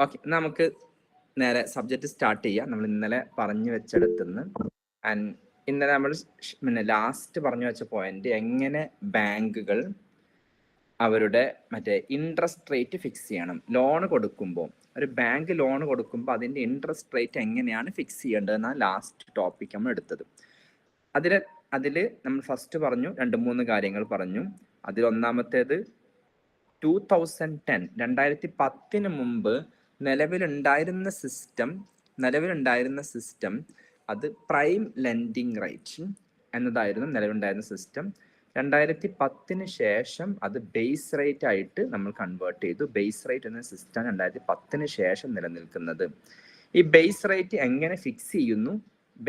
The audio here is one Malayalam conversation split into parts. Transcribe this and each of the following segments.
ഓക്കെ, നമുക്ക് നേരെ സബ്ജക്റ്റ് സ്റ്റാർട്ട് ചെയ്യാം. നമ്മൾ ഇന്നലെ പറഞ്ഞു വെച്ചെടുത്തുനിന്ന് ആൻഡ് ഇന്നലെ നമ്മൾ പിന്നെ ലാസ്റ്റ് പറഞ്ഞു വെച്ച പോയിന്റ് എങ്ങനെ ബാങ്കുകൾ അവരുടെ മറ്റേ ഇൻട്രസ്റ്റ് റേറ്റ് ഫിക്സ് ചെയ്യണം. ലോൺ കൊടുക്കുമ്പോൾ ഒരു ബാങ്ക് ലോൺ കൊടുക്കുമ്പോൾ അതിൻ്റെ ഇൻട്രസ്റ്റ് റേറ്റ് എങ്ങനെയാണ് ഫിക്സ് ചെയ്യേണ്ടതെന്നാണ് ലാസ്റ്റ് ടോപ്പിക് നമ്മൾ എടുത്തത്. അതിൽ നമ്മൾ ഫസ്റ്റ് പറഞ്ഞു 2-3 കാര്യങ്ങൾ പറഞ്ഞു. അതിലൊന്നാമത്തേത് 2010 മുമ്പ് നിലവിലുണ്ടായിരുന്ന സിസ്റ്റം അത് പ്രൈം ലെൻഡിങ് റേറ്റ് എന്നതായിരുന്നു നിലവിലുണ്ടായിരുന്ന സിസ്റ്റം. 2010 ശേഷം അത് ബേസ് റേറ്റ് ആയിട്ട് നമ്മൾ കൺവേർട്ട് ചെയ്തു. ബേസ് റേറ്റ് എന്ന സിസ്റ്റം 2010 ശേഷം നിലനിൽക്കുന്നത്. ഈ ബേസ് റേറ്റ് എങ്ങനെ ഫിക്സ് ചെയ്യുന്നു?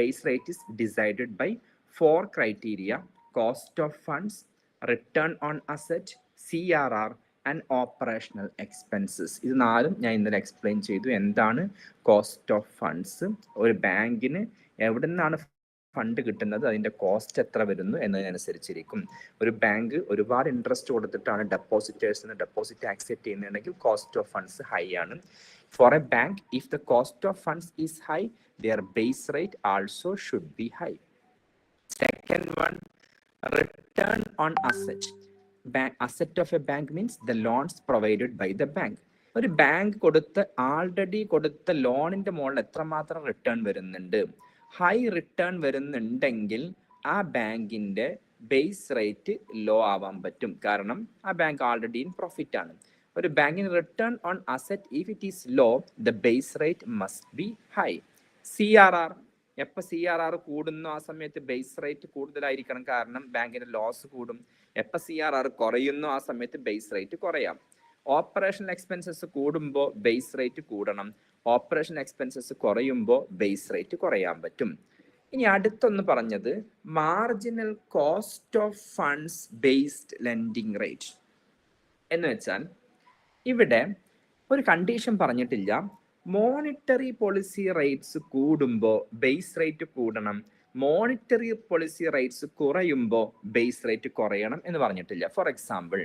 Base rate is decided by 4 criteria: cost of funds, return on asset, CRR and operational expenses. ഇത് 4 ഞാൻ ഇന്നലെ എക്സ്പ്ലെയിൻ ചെയ്തു. എന്താണ് കോസ്റ്റ് ഓഫ് ഫണ്ട്സ്? ഒരു ബാങ്കിന് എവിടെ നിന്നാണ് ഫണ്ട് കിട്ടുന്നത്, അതിൻ്റെ കോസ്റ്റ് എത്ര വരുന്നു എന്നതിനനുസരിച്ചിരിക്കും. ഒരു ബാങ്ക് ഒരുപാട് ഇൻട്രസ്റ്റ് കൊടുത്തിട്ടാണ് ഡെപ്പോസിറ്റേഴ്സിന് ഡെപ്പോസിറ്റ് ആക്സെപ്റ്റ് ചെയ്യുന്നുണ്ടെങ്കിൽ കോസ്റ്റ് ഓഫ് ഫണ്ട്സ് ഹൈ ആണ്. For a bank, if the cost of funds is high, their base rate also should be high. Second one, return on asset. Asset of a bank means the loans provided by the bank. ഒരു ബാങ്ക് ആൾറെഡി കൊടുത്ത ലോണിന്റെ മുകളിൽ എത്രമാത്രം റിട്ടേൺ വരുന്നുണ്ട്? ഹൈ റിട്ടേൺ വരുന്നുണ്ടെങ്കിൽ ആ ബാങ്കിന്റെ ബേസ് റേറ്റ് ലോ ആവാൻ പറ്റും. കാരണം ആ ബാങ്ക് ആൾറെഡി ഇൻ പ്രോഫിറ്റ് ആണ്. ഒരു ബാങ്കിന് return on asset if it is low, the base rate must be high. CRR, എപ്പോൾ CRR കൂടുന്നോ ആ സമയത്ത് ബേസ് റേറ്റ് കൂടുതലായിരിക്കണം, കാരണം ബാങ്കിന്റെ ലോസ് കൂടും. എപ്പോൾ CRR കുറയുന്നോ ആ സമയത്ത് ബേസ് റേറ്റ് കുറയാം. ഓപ്പറേഷണൽ എക്സ്പെൻസസ് കൂടുമ്പോൾ ബേസ് റേറ്റ് കൂടണം. ഓപ്പറേഷണൽ എക്സ്പെൻസസ് കുറയുമ്പോൾ ബേസ് റേറ്റ് കുറയാൻ പറ്റും. ഇനി അടുത്തൊന്ന് പറഞ്ഞത് marginal cost of funds based lending rate എന്ന് വെച്ചാൽ ഇവിടെ ഒരു കണ്ടീഷൻ പറഞ്ഞിട്ടില്ല. മോണിറ്ററി പോളിസി റേറ്റ്സ് കൂടുമ്പോൾ ബേസ് റേറ്റ് കൂടണം, മോണിറ്ററി പോളിസി റേറ്റ്സ് കുറയുമ്പോൾ ബേസ് റേറ്റ് കുറയണം എന്ന് പറഞ്ഞിട്ടില്ല. ഫോർ എക്സാമ്പിൾ,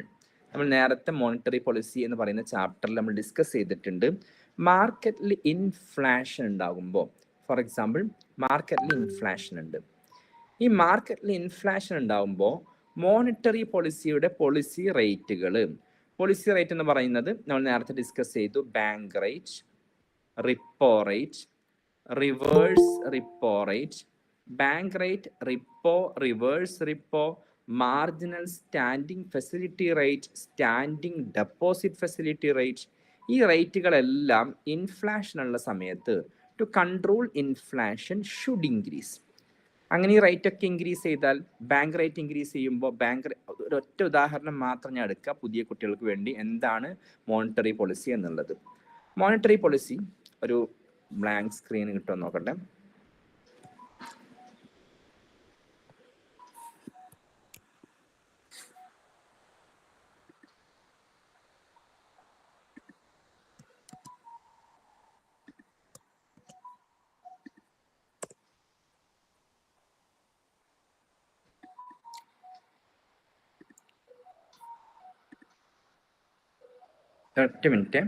നമ്മൾ നേരത്തെ മോണിറ്ററി പോളിസി എന്ന് പറയുന്ന ചാപ്റ്ററിൽ നമ്മൾ ഡിസ്കസ് ചെയ്തിട്ടുണ്ട്. മാർക്കറ്റിൽ ഇൻഫ്ലേഷൻ ഉണ്ടാകുമ്പോൾ, ഫോർ എക്സാമ്പിൾ മാർക്കറ്റിൽ ഇൻഫ്ലേഷൻ ഉണ്ട്. ഈ മാർക്കറ്റിൽ ഇൻഫ്ലേഷൻ ഉണ്ടാകുമ്പോൾ മോണിറ്ററി പോളിസിയുടെ പോളിസി റേറ്റ് എന്ന് പറയുന്നത് നമ്മൾ നേരത്തെ ഡിസ്കസ് ചെയ്തു. Bank rate, repo rate, reverse repo rate, bank rate, repo, reverse repo, marginal standing facility rate, standing deposit facility rate. ഈ റേറ്റുകളെല്ലാം ഇൻഫ്ലേഷൻ ഉള്ള സമയത്ത് to control inflation should increase. അങ്ങനെ ഈ റേറ്റ് ഒക്കെ ഇൻക്രീസ് ചെയ്താൽ ബാങ്ക് റേറ്റ് ഇൻക്രീസ് ചെയ്യുമ്പോൾ ഒരൊറ്റ ഉദാഹരണം മാത്രം ഞാൻ എടുക്കുക പുതിയ കുട്ടികൾക്ക് വേണ്ടി. എന്താണ് മോണിറ്ററി പോളിസി എന്നുള്ളത്? മോണിറ്ററി പോളിസി, ഒരു ബ്ലാങ്ക് സ്ക്രീൻ കിട്ടുമെന്ന് നോക്കട്ടെ. ഒറ്റ minute.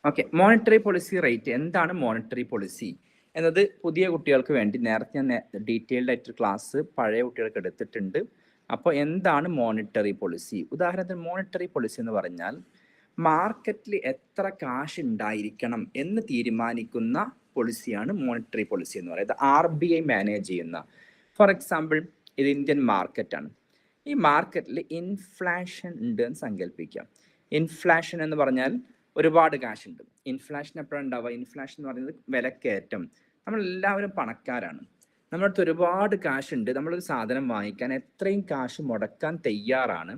Okay, monetary policy rate. എന്താണ് മോണിറ്ററി പോളിസി എന്നത് പുതിയ കുട്ടികൾക്ക് വേണ്ടി നേരത്തെ ഞാൻ ഡീറ്റെയിൽഡ് ആയിട്ട് ക്ലാസ് പഴയ കുട്ടികൾക്ക് എടുത്തിട്ടുണ്ട്. അപ്പോൾ എന്താണ് മോണിറ്ററി പോളിസി? ഉദാഹരണത്തിന് മോണിറ്ററി പോളിസി എന്ന് പറഞ്ഞാൽ മാർക്കറ്റിൽ എത്ര കാശ് ഉണ്ടായിരിക്കണം എന്ന് തീരുമാനിക്കുന്ന പോളിസിയാണ് മോണിറ്ററി പോളിസി എന്ന് പറയുന്നത്. RBI മാനേജ് ചെയ്യുന്ന. ഫോർ എക്സാമ്പിൾ, ഇത് ഇന്ത്യൻ മാർക്കറ്റാണ്. ഈ മാർക്കറ്റിൽ ഇൻഫ്ലേഷൻ ഉണ്ട് എന്ന് സങ്കല്പിക്കാം. ഇൻഫ്ലേഷൻ എന്ന് പറഞ്ഞാൽ ഒരുപാട് കാശുണ്ട്. ഇൻഫ്ലേഷൻ എപ്പോഴാണ് ഉണ്ടാവുക? ഇൻഫ്ലേഷൻ എന്ന് പറയുന്നത് വിലക്കയറ്റം. നമ്മളെല്ലാവരും പണക്കാരാണ്. നമ്മുടെ അടുത്ത് ഒരുപാട് കാശ് ഉണ്ട്, നമ്മളൊരു സാധനം വാങ്ങിക്കാൻ എത്രയും കാശ് മുടക്കാൻ തയ്യാറാണ്.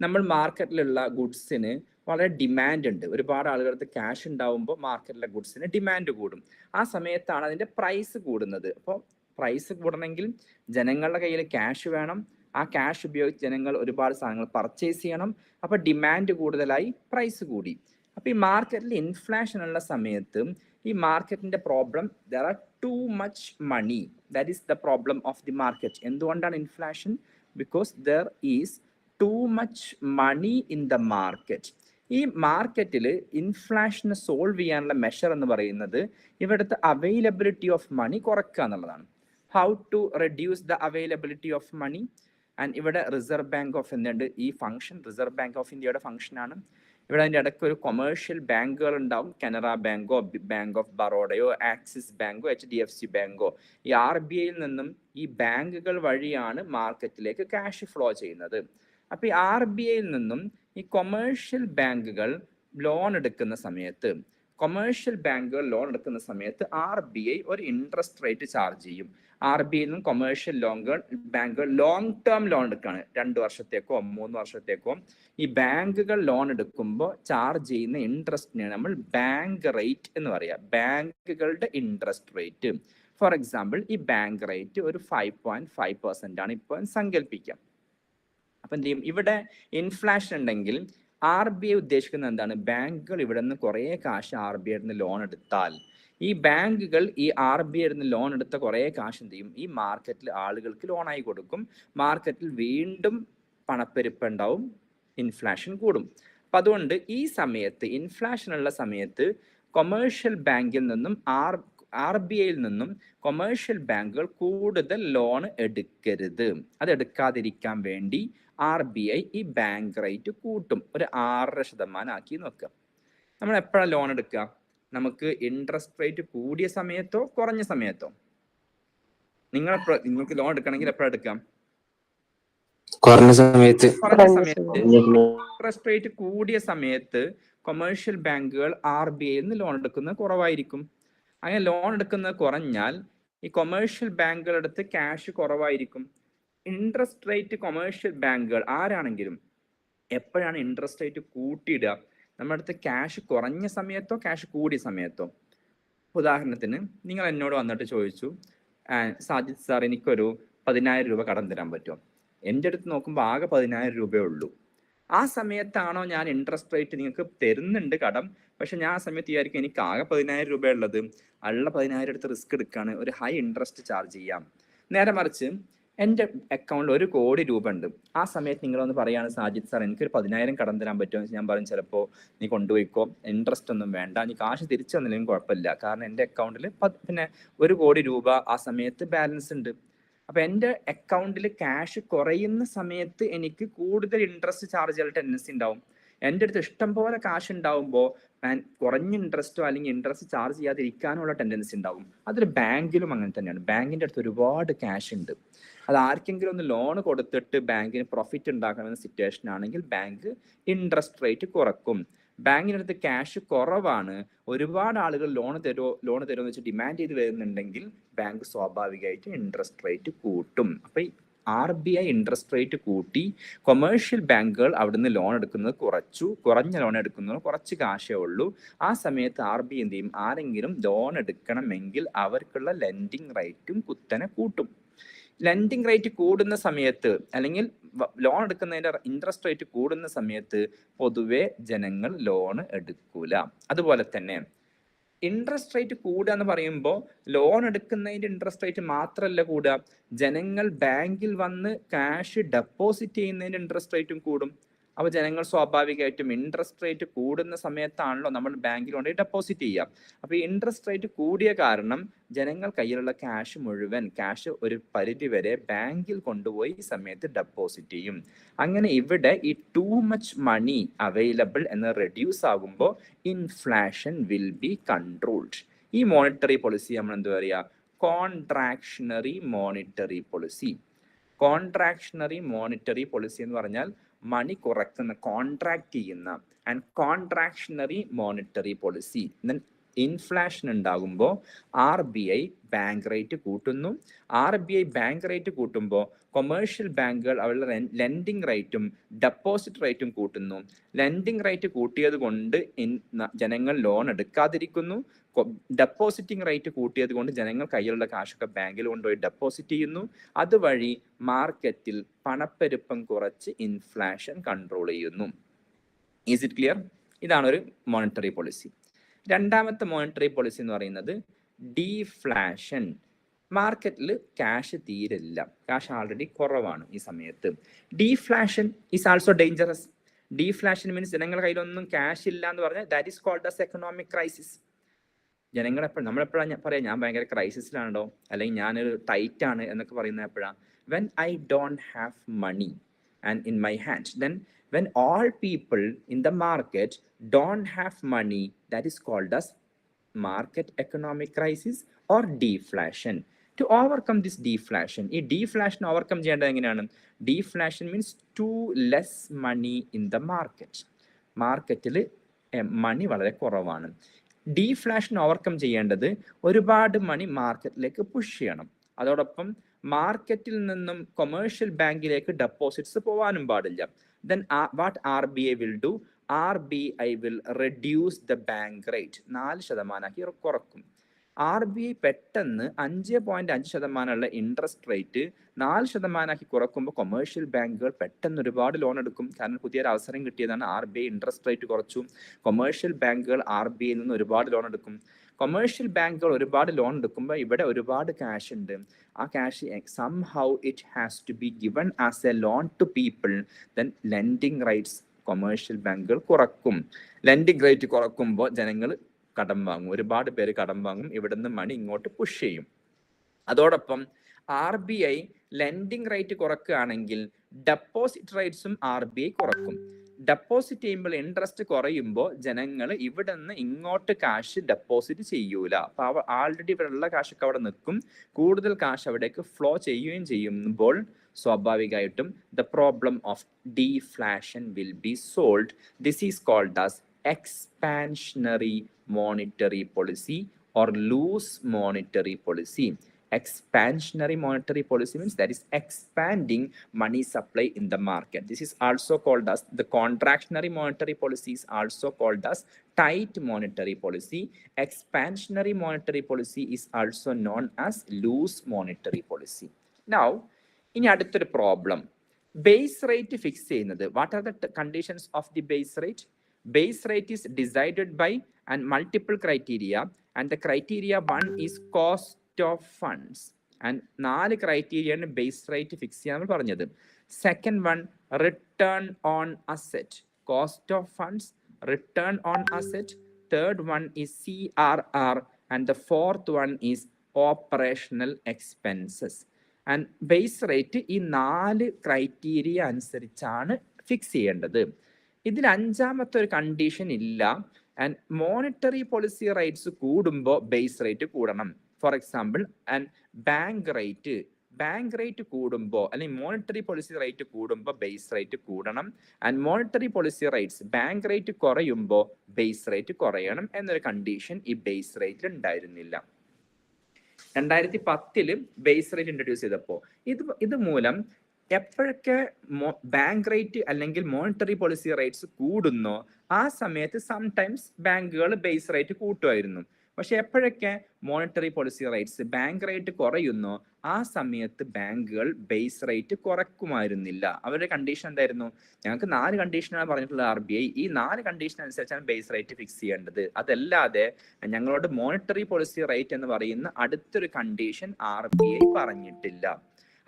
നമ്മൾ മാർക്കറ്റിലുള്ള ഗുഡ്സിന് വളരെ ഡിമാൻഡ് ഉണ്ട്. ഒരുപാട് ആളുകൾക്ക് ക്യാഷ് ഉണ്ടാവുമ്പോൾ മാർക്കറ്റിലെ ഗുഡ്സിന് ഡിമാൻഡ് കൂടും. ആ സമയത്താണ് അതിൻ്റെ പ്രൈസ് കൂടുന്നത്. അപ്പോൾ പ്രൈസ് കൂടണമെങ്കിൽ ജനങ്ങളുടെ കയ്യിൽ ക്യാഷ് വേണം. ആ ക്യാഷ് ഉപയോഗിച്ച് ജനങ്ങൾ ഒരുപാട് സാധനങ്ങൾ പർച്ചേസ് ചെയ്യണം. അപ്പോൾ ഡിമാൻഡ് കൂടുതലായി, പ്രൈസ് കൂടി. അപ്പോൾ ഈ മാർക്കറ്റിൽ ഇൻഫ്ലേഷൻ ഉള്ള സമയത്ത് ഈ മാർക്കറ്റിന്റെ problem, there are too much money, that is the problem of the market. എന്തുകൊണ്ടാണ് inflation? Because there is too much money in the market. ഈ മാർക്കറ്റിൽ ഇൻഫ്ലേഷനെ സോൾവ് ചെയ്യാനുള്ള മെഷർ എന്ന് പറയുന്നത് ഇവിടുത്തെ അവൈലബിലിറ്റി ഓഫ് മണി കുറയ്ക്കുക എന്നുള്ളതാണ്. How to reduce the availability of money? And ഇവിടെ റിസർവ് ബാങ്ക് ഓഫ് എന്തുണ്ട്? ഈ ഫംഗ്ഷൻ റിസർവ് ബാങ്ക് ഓഫ് ഇന്ത്യയുടെ ഫംഗ്ഷനാണ്. ഇവിടെ അതിൻ്റെ ഇടയ്ക്ക് ഒരു കൊമേഴ്ഷ്യൽ ബാങ്കുകൾ ഉണ്ടാവും. കനറ ബാങ്കോ, ബാങ്ക് ഓഫ് ബറോഡയോ, ആക്സിസ് ബാങ്കോ, HDFC ബാങ്കോ. ഈ RBI നിന്നും ഈ ബാങ്കുകൾ വഴിയാണ് മാർക്കറ്റിലേക്ക് ക്യാഷ് ഫ്ലോ ചെയ്യുന്നത്. അപ്പോൾ ഈ RBI നിന്നും ഈ കൊമേഴ്ഷ്യൽ ബാങ്കുകൾ ലോൺ എടുക്കുന്ന സമയത്ത് RBI ഒരു ഇൻട്രസ്റ്റ് റേറ്റ് ചാർജ് ചെയ്യും. RBI നിന്നും കൊമേഴ്ഷ്യൽ ബാങ്കുകൾ ലോങ് ടേം ലോൺ എടുക്കുകയാണ്, 2 വർഷത്തേക്കോ 3 വർഷത്തേക്കോ. ഈ ബാങ്കുകൾ ലോൺ എടുക്കുമ്പോൾ ചാർജ് ചെയ്യുന്ന ഇൻട്രസ്റ്റിനെയാണ് നമ്മൾ ബാങ്ക് റേറ്റ് എന്ന് പറയുക. ബാങ്കുകളുടെ ഇൻട്രസ്റ്റ് റേറ്റ്. ഫോർ എക്സാമ്പിൾ, ഈ ബാങ്ക് റേറ്റ് ഒരു 5.5% ആണ് ഇപ്പോൾ സങ്കല്പിക്കാം. അപ്പം എന്ത് ചെയ്യും? ഇവിടെ ഇൻഫ്ലേഷൻ ഉണ്ടെങ്കിൽ RBI ഉദ്ദേശിക്കുന്നത് എന്താണ്? ബാങ്കുകൾ ഇവിടെ നിന്ന് കുറേ കാശ് RBI നിന്ന് ലോൺ എടുത്താൽ ഈ ബാങ്കുകൾ ഈ RBI നിന്ന് ലോൺ എടുത്ത കുറേ കാശ് എന്ത് ചെയ്യും? ഈ മാർക്കറ്റിൽ ആളുകൾക്ക് ലോണായി കൊടുക്കും. മാർക്കറ്റിൽ വീണ്ടും പണപ്പെരുപ്പം ഉണ്ടാവും, ഇൻഫ്ലേഷൻ കൂടും. അപ്പം അതുകൊണ്ട് ഈ സമയത്ത്, ഇൻഫ്ലേഷൻ ഉള്ള സമയത്ത്, കൊമേഴ്ഷ്യൽ ബാങ്കിൽ നിന്നും RBIയിൽ നിന്നും കൊമേഴ്ഷ്യൽ ബാങ്കുകൾ കൂടുതൽ ലോൺ എടുക്കരുത്. അത് എടുക്കാതിരിക്കാൻ വേണ്ടി RBI ഈ ബാങ്ക് റേറ്റ് കൂട്ടും, ഒരു 6% ആക്കി നോക്കുക. നമ്മൾ എപ്പോഴാണ് ലോൺ എടുക്കുക? നമുക്ക് ഇൻട്രസ്റ്റ് റേറ്റ് കൂടിയ സമയത്തോ കുറഞ്ഞ സമയത്തോ? നിങ്ങൾക്ക് ലോൺ എടുക്കണമെങ്കിൽ എപ്പോഴാണ് എടുക്കാം? കുറഞ്ഞ സമയത്ത്. ഇൻട്രസ്റ്റ് റേറ്റ് കൂടിയ സമയത്ത് കൊമേഴ്ഷ്യൽ ബാങ്കുകൾ RBI നിന്ന് ലോൺ എടുക്കുന്നത് കുറവായിരിക്കും. അങ്ങനെ ലോൺ എടുക്കുന്നത് കുറഞ്ഞാൽ ഈ കൊമേഴ്ഷ്യൽ ബാങ്കുകളുടെ അടുത്ത് ക്യാഷ് കുറവായിരിക്കും. ഇൻട്രസ്റ്റ് റേറ്റ് കൊമേഴ്ഷ്യൽ ബാങ്കുകൾ ആരാണെങ്കിലും എപ്പോഴാണ് ഇൻട്രസ്റ്റ് റേറ്റ് കൂട്ടിയിടുക? നമ്മുടെ അടുത്ത് ക്യാഷ് കുറഞ്ഞ സമയത്തോ ക്യാഷ് കൂടിയ സമയത്തോ? ഉദാഹരണത്തിന്, നിങ്ങൾ എന്നോട് വന്നിട്ട് ചോദിച്ചു, സാജിദ് സാർ എനിക്കൊരു 10,000 രൂപ കടം തരാൻ പറ്റുമോ? എൻ്റെ അടുത്ത് നോക്കുമ്പോൾ ആകെ 10,000 രൂപയേ ഉള്ളൂ. ആ സമയത്താണോ ഞാൻ ഇൻട്രസ്റ്റ് റേറ്റ് നിങ്ങൾക്ക് തരുന്നുണ്ട് കടം, പക്ഷെ ഞാൻ ആ സമയത്ത് വിചാരിക്കും എനിക്ക് ആകെ 10,000 രൂപ ഉള്ളത്, ഉള്ള 10,000 എടുത്ത് റിസ്ക് എടുക്കുകയാണ്, ഒരു ഹൈ ഇൻട്രസ്റ്റ് ചാർജ് ചെയ്യാം. നേരെ മറിച്ച് എൻ്റെ അക്കൗണ്ടിൽ 1 കോടി രൂപ ഉണ്ട്. ആ സമയത്ത് നിങ്ങളൊന്ന് പറയുകയാണ്, സാജിദ് സാർ എനിക്കൊരു 10,000 കടം തരാൻ പറ്റുമോ? ഞാൻ പറയും ചിലപ്പോൾ നീ കൊണ്ടുപോയിക്കോ, ഇൻട്രസ്റ്റ് ഒന്നും വേണ്ട, നീ കാശ് തിരിച്ചു തന്നില്ലെങ്കിൽ കുഴപ്പമില്ല, കാരണം എൻ്റെ അക്കൗണ്ടിൽ 1 കോടി രൂപ ആ സമയത്ത് ബാലൻസ് ഉണ്ട്. അപ്പൊ എൻ്റെ അക്കൗണ്ടിൽ ക്യാഷ് കുറയുന്ന സമയത്ത് എനിക്ക് കൂടുതൽ ഇൻട്രസ്റ്റ് ചാർജ് ചെയ്യാൻ ടെൻഡൻസി ഉണ്ടാവും. എൻ്റെ അടുത്ത് ഇഷ്ടം പോലെ കാശ് ഉണ്ടാവുമ്പോൾ കുറഞ്ഞ ഇൻട്രസ്റ്റോ അല്ലെങ്കിൽ ഇൻട്രസ്റ്റ് ചാർജ് ചെയ്യാതിരിക്കാനുള്ള ടെൻഡൻസി ഉണ്ടാവും. അതൊരു ബാങ്കിലും അങ്ങനെ തന്നെയാണ്. ബാങ്കിൻ്റെ അടുത്ത് ഒരുപാട് ക്യാഷ് ഉണ്ട്. അത് ആർക്കെങ്കിലും ഒന്ന് ലോൺ കൊടുത്തിട്ട് ബാങ്കിന് പ്രോഫിറ്റ് ഉണ്ടാക്കണമെന്ന സിറ്റുവേഷൻ ആണെങ്കിൽ ബാങ്ക് ഇൻട്രസ്റ്റ് റേറ്റ് കുറക്കും. ബാങ്കിൻ്റെ അടുത്ത് ക്യാഷ് കുറവാണ്, ഒരുപാട് ആളുകൾ ലോൺ തരുമോ എന്ന് വെച്ച് ഡിമാൻഡ് ചെയ്ത് വരുന്നുണ്ടെങ്കിൽ ബാങ്ക് സ്വാഭാവികമായിട്ട് ഇൻട്രസ്റ്റ് റേറ്റ് കൂട്ടും. അപ്പൊ ഈ RBI ഇൻട്രസ്റ്റ് റേറ്റ് കൂട്ടി കൊമേഴ്ഷ്യൽ ബാങ്കുകൾ അവിടുന്ന് ലോൺ എടുക്കുന്നത് കുറഞ്ഞ ലോൺ എടുക്കുന്നത് കുറച്ച് കാശേ ഉള്ളൂ. ആ സമയത്ത് RBI എന്ത് ചെയ്യും? ആരെങ്കിലും ലോൺ എടുക്കണമെങ്കിൽ അവർക്കുള്ള ലെൻഡിങ് റേറ്റും കുത്തനെ കൂട്ടും. ലെൻഡിങ് റേറ്റ് കൂടുന്ന സമയത്ത് അല്ലെങ്കിൽ ലോൺ എടുക്കുന്നതിന്റെ ഇൻട്രസ്റ്റ് റേറ്റ് കൂടുന്ന സമയത്ത് പൊതുവെ ജനങ്ങൾ ലോൺ എടുക്കൂല. അതുപോലെ തന്നെ ഇൻട്രസ്റ്റ് റേറ്റ് കൂടുക എന്ന് പറയുമ്പോൾ ലോൺ എടുക്കുന്നതിന്റെ ഇൻട്രസ്റ്റ് റേറ്റ് മാത്രമല്ല കൂടുക, ജനങ്ങൾ ബാങ്കിൽ വന്ന് ക്യാഷ് ഡെപ്പോസിറ്റ് ചെയ്യുന്നതിന്റെ ഇൻട്രസ്റ്റ് റേറ്റും കൂടും. അപ്പോൾ ജനങ്ങൾ സ്വാഭാവികമായിട്ടും ഇൻട്രസ്റ്റ് റേറ്റ് കൂടുന്ന സമയത്താണല്ലോ നമ്മൾ ബാങ്കിൽ കൊണ്ടുപോയി ഡെപ്പോസിറ്റ് ചെയ്യുക. അപ്പോൾ ഈ ഇൻട്രസ്റ്റ് റേറ്റ് കൂടിയ കാരണം ജനങ്ങൾ കയ്യിലുള്ള ക്യാഷ് ഒരു പരിധി വരെ ബാങ്കിൽ കൊണ്ടുപോയി ഈ സമയത്ത് ഡെപ്പോസിറ്റ് ചെയ്യും. അങ്ങനെ ഇവിടെ ഈ ടു മച്ച് മണി അവൈലബിൾ എന്ന് റെഡ്യൂസ് ആകുമ്പോൾ ഇൻഫ്ലേഷൻ വിൽ ബി കൺട്രോൾഡ്. ഈ മോണിറ്ററി പോളിസി നമ്മൾ എന്താ പറയുക? കോൺട്രാക്ഷണറി മോണിറ്ററി പോളിസി. കോൺട്രാക്ഷണറി മോണിറ്ററി പോളിസി എന്ന് പറഞ്ഞാൽ മണി കുറയ്ക്കുന്ന, കോൺട്രാക്ട് ചെയ്യുന്ന, ആൻഡ് കോൺട്രാക്ഷണറി മോണിറ്ററി പോളിസി. ഇൻഫ്ലേഷൻ ഉണ്ടാകുമ്പോൾ RBI ബാങ്ക് റേറ്റ് കൂട്ടുന്നു. RBI ബാങ്ക് റേറ്റ് കൂട്ടുമ്പോൾ കൊമേഴ്ഷ്യൽ ബാങ്കുകൾ അവരുടെ ലെൻഡിങ് റേറ്റും ഡെപ്പോസിറ്റ് റേറ്റും കൂട്ടുന്നു. ലെൻഡിങ് റേറ്റ് കൂട്ടിയത് കൊണ്ട് ജനങ്ങൾ ലോൺ എടുക്കാതിരിക്കുന്നു. ഡെപ്പോസിറ്റിംഗ് റേറ്റ് കൂട്ടിയത് കൊണ്ട് ജനങ്ങൾ കയ്യിലുള്ള കാശൊക്കെ ബാങ്കിൽ കൊണ്ടുപോയി ഡെപ്പോസിറ്റ് ചെയ്യുന്നു. അതുവഴി മാർക്കറ്റിൽ പണപ്പെരുപ്പം കുറച്ച് ഇൻഫ്ലേഷൻ കൺട്രോൾ ചെയ്യുന്നു. Is it clear? ഇതാണ് ഒരു മോണിറ്ററി പോളിസി. രണ്ടാമത്തെ മോണിറ്ററി പോളിസി എന്ന് പറയുന്നത് ഡീഫ്ലാഷൻ. മാർക്കറ്റിൽ ക്യാഷ് തീരില്ല, ക്യാഷ് ആൾറെഡി കുറവാണ് ഈ സമയത്ത്. Deflation is also dangerous. Deflation means ജനങ്ങളുടെ കയ്യിലൊന്നും ക്യാഷ് ഇല്ല എന്ന് പറഞ്ഞാൽ that is called as economic crisis. ജനങ്ങൾ നമ്മളെപ്പോഴാണ് പറയാം ഞാൻ ഭയങ്കര ക്രൈസിസിലാണോ അല്ലെങ്കിൽ ഞാനൊരു ടൈറ്റ് ആണ് എന്നൊക്കെ പറയുന്നത് എപ്പോഴാണ്? When I don't have money and in my hand. Then when all people in the market don't have money, that is called as market economic crisis or deflation. To overcome this deflation, ഈ deflation overcome ചെയ്യേണ്ടത് എങ്ങനെയാണ്? Deflation means too less money in the market. മാർക്കറ്റിൽ മണി വളരെ കുറവാണ്. ഡീഫ്ലാഷൻ ഓവർകം ചെയ്യേണ്ടത് ഒരുപാട് മണി മാർക്കറ്റിലേക്ക് പുഷ് ചെയ്യണം. അതോടൊപ്പം മാർക്കറ്റിൽ നിന്നും കൊമേഴ്ഷ്യൽ ബാങ്കിലേക്ക് ഡെപ്പോസിറ്റ്സ് പോകാനും പാടില്ല. Then what RBI will do? RBI will reduce the bank rate. 4% കുറക്കും. RBI പെട്ടെന്ന് 5.5% ഇൻട്രസ്റ്റ് റേറ്റ് 4% കുറക്കുമ്പോൾ കൊമേഴ്ഷ്യൽ ബാങ്കുകൾ പെട്ടെന്ന് ഒരുപാട് ലോൺ എടുക്കും. കാരണം പുതിയൊരു അവസരം കിട്ടിയതാണ്. RBI ഇൻട്രസ്റ്റ് റേറ്റ് കുറച്ചു. കൊമേഴ്ഷ്യൽ ബാങ്കുകൾ RBIയിൽ നിന്ന് ഒരുപാട് ലോൺ എടുക്കും. കൊമേഴ്ഷ്യൽ ബാങ്കുകൾ ഒരുപാട് ലോൺ എടുക്കുമ്പോൾ ഇവിടെ ഒരുപാട് ക്യാഷ് ഉണ്ട്. ആ cash somehow it has to be given as a loan to people. Then lending rates commercial ബാങ്കുകൾ കുറക്കും. ലെൻഡിങ് റേറ്റ് കുറക്കുമ്പോൾ ജനങ്ങൾ കടം വാങ്ങും, ഒരുപാട് പേര് കടം വാങ്ങും, ഇവിടുന്ന് മണി ഇങ്ങോട്ട് പുഷ് ചെയ്യും. അതോടൊപ്പം RBI ലെൻഡിങ് റേറ്റ് കുറക്കുകയാണെങ്കിൽ ഡെപ്പോസിറ്റ് റേറ്റ്സും RBI കുറക്കും. ഡെപ്പോസിറ്റ് ചെയ്യുമ്പോൾ ഇൻട്രസ്റ്റ് കുറയുമ്പോൾ ജനങ്ങൾ ഇവിടെ നിന്ന് ഇങ്ങോട്ട് കാശ് ഡെപ്പോസിറ്റ് ചെയ്യൂല. അപ്പൊ ആൾറെഡി ഇവിടെയുള്ള കാശൊക്കെ അവിടെ നിൽക്കും, കൂടുതൽ കാശ് അവിടേക്ക് ഫ്ലോ ചെയ്യുകയും ചെയ്യുമ്പോൾ സ്വാഭാവികമായിട്ടും the problem of deflation will be solved. This is called as expansionary monetary policy or loose monetary policy. Expansionary monetary policy means that is expanding money supply in the market. This is also called as the contractionary monetary policy, is also called as tight monetary policy. Expansionary monetary policy is also known as loose monetary policy. Now, ഇനി അടുത്തൊരു പ്രോബ്ലം, ബേസ് റേറ്റ് ഫിക്സ് ചെയ്യുന്നത്. What are the conditions of the base rate? Base rate is decided by and multiple criteria, and the criteria one is cost of funds, and 4 criteria ആണ് ബേസ് റേറ്റ് ഫിക്സ് ചെയ്യാൻ പറഞ്ഞത്. Second one return on asset, cost of funds, return on asset. Third one is CRR, and the fourth one is operational expenses. And base rate ഈ 4 ക്രൈറ്റീരിയ അനുസരിച്ചാണ് ഫിക്സ് ചെയ്യേണ്ടത്. ഇതിൽ അഞ്ചാമത്തെ ഒരു കണ്ടീഷൻ ഇല്ല. ആൻഡ് മോണിറ്ററി പോളിസി റേറ്റ്സ് കൂടുമ്പോൾ ബേസ് റേറ്റ് കൂടണം. For example, and bank rate കൂടുമ്പോൾ അല്ലെങ്കിൽ മോണിറ്ററി പോളിസി റേറ്റ് കൂടുമ്പോൾ ബേസ് റേറ്റ് കൂടണം. And monetary policy rates bank rate കുറയുമ്പോൾ ബേസ് റേറ്റ് കുറയണം എന്നൊരു കണ്ടീഷൻ ഈ ബേസ് റേറ്റിൽ ഉണ്ടായിരുന്നില്ല. 2010 ബേസ് റേറ്റ് ഇൻട്രൊഡ്യൂസ് ചെയ്തപ്പോൾ ഇത് മൂലം എപ്പോഴൊക്കെ ബാങ്ക് റേറ്റ് അല്ലെങ്കിൽ മോണിറ്ററി പോളിസി റേറ്റ്സ് കൂടുന്നോ ആ സമയത്ത് സംടൈംസ് ബാങ്കുകൾ ബേസ് റേറ്റ് കൂട്ടുമായിരുന്നു. പക്ഷെ എപ്പോഴൊക്കെ monetary policy rates bank rate കുറയുന്നോ ആ സമയത്ത് ബാങ്കുകൾ ബേസ് റേറ്റ് കുറക്കുമായിരുന്നില്ല. അവരുടെ കണ്ടീഷൻ എന്തായിരുന്നു? ഞങ്ങൾക്ക് 4 കണ്ടീഷനാണ് പറഞ്ഞിട്ടുള്ളത് RBI. ഈ 4 കണ്ടീഷൻ അനുസരിച്ചാണ് ബേസ് റേറ്റ് ഫിക്സ് ചെയ്യേണ്ടത്. അതല്ലാതെ ഞങ്ങളോട് മോണിറ്ററി പോളിസി റേറ്റ് എന്ന് പറയുന്ന അടുത്തൊരു കണ്ടീഷൻ RBI പറഞ്ഞിട്ടില്ല.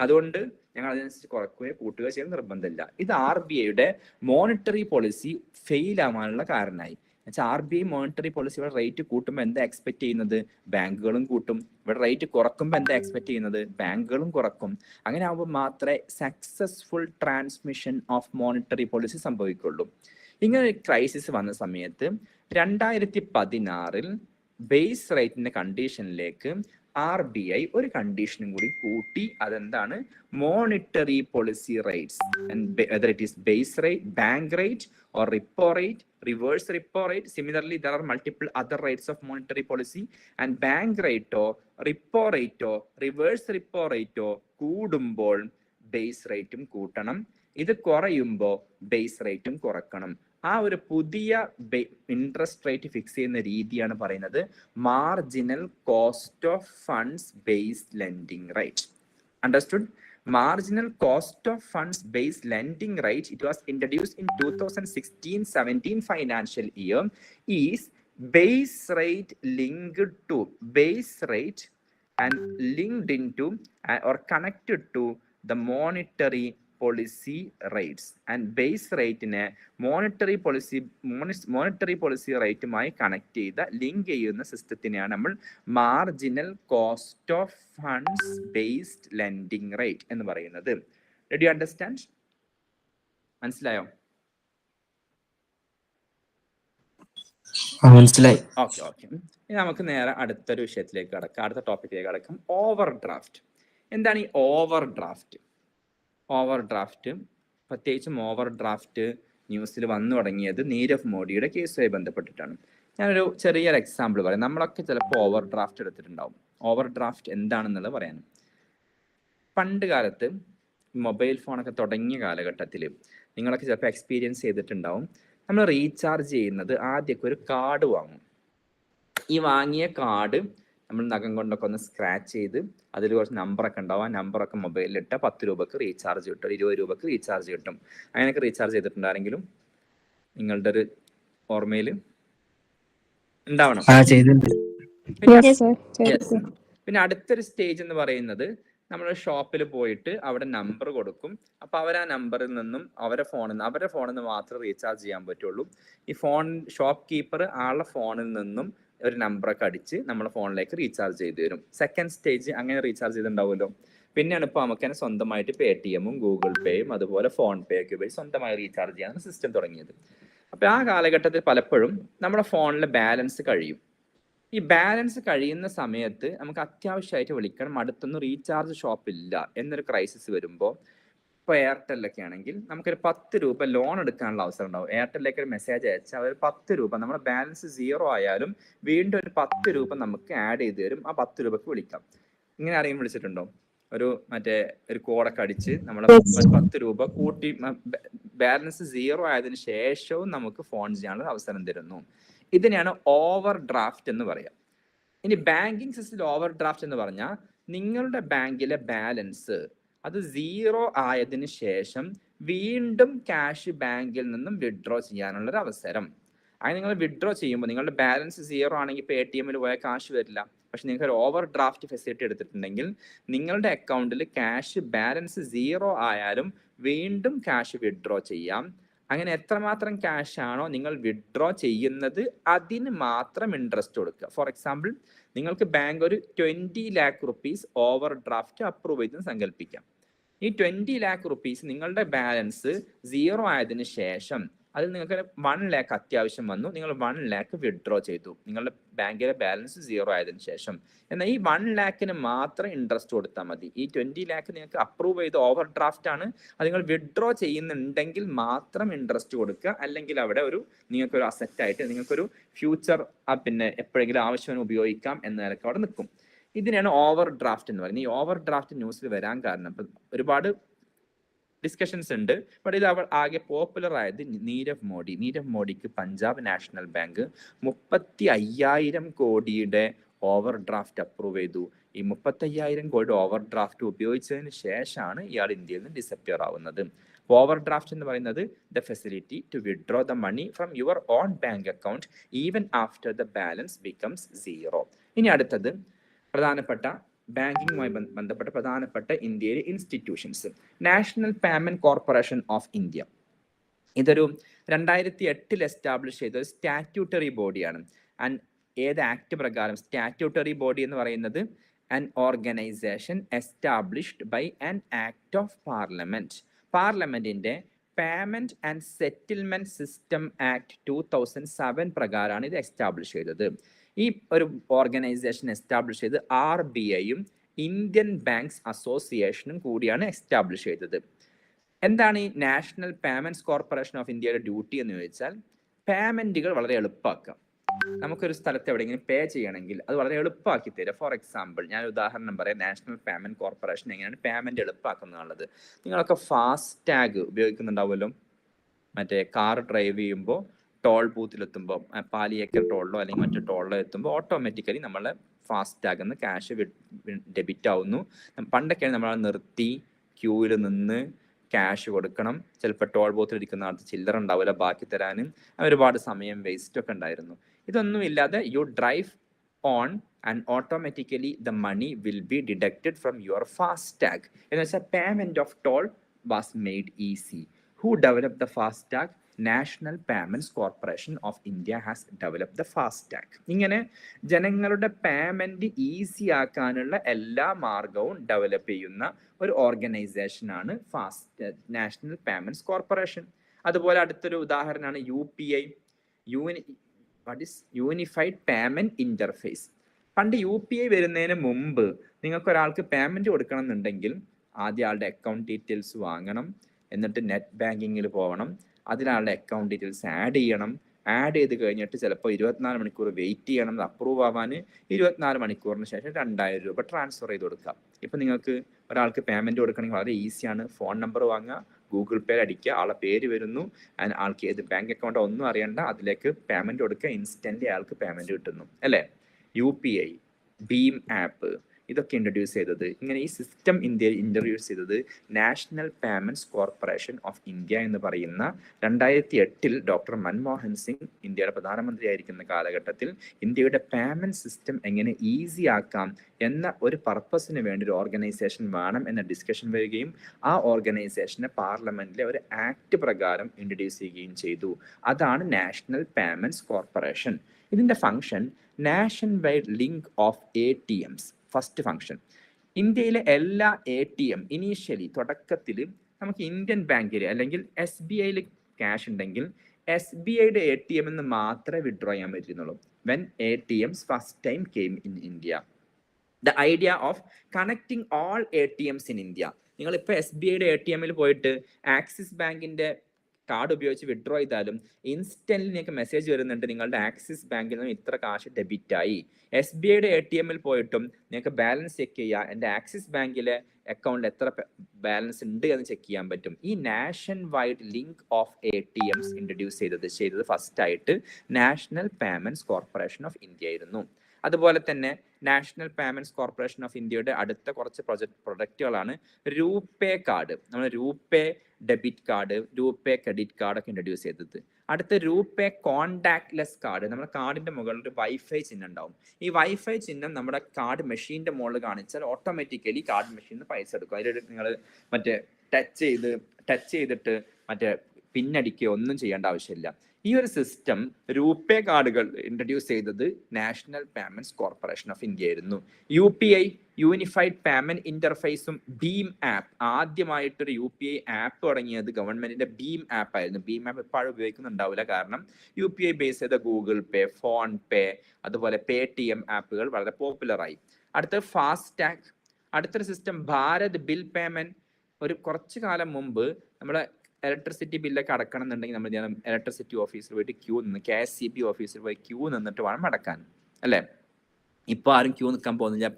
അതുകൊണ്ട് ഞങ്ങൾ അതിനനുസരിച്ച് കുറക്കുകയോ കൂട്ടുകയോ ചെയ്യാൻ നിർബന്ധമില്ല. ഇത് RBIയുടെ മോണിറ്ററി പോളിസി ഫെയിൽ ആവാനുള്ള കാരണമായി. എന്നുവെച്ചാൽ RBI മോണിറ്ററി പോളിസിയുടെ റേറ്റ് കൂട്ടുമ്പോൾ എന്താ എക്സ്പെക്ട് ചെയ്യുന്നത്? ബാങ്കുകളും കൂട്ടും. ഇവിടെ റേറ്റ് കുറക്കുമ്പോൾ എന്താ എക്സ്പെക്ട് ചെയ്യുന്നത്? ബാങ്കുകളും കുറക്കും. അങ്ങനെ ആകുമ്പോൾ മാത്രമേ successful transmission of monetary policy സംഭവിക്കുള്ളൂ. ഇങ്ങനെ ഒരു ക്രൈസിസ് വന്ന സമയത്ത് 2016 ബേസ് റേറ്റിന്റെ കണ്ടീഷനിലേക്ക് RBI ഒരു കണ്ടീഷനും കൂടി കൂട്ടി. അതെന്താണ്? Monetary policy rates, whether it is base rate, bank rate or repo rate reverse repo rate. Similarly, there are multiple other rates of monetary policy. And bank rate repo rate reverse repo rate കൂടുമ്പോൾ ബേസ് റേറ്റും കൂട്ടണം. ഇത് കുറയുമ്പോൾ ബേസ് റേറ്റും കുറക്കണം. ആ ഒരു പുതിയ ഇൻട്രസ്റ്റ് റേറ്റ് ഫിക്സ് ചെയ്യുന്ന രീതിയാണ് പറയുന്നത് marginal cost of funds based lending rate. Understood? Marginal cost of funds based lending rate, it was introduced in 2016-17 financial year, is base rate linked to base rate and linked into or connected to the monetary policy rates. And base rate in a monetary policy rate മായി കണക്ട് ചെയ്ത ലിങ്ക് ചെയ്യുന്ന സിസ്റ്റത്തിനെയാണ് നമ്മൾ marginal cost of funds based lending rate എന്ന് പറയുന്നത്. Do you understand? മനസ്സിലായോ? മനസ്സിലായി. Okay okay. ഇനി നമുക്ക് നേരെ അടുത്തൊരു വിഷയത്തിലേക്ക് കടക്കാം, അടുത്ത ടോപ്പിക്കിലേക്ക് കടക്കാം. Over draft. എന്താണ് ഈ ഓവർ ഡ്രാഫ്റ്റ്? ഓവർ ഡ്രാഫ്റ്റ്, പ്രത്യേകിച്ചും ഓവർ ഡ്രാഫ്റ്റ് ന്യൂസിൽ വന്നു തുടങ്ങിയത് നീരവ് മോഡിയുടെ കേസുമായി ബന്ധപ്പെട്ടിട്ടാണ്. ഞാനൊരു ചെറിയൊരു എക്സാമ്പിൾ പറയാം. നമ്മളൊക്കെ ചിലപ്പോൾ ഓവർ ഡ്രാഫ്റ്റ് എടുത്തിട്ടുണ്ടാവും. ഓവർ ഡ്രാഫ്റ്റ് എന്താണെന്നുള്ളത് പറയാനും. പണ്ട് കാലത്ത് മൊബൈൽ ഫോണൊക്കെ തുടങ്ങിയ കാലഘട്ടത്തിൽ നിങ്ങളൊക്കെ ചിലപ്പോൾ എക്സ്പീരിയൻസ് ചെയ്തിട്ടുണ്ടാവും. നമ്മൾ റീചാർജ് ചെയ്യുന്നത് ആദ്യമൊക്കെ ഒരു കാർഡ് വാങ്ങും. ഈ വാങ്ങിയ കാർഡ് നമ്മൾ നഖം കൊണ്ടൊക്കെ ഒന്ന് സ്ക്രാച്ച് ചെയ്ത് അതിൽ കുറച്ച് നമ്പറൊക്കെ ഉണ്ടാവും. ആ നമ്പറൊക്കെ മൊബൈലിലിട്ട് 10 രൂപക്ക് റീചാർജ് കിട്ടും, 20 രൂപക്ക് റീചാർജ് കിട്ടും. അങ്ങനെയൊക്കെ റീചാർജ് ചെയ്തിട്ടുണ്ടാരെങ്കിലും നിങ്ങളുടെ ഒരു ഓർമ്മയിൽ ഉണ്ടാവണം. പിന്നെ അടുത്തൊരു സ്റ്റേജ് എന്ന് പറയുന്നത് നമ്മൾ ഷോപ്പിൽ പോയിട്ട് അവിടെ നമ്പർ കൊടുക്കും. അപ്പൊ അവർ ആ നമ്പറിൽ നിന്നും അവരുടെ ഫോണിൽ നിന്ന് മാത്രമേ റീചാർജ് ചെയ്യാൻ പറ്റുള്ളൂ. ഈ ഷോപ്പ് കീപ്പർ ആളുടെ ഫോണിൽ നിന്നും ഒരു നമ്പറൊക്കെ അടിച്ച് നമ്മുടെ ഫോണിലേക്ക് റീചാർജ് ചെയ്ത് തരും. സെക്കൻഡ് സ്റ്റേജ് അങ്ങനെ റീചാർജ് ചെയ്തിട്ടുണ്ടാവുമല്ലോ. പിന്നെയാണ് ഇപ്പോൾ നമുക്ക് തന്നെ സ്വന്തമായിട്ട് പേടിഎമ്മും ഗൂഗിൾ പേയും അതുപോലെ ഫോൺ പേ ഒക്കെ ഉപയോഗിച്ച് സ്വന്തമായി റീചാർജ് ചെയ്യാൻ സിസ്റ്റം തുടങ്ങിയത്. അപ്പൊ ആ കാലഘട്ടത്തിൽ പലപ്പോഴും നമ്മുടെ ഫോണിലെ ബാലൻസ് കഴിയും. ഈ ബാലൻസ് കഴിയുന്ന സമയത്ത് നമുക്ക് അത്യാവശ്യമായിട്ട് വിളിക്കണം, അടുത്തൊന്നും റീചാർജ് ഷോപ്പ് ഇല്ല എന്നൊരു ക്രൈസിസ് വരുമ്പോൾ, ഇപ്പോൾ എയർടെല്ലൊക്കെ ആണെങ്കിൽ നമുക്കൊരു 10 രൂപ ലോൺ എടുക്കാനുള്ള അവസരം ഉണ്ടാവും. എയർടെല്ലിലേക്ക് ഒരു മെസ്സേജ് അയച്ചാൽ അവർ 10 രൂപ, നമ്മുടെ ബാലൻസ് 0 ആയാലും വീണ്ടും ഒരു 10 രൂപ നമുക്ക് ആഡ് ചെയ്ത് തരും. ആ 10 രൂപക്ക് വിളിക്കാം. ഇങ്ങനെ ആരെങ്കിലും വിളിച്ചിട്ടുണ്ടോ? ഒരു കോഡൊക്കെ അടിച്ച് നമ്മൾ 10 രൂപ കൂട്ടി ബാലൻസ് 0 ആയതിനു ശേഷവും നമുക്ക് ഫോൺ ചെയ്യാനുള്ള അവസരം തരുന്നു. ഇതിനെയാണ് ഓവർ ഡ്രാഫ്റ്റ് എന്ന് പറയാം. ഇനി ബാങ്കിങ് സിസ്റ്റത്തിൽ ഓവർ ഡ്രാഫ്റ്റ് എന്ന് പറഞ്ഞാൽ നിങ്ങളുടെ ബാങ്കിലെ ബാലൻസ് അത് 0 ആയതിനു ശേഷം വീണ്ടും ക്യാഷ് ബാങ്കിൽ നിന്നും വിഡ്രോ ചെയ്യാനുള്ള ഒരു അവസരം. അങ്ങനെ നിങ്ങൾ വിഡ്രോ ചെയ്യുമ്പോൾ നിങ്ങളുടെ ബാലൻസ് 0 ആണെങ്കിൽ ഇപ്പോൾ ATM പോയാൽ കാശ് വരില്ല. പക്ഷെ നിങ്ങൾക്ക് ഒരു ഓവർ ഡ്രാഫ്റ്റ് ഫെസിലിറ്റി എടുത്തിട്ടുണ്ടെങ്കിൽ നിങ്ങളുടെ അക്കൗണ്ടിൽ ക്യാഷ് ബാലൻസ് 0 ആയാലും വീണ്ടും ക്യാഷ് വിഡ്രോ ചെയ്യാം. അങ്ങനെ എത്രമാത്രം ക്യാഷ് ആണോ നിങ്ങൾ വിഡ്രോ ചെയ്യുന്നത് അതിന് മാത്രം ഇൻട്രസ്റ്റ് കൊടുക്കുക. ഫോർ എക്സാമ്പിൾ, നിങ്ങൾക്ക് ബാങ്ക് ഒരു 20 lakh rupees over draft approve ചെയ്തെന്ന് സങ്കല്പിക്കാം. ഈ 20 lakh rupees നിങ്ങളുടെ ബാലൻസ് 0 ആയതിനു ശേഷം അതിൽ നിങ്ങൾക്ക് 1 lakh അത്യാവശ്യം വന്നു, നിങ്ങൾ 1 lakh വിഡ്രോ ചെയ്തു നിങ്ങളുടെ ബാങ്കിലെ ബാലൻസ് 0 ആയതിനു ശേഷം. എന്നാൽ ഈ 1 lakhന് മാത്രം ഇൻട്രസ്റ്റ് കൊടുത്താൽ മതി. ഈ 20 lakh നിങ്ങൾക്ക് അപ്രൂവ് ചെയ്ത ഓവർ ഡ്രാഫ്റ്റ് ആണ്. അത് നിങ്ങൾ വിഡ്രോ ചെയ്യുന്നുണ്ടെങ്കിൽ മാത്രം ഇൻട്രസ്റ്റ് കൊടുക്കുക. അല്ലെങ്കിൽ അവിടെ നിങ്ങൾക്കൊരു അസറ്റായിട്ട് നിങ്ങൾക്കൊരു ഫ്യൂച്ചർ പിന്നെ എപ്പോഴെങ്കിലും ആവശ്യത്തിന് ഉപയോഗിക്കാം എന്ന നിലക്ക് അവിടെ നിൽക്കും. ഇതിനാണ് ഓവർ ഡ്രാഫ്റ്റ് എന്ന് പറയുന്നത്. ഈ ഓവർ ഡ്രാഫ്റ്റ് ന്യൂസിൽ വരാൻ കാരണം ഒരുപാട് ഡിസ്കഷൻസ് ഉണ്ട്. ബട്ട് ഇത് ആകെ പോപ്പുലർ ആയത് നീരവ് മോഡിക്ക് പഞ്ചാബ് നാഷണൽ ബാങ്ക് 35,000 കോടിയുടെ ഓവർ ഡ്രാഫ്റ്റ് അപ്രൂവ് ചെയ്തു. ഈ 35,000 കോടി ഓവർ ഡ്രാഫ്റ്റ് ഉപയോഗിച്ചതിന് ശേഷമാണ് ഇയാൾ ഇന്ത്യയിൽ നിന്ന് ഡിസപ്പിയർ ആവുന്നത്. ഓവർ ഡ്രാഫ്റ്റ് എന്ന് പറയുന്നത് the facility to withdraw the money from your own bank account even after the balance becomes 0. ഇനി അടുത്തത് പ്രധാനപ്പെട്ട ബാങ്കിങ്ങുമായി ബന്ധപ്പെട്ട പ്രധാനപ്പെട്ട ഇന്ത്യയിലെ institutions. National payment corporation of India. ഇതൊരു 2008 എസ്റ്റാബ്ലിഷ് ചെയ്ത ഒരു സ്റ്റാറ്റ്യൂട്ടറി ബോഡിയാണ്. ആൻഡ് ഏത് ആക്ട് പ്രകാരം? സ്റ്റാറ്റ്യൂട്ടറി ബോഡി എന്ന് പറയുന്നത് an organization established by an act of parliament. പാർലമെന്റിന്റെ payment and settlement system act 2007 പ്രകാരമാണ് ഇത് എസ്റ്റാബ്ലിഷ് ചെയ്തത്. ഈ ഒരു ഓർഗനൈസേഷൻ എസ്റ്റാബ്ലിഷ് ചെയ്ത് RBIയും ഇന്ത്യൻ ബാങ്ക്സ് അസോസിയേഷനും കൂടിയാണ് എസ്റ്റാബ്ലിഷ് ചെയ്തത്. എന്താണ് ഈ നാഷണൽ പേയ്മെന്റ്സ് കോർപ്പറേഷൻ ഓഫ് ഇന്ത്യയുടെ ഡ്യൂട്ടി എന്ന് ചോദിച്ചാൽ, പേയ്മെന്റുകൾ വളരെ എളുപ്പമാക്കാം. നമുക്കൊരു സ്ഥലത്ത് എവിടെയെങ്കിലും പേ ചെയ്യണമെങ്കിൽ അത് വളരെ എളുപ്പമാക്കി തരിക. ഫോർ എക്സാമ്പിൾ ഞാൻ ഉദാഹരണം പറയാം, നാഷണൽ പേയ്മെന്റ് കോർപ്പറേഷൻ എങ്ങനെയാണ് പേയ്മെന്റ് എളുപ്പമാക്കുന്നുള്ളത്. നിങ്ങളൊക്കെ ഫാസ്റ്റ് ടാഗ് ഉപയോഗിക്കുന്നുണ്ടാവുമല്ലോ. മറ്റേ കാർ ഡ്രൈവ് ചെയ്യുമ്പോൾ ടോൾ ബൂത്തിലെത്തുമ്പോൾ പാലിയേക്കൽ ടോളിലോ അല്ലെങ്കിൽ മറ്റു ടോളിലോ എത്തുമ്പോൾ ഓട്ടോമാറ്റിക്കലി നമ്മളെ ഫാസ്റ്റ് ടാഗ് നിന്ന് ക്യാഷ് ഡെബിറ്റ് ആവുന്നു. പണ്ടൊക്കെയാണ് നമ്മൾ നിർത്തി ക്യൂവിൽ നിന്ന് ക്യാഷ് കൊടുക്കണം. ചിലപ്പോൾ ടോൾ ബൂത്തിൽ ഇരിക്കുന്ന ആൾക്ക് ചില്ലറ ഉണ്ടാവില്ല ബാക്കി തരാനും, ഒരുപാട് സമയം വേസ്റ്റ് ഒക്കെ ഉണ്ടായിരുന്നു. ഇതൊന്നും ഇല്ലാതെ you drive on and automatically the money will be deducted from your FASTag. എന്ന് വെച്ചാൽ payment of toll was made easy. Who developed the FASTag? National Payments Corporation of India has developed the FASTag. ഇങ്ങനെ ജനങ്ങളുടെ പേയ്മെന്റ് ഈസി ആക്കാനുള്ള എല്ലാ മാർഗവും ഡെവലപ്പ് ചെയ്യുന്ന ഒരു ഓർഗനൈസേഷനാണ് നാഷണൽ പേയ്മെന്റ്സ് കോർപ്പറേഷൻ. അതുപോലെ അടുത്തൊരു ഉദാഹരണമാണ് UPI, യൂണിഫൈഡ് പേയ്മെന്റ് ഇന്റർഫേസ്. പണ്ട് UPI വരുന്നതിന് മുമ്പ് നിങ്ങൾക്ക് ഒരാൾക്ക് പേയ്മെന്റ് കൊടുക്കണം എന്നുണ്ടെങ്കിൽ ആദ്യം ആളുടെ അക്കൗണ്ട് ഡീറ്റെയിൽസ് വാങ്ങണം, എന്നിട്ട് നെറ്റ് ബാങ്കിങ്ങിൽ പോകണം, അതിലാളുടെ അക്കൗണ്ട് ഡീറ്റെയിൽസ് ആഡ് ചെയ്യണം. ആഡ് ചെയ്ത് കഴിഞ്ഞിട്ട് ചിലപ്പോൾ 24 മണിക്കൂർ വെയിറ്റ് ചെയ്യണം അപ്രൂവ് ആവാൻ. 24 മണിക്കൂറിന് ശേഷം 2000 രൂപ ട്രാൻസ്ഫർ ചെയ്ത് കൊടുക്കാം. ഇപ്പം നിങ്ങൾക്ക് ഒരാൾക്ക് പേയ്മെന്റ് കൊടുക്കണമെങ്കിൽ വളരെ ഈസിയാണ്. ഫോൺ നമ്പർ വാങ്ങുക, ഗൂഗിൾ പേ അടിക്കുക, ആളെ പേര് വരുന്നു, ആൾക്ക് ഏത് ബാങ്ക് അക്കൗണ്ടോ ഒന്നും അറിയണ്ട, അതിലേക്ക് പേയ്മെന്റ് കൊടുക്കുക, ഇൻസ്റ്റന്റ് ആൾക്ക് പേയ്മെന്റ് കിട്ടുന്നു അല്ലേ. UPI, ഭീം ആപ്പ് ഇതൊക്കെ ഇൻട്രൊഡ്യൂസ് ചെയ്തത്, ഇങ്ങനെ ഈ സിസ്റ്റം ഇന്ത്യയിൽ ഇൻട്രൊഡ്യൂസ് ചെയ്തത് National Payments Corporation of India എന്ന് പറയുന്ന 2008 ഡോക്ടർ മൻമോഹൻ സിംഗ് ഇന്ത്യയുടെ പ്രധാനമന്ത്രി ആയിരിക്കുന്ന കാലഘട്ടത്തിൽ ഇന്ത്യയുടെ പേയ്മെന്റ് സിസ്റ്റം എങ്ങനെ ഈസി ആക്കാം എന്ന ഒരു പർപ്പസിന് വേണ്ടി ഒരു ഓർഗനൈസേഷൻ വേണം എന്ന ഡിസ്കഷൻ വരികയും ആ ഓർഗനൈസേഷനെ പാർലമെന്റിലെ ഒരു ആക്ട് പ്രകാരം ഇൻട്രൊഡ്യൂസ് ചെയ്യുകയും ചെയ്തു. അതാണ് നാഷണൽ പേയ്മെന്റ്സ് കോർപ്പറേഷൻ. ഇതിന്റെ function nation wide link of ATMs. First function, ഇന്ത്യയിലെ എല്ലാ ATM ഇനീഷ്യലി തുടക്കത്തിൽ നമുക്ക് ഇന്ത്യൻ ബാങ്കിൽ അല്ലെങ്കിൽ SBIയിൽ ക്യാഷ് ഉണ്ടെങ്കിൽ SBIയുടെ ATM എന്ന് മാത്രമേ വിഡ്രോ ചെയ്യാൻ പറ്റുന്നുള്ളൂ. When ATMs first time came in India, the idea of connecting all ATMs in India. നിങ്ങളിപ്പോൾ SBIയുടെ ATMൽ പോയിട്ട് ആക്സിസ് ബാങ്കിന്റെ കാർഡ് ഉപയോഗിച്ച് വിഡ്രോ ചെയ്താലും ഇൻസ്റ്റന്റ്ലി നിങ്ങൾക്ക് മെസ്സേജ് വരുന്നുണ്ട്, നിങ്ങളുടെ ആക്സിസ് ബാങ്കിൽ നിന്ന് ഇത്ര കാശ് ഡെബിറ്റ് ആയി. SBIയുടെ ATMൽ പോയിട്ടും നിങ്ങൾക്ക് ബാലൻസ് ചെക്ക് ചെയ്യുക, എൻ്റെ ആക്സിസ് ബാങ്കിലെ അക്കൗണ്ടിൽ എത്ര ബാലൻസ് ഉണ്ട് എന്ന് ചെക്ക് ചെയ്യാൻ പറ്റും. ഈ nation wide link of ATMs introduce ചെയ്തത് ഫസ്റ്റ് ആയിട്ട് national Payments Corporation of India ആയിരുന്നു. അതുപോലെ തന്നെ നാഷണൽ പേയ്മെന്റ്സ് കോർപ്പറേഷൻ ഓഫ് ഇന്ത്യയുടെ അടുത്ത കുറച്ച് പ്രൊഡക്റ്റുകളാണ് രൂപേ കാർഡ്. നമ്മൾ രൂപേ ഡെബിറ്റ് കാർഡ്, രൂപേ ക്രെഡിറ്റ് കാർഡ് ഒക്കെ ഇൻട്രൊഡ്യൂസ് ചെയ്തത്. അടുത്ത രൂപേ കോണ്ടാക്ട്ലെസ് കാർഡ്. നമ്മുടെ കാർഡിന്റെ മുകളിൽ ഒരു വൈഫൈ ചിഹ്നം ഉണ്ടാവും. ഈ വൈഫൈ ചിഹ്നം നമ്മുടെ കാർഡ് മെഷീന്റെ മുകളിൽ കാണിച്ചാൽ ഓട്ടോമാറ്റിക്കലി കാർഡ് മെഷീനിൽ നിന്ന് പൈസ എടുക്കും. അതിൽ നിങ്ങൾ മറ്റേ ടച്ച് ചെയ്തിട്ട് മറ്റേ പിന്നടിക്കുകയോ ഒന്നും ചെയ്യേണ്ട ആവശ്യമില്ല. ഈ ഒരു സിസ്റ്റം രൂപേ കാർഡുകൾ ഇൻട്രൊഡ്യൂസ് ചെയ്തത് National Payments Corporation of India ആയിരുന്നു. UPI, യൂണിഫൈഡ് പേയ്മെന്റ് ഇന്റർഫേസും ഭീം ആപ്പ്, ആദ്യമായിട്ടൊരു UPI ആപ്പ് തുടങ്ങിയത് ഗവൺമെന്റിന്റെ ഭീം ആപ്പ് ആയിരുന്നു. ഭീം ആപ്പ് എപ്പോഴും ഉപയോഗിക്കുന്നുണ്ടാവില്ല, കാരണം UPI ബേസ് ചെയ്ത ഗൂഗിൾ പേ, ഫോൺ പേ, അതുപോലെ Paytm ആപ്പുകൾ വളരെ പോപ്പുലറായി. അടുത്ത ഫാസ്റ്റാഗ്. അടുത്തൊരു സിസ്റ്റം ഭാരത് ബിൽ പേയ്മെന്റ്. ഒരു കുറച്ചു കാലം മുമ്പ് നമ്മുടെ ഇലക്ട്രിസിറ്റി ബില്ലൊക്കെ അടക്കണം എന്നുണ്ടെങ്കിൽ നമ്മൾ ഇലക്ട്രിസിറ്റി ഓഫീസിൽ പോയിട്ട് ക്യൂ നിന്ന്, KSCB ഓഫീസിൽ പോയി ക്യൂ നിന്നിട്ട് വേണം അടക്കാൻ അല്ലേ. ഇപ്പോൾ ആരും ക്യൂ നിൽക്കാൻ പോകുന്നില്ല,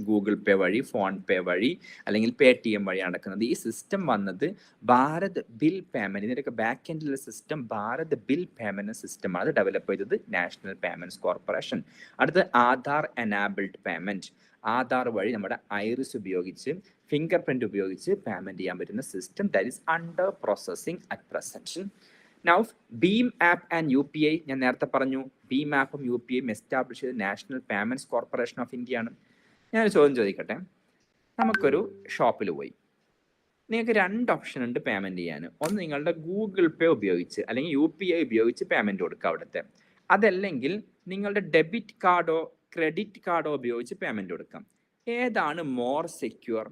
ഗൂഗിൾ പേ വഴി, ഫോൺ പേ വഴി അല്ലെങ്കിൽ Paytm വഴി അടക്കുന്നത്. ഈ സിസ്റ്റം വന്നത് ഭാരത് ബിൽ പേയ്മെന്റ്, ഇതിൻ്റെയൊക്കെ ബാക്ക് എൻഡിലുള്ള സിസ്റ്റം ഭാരത് ബിൽ പേയ്മെന്റ് സിസ്റ്റമാണ്. അത് ഡെവലപ്പ് ചെയ്തത് നാഷണൽ പേയ്മെന്റ്സ് കോർപ്പറേഷൻ. അടുത്ത് ആധാർ എനാബിൾഡ് പേയ്മെന്റ്. ആധാർ വഴി നമ്മുടെ ഐറിസ് ഉപയോഗിച്ച്, ഫിംഗർ പ്രിന്റ് ഉപയോഗിച്ച് പേയ്മെന്റ് ചെയ്യാൻ പറ്റുന്ന system that is under processing at present. Now Bhim app and UPI, ഞാൻ നേരത്തെ പറഞ്ഞു ഭീം ആപ്പും UPIയും എസ്റ്റാബ്ലിഷ് ചെയ്ത് national Payments Corporation of India ആണ്. ഞാനൊരു ചോദ്യം ചോദിക്കട്ടെ. നമുക്കൊരു ഷോപ്പിൽ പോയി, നിങ്ങൾക്ക് 2 ഓപ്ഷൻ ഉണ്ട് പേയ്മെന്റ് ചെയ്യാൻ. ഒന്ന് നിങ്ങളുടെ ഗൂഗിൾ പേ ഉപയോഗിച്ച് അല്ലെങ്കിൽ UPI ഉപയോഗിച്ച് പേയ്മെന്റ് കൊടുക്കുക അവിടുത്തെ. അതല്ലെങ്കിൽ നിങ്ങളുടെ ഡെബിറ്റ് കാർഡോ ക്രെഡിറ്റ് കാർഡോ ഉപയോഗിച്ച് പേയ്മെന്റ് കൊടുക്കാം. ഏതാണ് മോർ സെക്യൂർ?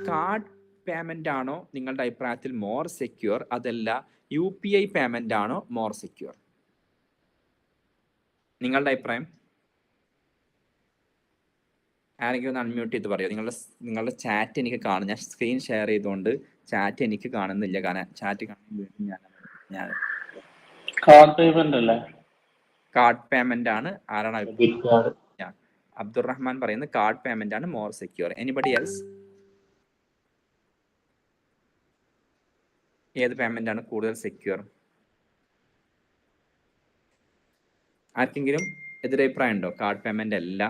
കാർഡ് പേയ്മെന്റ് ആണോ നിങ്ങളുടെ അഭിപ്രായത്തിൽ മോർ സെക്യൂർ, അതല്ല UPI പേയ്മെന്റ് ആണോ മോർ സെക്യൂർ? നിങ്ങളുടെ അഭിപ്രായം ആരെങ്കിലും ഒന്ന് അൺമ്യൂട്ട് ചെയ്ത് പറയുക. നിങ്ങളുടെ ചാറ്റ് എനിക്ക് കാണും. ഞാൻ സ്ക്രീൻ ഷെയർ ചെയ്തുകൊണ്ട് ചാറ്റ് എനിക്ക് കാണുന്നില്ല, കാരണം ചാറ്റ് കാണുമ്പോൾ ഞാൻ കാർഡ് പേയ്മെന്റ് അല്ലേ? കാർഡ് പേയ്മെന്റ് ആണ്. ആരാണ് ഡെബിറ്റ് കാർഡ്. അബ്ദുറഹ്മാൻ പറയുന്നത് കാർഡ് പേയ്മെന്റ് ആണ് മോർ സെക്യൂർ. Anybody else? ഏത് പേയ്മെന്റ് ആണ് കൂടുതൽ സെക്യൂർ? ആർക്കെങ്കിലും എതിരഭിപ്രായം ഉണ്ടോ? കാർഡ് പേയ്മെന്റ് അല്ല,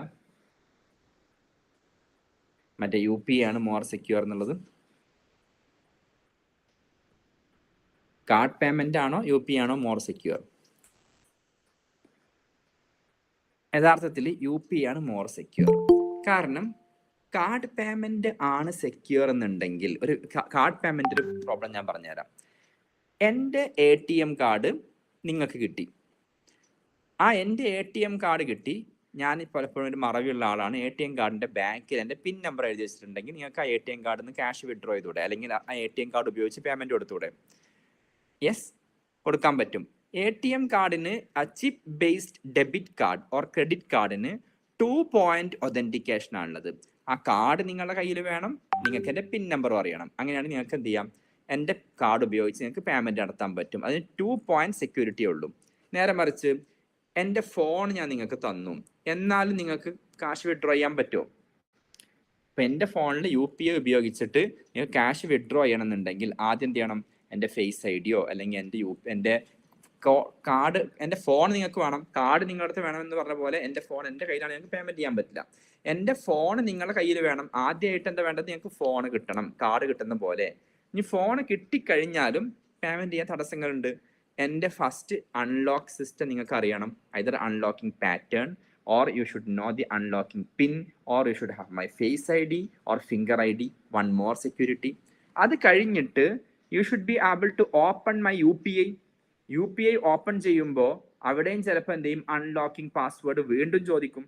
മറ്റേ UPI ആണ് മോർ സെക്യൂർ എന്നുള്ളത്. കാർഡ് പേയ്മെന്റ് ആണോ UPI ആണോ മോർ സെക്യൂർ? യഥാർത്ഥത്തിൽ UPI ആണ് മോർ സെക്യൂർ. കാരണം കാർഡ് പേയ്മെന്റ് ആണ് സെക്യൂർ എന്നുണ്ടെങ്കിൽ, ഒരു കാർഡ് പേയ്മെന്റ് ഒരു പ്രോബ്ലം ഞാൻ പറഞ്ഞുതരാം. എൻ്റെ ATM കാർഡ് നിങ്ങൾക്ക് കിട്ടി. എൻ്റെ ATM കാർഡ് കിട്ടി. ഞാൻ പലപ്പോഴും ഒരു മറവിയുള്ള ആളാണ്. ATM കാർഡിന്റെ ബാക്കിൽ എൻ്റെ പിൻ നമ്പർ എഴുതി വെച്ചിട്ടുണ്ടെങ്കിൽ നിങ്ങൾക്ക് ആ ATM കാർഡിൽ നിന്ന് ക്യാഷ് വിഡ്രോ ചെയ്തൂടെ, അല്ലെങ്കിൽ ആ ATM കാർഡ് ഉപയോഗിച്ച് പേയ്മെന്റ് കൊടുത്തൂടെ? യെസ്, കൊടുക്കാൻ പറ്റും. ATM കാർഡിന് chip based debit card or credit കാർഡിന് 2 പോയിന്റ് ഒതന്റിക്കേഷൻ ആണുള്ളത്. ആ കാർഡ് നിങ്ങളുടെ കയ്യിൽ വേണം, നിങ്ങൾക്ക് എൻ്റെ പിൻ നമ്പറും അറിയണം. അങ്ങനെയാണ് നിങ്ങൾക്ക് എന്ത് ചെയ്യാം, എൻ്റെ കാർഡ് ഉപയോഗിച്ച് നിങ്ങൾക്ക് പേയ്മെന്റ് നടത്താൻ പറ്റും. അതിന് 2 പോയിന്റ് സെക്യൂരിറ്റി ഉള്ളൂ. നേരെ മറിച്ച് എൻ്റെ ഫോൺ ഞാൻ നിങ്ങൾക്ക് തന്നു, എന്നാലും നിങ്ങൾക്ക് കാശ് വിഡ്രോ ചെയ്യാൻ പറ്റുമോ? ഇപ്പം എൻ്റെ ഫോണിൽ UPI ഉപയോഗിച്ചിട്ട് നിങ്ങൾക്ക് ക്യാഷ് വിഡ്രോ ചെയ്യണമെന്നുണ്ടെങ്കിൽ ആദ്യം എന്ത് ചെയ്യണം? എൻ്റെ ഫേസ് ID അല്ലെങ്കിൽ എൻ്റെ കാർഡ്, എൻ്റെ ഫോൺ നിങ്ങൾക്ക് വേണം. കാർഡ് നിങ്ങളുടെ അടുത്ത് വേണമെന്ന് പറഞ്ഞ പോലെ എൻ്റെ ഫോൺ എൻ്റെ കയ്യിലാണ്, നിങ്ങൾക്ക് പേയ്മെന്റ് ചെയ്യാൻ പറ്റില്ല. എൻ്റെ ഫോൺ നിങ്ങളുടെ കയ്യിൽ വേണം. ആദ്യമായിട്ട് എന്താ വേണ്ടത്? നിങ്ങൾക്ക് ഫോൺ കിട്ടണം, കാർഡ് കിട്ടുന്ന പോലെ. ഇനി ഫോൺ കിട്ടിക്കഴിഞ്ഞാലും പേയ്മെന്റ് ചെയ്യാൻ തടസ്സങ്ങളുണ്ട്. എൻ്റെ ഫസ്റ്റ് അൺലോക്ക് സിസ്റ്റം നിങ്ങൾക്ക് അറിയണം. Either unlocking pattern, or you should know the unlocking pin, or you should have my face ID or finger ID. One more security. അത് കഴിഞ്ഞിട്ട് you should be able to open my UPI open ചെയ്യുമ്പോൾ അവിടെയും ചിലപ്പോൾ എന്ത് ചെയ്യും? അൺലോക്കിംഗ് പാസ്വേഡ് വീണ്ടും ചോദിക്കും,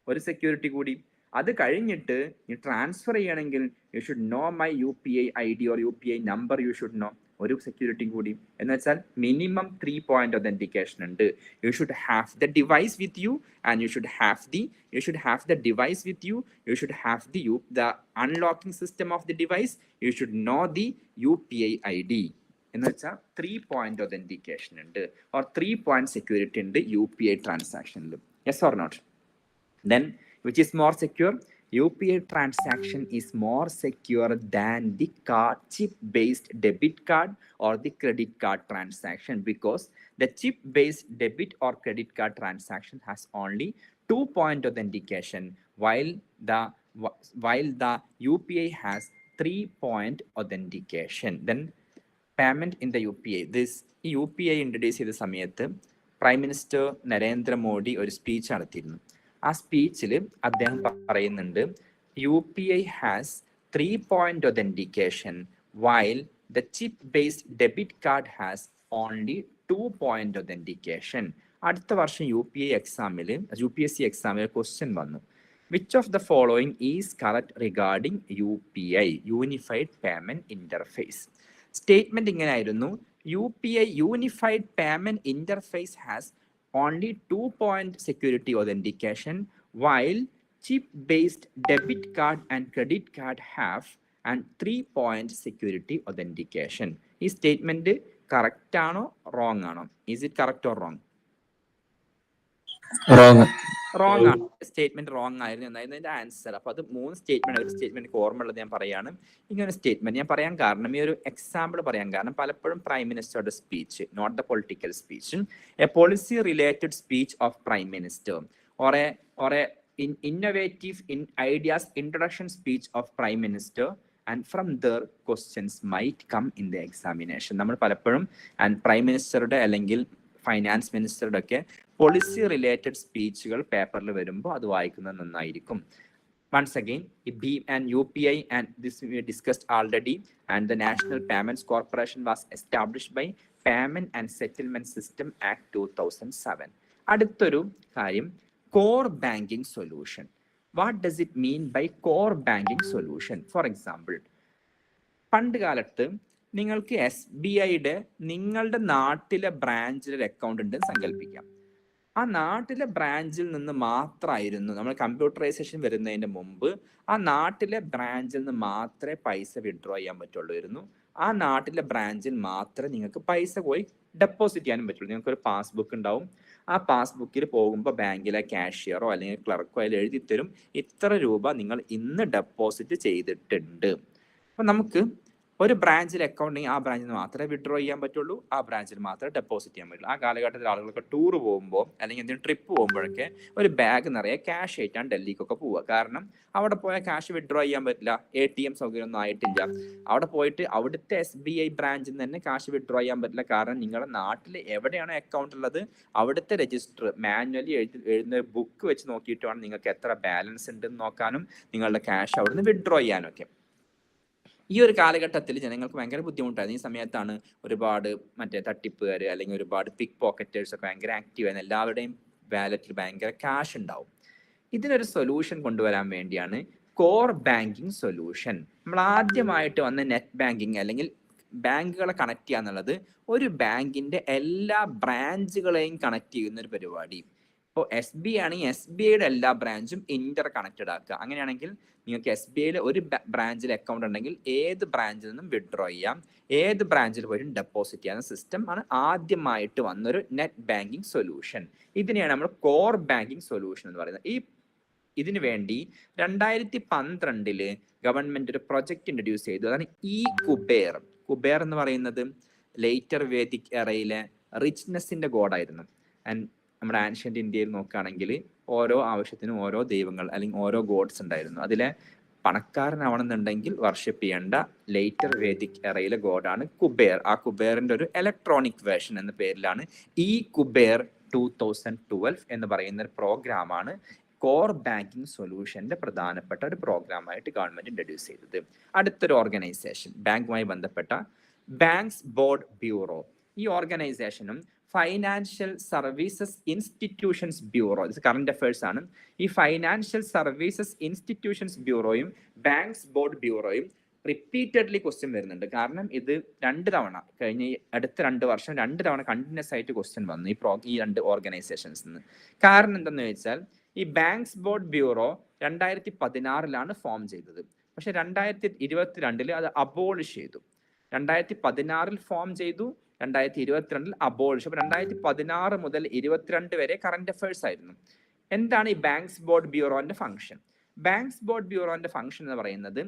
ഒരു സെക്യൂരിറ്റി കൂടി. അത് കഴിഞ്ഞിട്ട് ഈ ട്രാൻസ്ഫർ ചെയ്യണമെങ്കിൽ you should know my UPI ID or UPI number, you should know, ഒരു സെക്യൂരിറ്റി കൂടി. എന്ന് വെച്ചാൽ മിനിമം 3 പോയിന്റ് ഒതന്റിക്കേഷൻ ഉണ്ട്. You should have the device with you, and you should have the device with you. You should have the unlocking system of the device. You should know the UPI ID. എന്ന് വെച്ചാൽ 3 പോയിന്റ് ഒതന്റിക്കേഷൻ ഉണ്ട്, or 3 പോയിന്റ് സെക്യൂരിറ്റി ഉണ്ട് UPI ട്രാൻസാക്ഷനിൽ. Yes or not? Then which is more secure? UPI transaction is more secure than the chip-based debit card or the credit card transaction, because the chip-based debit or credit card transaction has only 2 point authentication, while the UPI has 3 point authentication. Then payment in the UPI. ഈ UPI ഇൻട്രൊഡ്യൂസ് ചെയ്ത സമയത്ത് പ്രൈം മിനിസ്റ്റർ നരേന്ദ്ര മോദി ഒരു സ്പീച്ച് നടത്തിയിരുന്നു. ആ സ്പീച്ചിൽ അദ്ദേഹം പറയുന്നുണ്ട്, UPI has 3 point authentication while the chip based debit card has only 2 point authentication. അടുത്ത വർഷം UPSC എക്സാമിൽ ക്വസ്റ്റ്യൻ വന്നു, which of the following is correct regarding UPI, unified payment interface? Statement ഇങ്ങനെ ആയിരുന്നു, UPI unified payment interface has only 2 point security authentication, while chip-based debit card and credit card have and 3 point security authentication. ഈ സ്റ്റേറ്റ്മെന്റ് കറക്റ്റ് ആണോ റോങ് ആണോ? Is it correct or wrong? Wrong ആണ്. സ്റ്റേറ്റ്മെന്റ് റോങ് ആയിരുന്നു എന്നായിരുന്നു അതിന്റെ ആൻസർ. അപ്പൊ അത് 3 സ്റ്റേറ്റ്മെന്റ്, ഒരു സ്റ്റേറ്റ്മെന്റ് ഓർമ്മയുള്ളത് ഞാൻ പറയാണ്. ഇങ്ങനെ സ്റ്റേറ്റ്മെന്റ് ഞാൻ പറയാൻ കാരണം, ഈ ഒരു എക്സാമ്പിൾ പറയാൻ കാരണം, പലപ്പോഴും പ്രൈം മിനിസ്റ്ററുടെ speech, not the political speech, a policy related speech of prime minister or a innovative ideas introduction speech of prime minister, and from there questions might come in the examination. നമ്മൾ പലപ്പോഴും പ്രൈം മിനിസ്റ്ററുടെ അല്ലെങ്കിൽ ഫൈനാൻസ് മിനിസ്റ്ററുടെ ഒക്കെ പോളിസി റിലേറ്റഡ് സ്പീച്ചുകൾ പേപ്പറിൽ വരുമ്പോൾ അത് വായിക്കുന്നത് നന്നായിരിക്കും. Once again, UPI, and this we discussed already, and the National Payments Corporation was established by Payment and Settlement System Act 2007. അടുത്തൊരു കാര്യം, core banking solution. What does it mean by core banking solution? For example, പണ്ട് കാലത്ത് നിങ്ങൾക്ക് SBIയുടെ നിങ്ങളുടെ നാട്ടിലെ ബ്രാഞ്ചിൽ ഒരു അക്കൗണ്ട് ഉണ്ടെന്ന് സങ്കല്പിക്കാം. ആ നാട്ടിലെ ബ്രാഞ്ചിൽ നിന്ന് മാത്രമായിരുന്നു, നമ്മൾ കമ്പ്യൂട്ടറൈസേഷൻ വരുന്നതിന് മുമ്പ് ആ നാട്ടിലെ ബ്രാഞ്ചിൽ നിന്ന് മാത്രമേ പൈസ വിഡ്രോ ചെയ്യാൻ പറ്റുള്ളൂ. ആ നാട്ടിലെ ബ്രാഞ്ചിൽ മാത്രമേ നിങ്ങൾക്ക് പൈസ പോയി ഡെപ്പോസിറ്റ് ചെയ്യാനും പറ്റുള്ളൂ. നിങ്ങൾക്കൊരു പാസ്ബുക്ക് ഉണ്ടാവും. ആ പാസ്ബുക്കിൽ പോകുമ്പോൾ ബാങ്കിലെ കാഷ്യറോ അല്ലെങ്കിൽ ക്ലർക്കോ അതിൽ എഴുതി തരും, ഇത്ര രൂപ നിങ്ങൾ ഇന്ന് ഡെപ്പോസിറ്റ് ചെയ്തിട്ടുണ്ട്. അപ്പം നമുക്ക് ഒരു ബ്രാഞ്ചിൽ അക്കൗണ്ട് ഉണ്ടെങ്കിൽ ആ ബ്രാഞ്ചിൽ നിന്ന് മാത്രമേ വിഡ്രോ ചെയ്യാൻ പറ്റുള്ളൂ, ആ ബ്രാഞ്ചിൽ മാത്രമേ ഡെപ്പോസിറ്റ് ചെയ്യാൻ പറ്റുള്ളൂ. ആ കാലഘട്ടത്തിൽ ആളുകൾക്ക് ടൂർ പോകുമ്പോൾ അല്ലെങ്കിൽ എന്തെങ്കിലും ട്രിപ്പ് പോകുമ്പോഴൊക്കെ ഒരു ബാഗ് നിറയെ ക്യാഷ് ആയിട്ടാണ് ഡൽഹിക്കൊക്കെ പോവുക. കാരണം അവിടെ പോയാൽ ക്യാഷ് വിഡ്രോ ചെയ്യാൻ പറ്റില്ല, ATM സൗകര്യമൊന്നും ആയിട്ടില്ല. അവിടെ പോയിട്ട് അവിടുത്തെ SBI ബ്രാഞ്ചിൽ നിന്ന് തന്നെ ക്യാഷ് വിഡ്രോ ചെയ്യാൻ പറ്റില്ല. കാരണം നിങ്ങളുടെ നാട്ടിൽ എവിടെയാണോ അക്കൗണ്ട് ഉള്ളത് അവിടുത്തെ രജിസ്റ്റർ മാനുവലി എഴുതുന്ന ബുക്ക് വെച്ച് നോക്കിയിട്ട് വേണം നിങ്ങൾക്ക് എത്ര ബാലൻസ് ഉണ്ടെന്ന് നോക്കാനും നിങ്ങളുടെ ക്യാഷ് അവിടുന്ന് വിഡ്രോ ചെയ്യാനൊക്കെ. ഈ ഒരു കാലഘട്ടത്തിൽ ജനങ്ങൾക്ക് ഭയങ്കര ബുദ്ധിമുട്ടായിരുന്നു. ഈ സമയത്താണ് ഒരുപാട് മറ്റേ തട്ടിപ്പുകാർ അല്ലെങ്കിൽ ഒരുപാട് പിക്ക് പോക്കറ്റേഴ്സ് ഒക്കെ ഭയങ്കര ആക്റ്റീവ് ആയിരുന്നു. എല്ലാവരുടെയും വാലറ്റിൽ ഭയങ്കര ക്യാഷ് ഉണ്ടാവും. ഇതിനൊരു സൊല്യൂഷൻ കൊണ്ടുവരാൻ വേണ്ടിയാണ് കോർ ബാങ്കിങ് സൊല്യൂഷൻ. നമ്മൾ ആദ്യമായിട്ട് വന്ന നെറ്റ് ബാങ്കിങ് അല്ലെങ്കിൽ ബാങ്കുകളെ കണക്ട് ചെയ്യുക എന്നുള്ളത് ഒരു ബാങ്കിന്റെ എല്ലാ ബ്രാഞ്ചുകളെയും കണക്ട് ചെയ്യുന്ന ഒരു പരിപാടി. ഇപ്പോൾ SBI ആണെങ്കിൽ SBIയുടെ എല്ലാ ബ്രാഞ്ചും ഇന്റർ കണക്റ്റഡ് ആക്കുക. അങ്ങനെയാണെങ്കിൽ നിങ്ങൾക്ക് SBIയിൽ ഒരു ബ്രാഞ്ചിൽ അക്കൗണ്ട് ഉണ്ടെങ്കിൽ ഏത് ബ്രാഞ്ചിൽ നിന്നും വിഡ്രോ ചെയ്യാം, ഏത് ബ്രാഞ്ചിൽ പോലും ഡെപ്പോസിറ്റ് ചെയ്യാവുന്ന സിസ്റ്റം ആണ് ആദ്യമായിട്ട് വന്നൊരു നെറ്റ് ബാങ്കിങ് സൊല്യൂഷൻ. ഇതിനെയാണ് നമ്മൾ കോർ ബാങ്കിങ് സൊല്യൂഷൻ എന്ന് പറയുന്നത്. ഇതിനു വേണ്ടി 2012 ഗവൺമെന്റ് ഒരു പ്രൊജക്ട് ഇൻട്രൊഡ്യൂസ് ചെയ്തു. അതാണ് കുബേർ. കുബേർ എന്ന് പറയുന്നത് ലേറ്റർ വേദിക് എറയിലെ റിച്ച്നെസിന്റെ ഗോഡായിരുന്നു. ആൻഡ് നമ്മുടെ ആൻഷ്യന്റ് ഇന്ത്യയിൽ നോക്കുകയാണെങ്കിൽ ഓരോ ആവശ്യത്തിനും ഓരോ ദൈവങ്ങൾ അല്ലെങ്കിൽ ഓരോ ഗോഡ്സ് ഉണ്ടായിരുന്നു. അതിലെ പണക്കാരനാവണമെന്നുണ്ടെങ്കിൽ വർഷിപ്പ് ചെയ്യേണ്ട ലേറ്റർ വേദിക് എറയിലെ ഗോഡാണ് കുബേർ. ആ കുബേറിന്റെ ഒരു ഇലക്ട്രോണിക് വേർഷൻ എന്ന പേരിലാണ് കുബേർ 2012 എന്ന് പറയുന്ന ഒരു പ്രോഗ്രാമാണ് കോർ ബാങ്കിങ് സൊല്യൂഷന്റെ പ്രധാനപ്പെട്ട ഒരു പ്രോഗ്രാമായിട്ട് ഗവൺമെന്റ് ഇൻട്രൊഡ്യൂസ് ചെയ്തത്. അടുത്തൊരു ഓർഗനൈസേഷൻ ബാങ്കുമായി ബന്ധപ്പെട്ട ബാങ്ക്സ് ബോർഡ് ബ്യൂറോ. ഈ ഓർഗനൈസേഷനും ഫൈനാൻഷ്യൽ സർവീസസ് ഇൻസ്റ്റിറ്റ്യൂഷൻസ് ബ്യൂറോ, ഇത് കറന്റ് അഫയേഴ്സ് ആണ്. ഈ ഫൈനാൻഷ്യൽ സർവീസസ് ഇൻസ്റ്റിറ്റ്യൂഷൻസ് ബ്യൂറോയും ബാങ്ക്സ് ബോർഡ് ബ്യൂറോയും റിപ്പീറ്റഡ്ലി ക്വസ്റ്റ്യൻ വരുന്നുണ്ട്. കാരണം ഇത് കഴിഞ്ഞ അടുത്ത 2 വർഷം 2 തവണ കണ്ടിന്യൂസ് ആയിട്ട് ക്വസ്റ്റ്യൻ വന്നു ഈ 2 ഓർഗനൈസേഷൻസ് നിന്ന്. കാരണം എന്തെന്ന് വെച്ചാൽ ഈ ബാങ്ക്സ് ബോർഡ് ബ്യൂറോ 2016 ഫോം ചെയ്തത്. പക്ഷെ 2022 അത് അബോളിഷ് ചെയ്തു. 2016 ഫോം ചെയ്തു, 2022 അബോളിഷ്. അപ്പൊ 2016 മുതൽ 22 വരെ കറന്റ് അഫയേഴ്സ് ആയിരുന്നു. എന്താണ് ഈ ബാങ്ക്സ് ബോർഡ് ബ്യൂറോന്റെ ഫംഗ്ഷൻ? ബാങ്ക്സ് ബോർഡ് ബ്യൂറോന്റെ ഫംഗ്ഷൻ എന്ന് പറയുന്നത്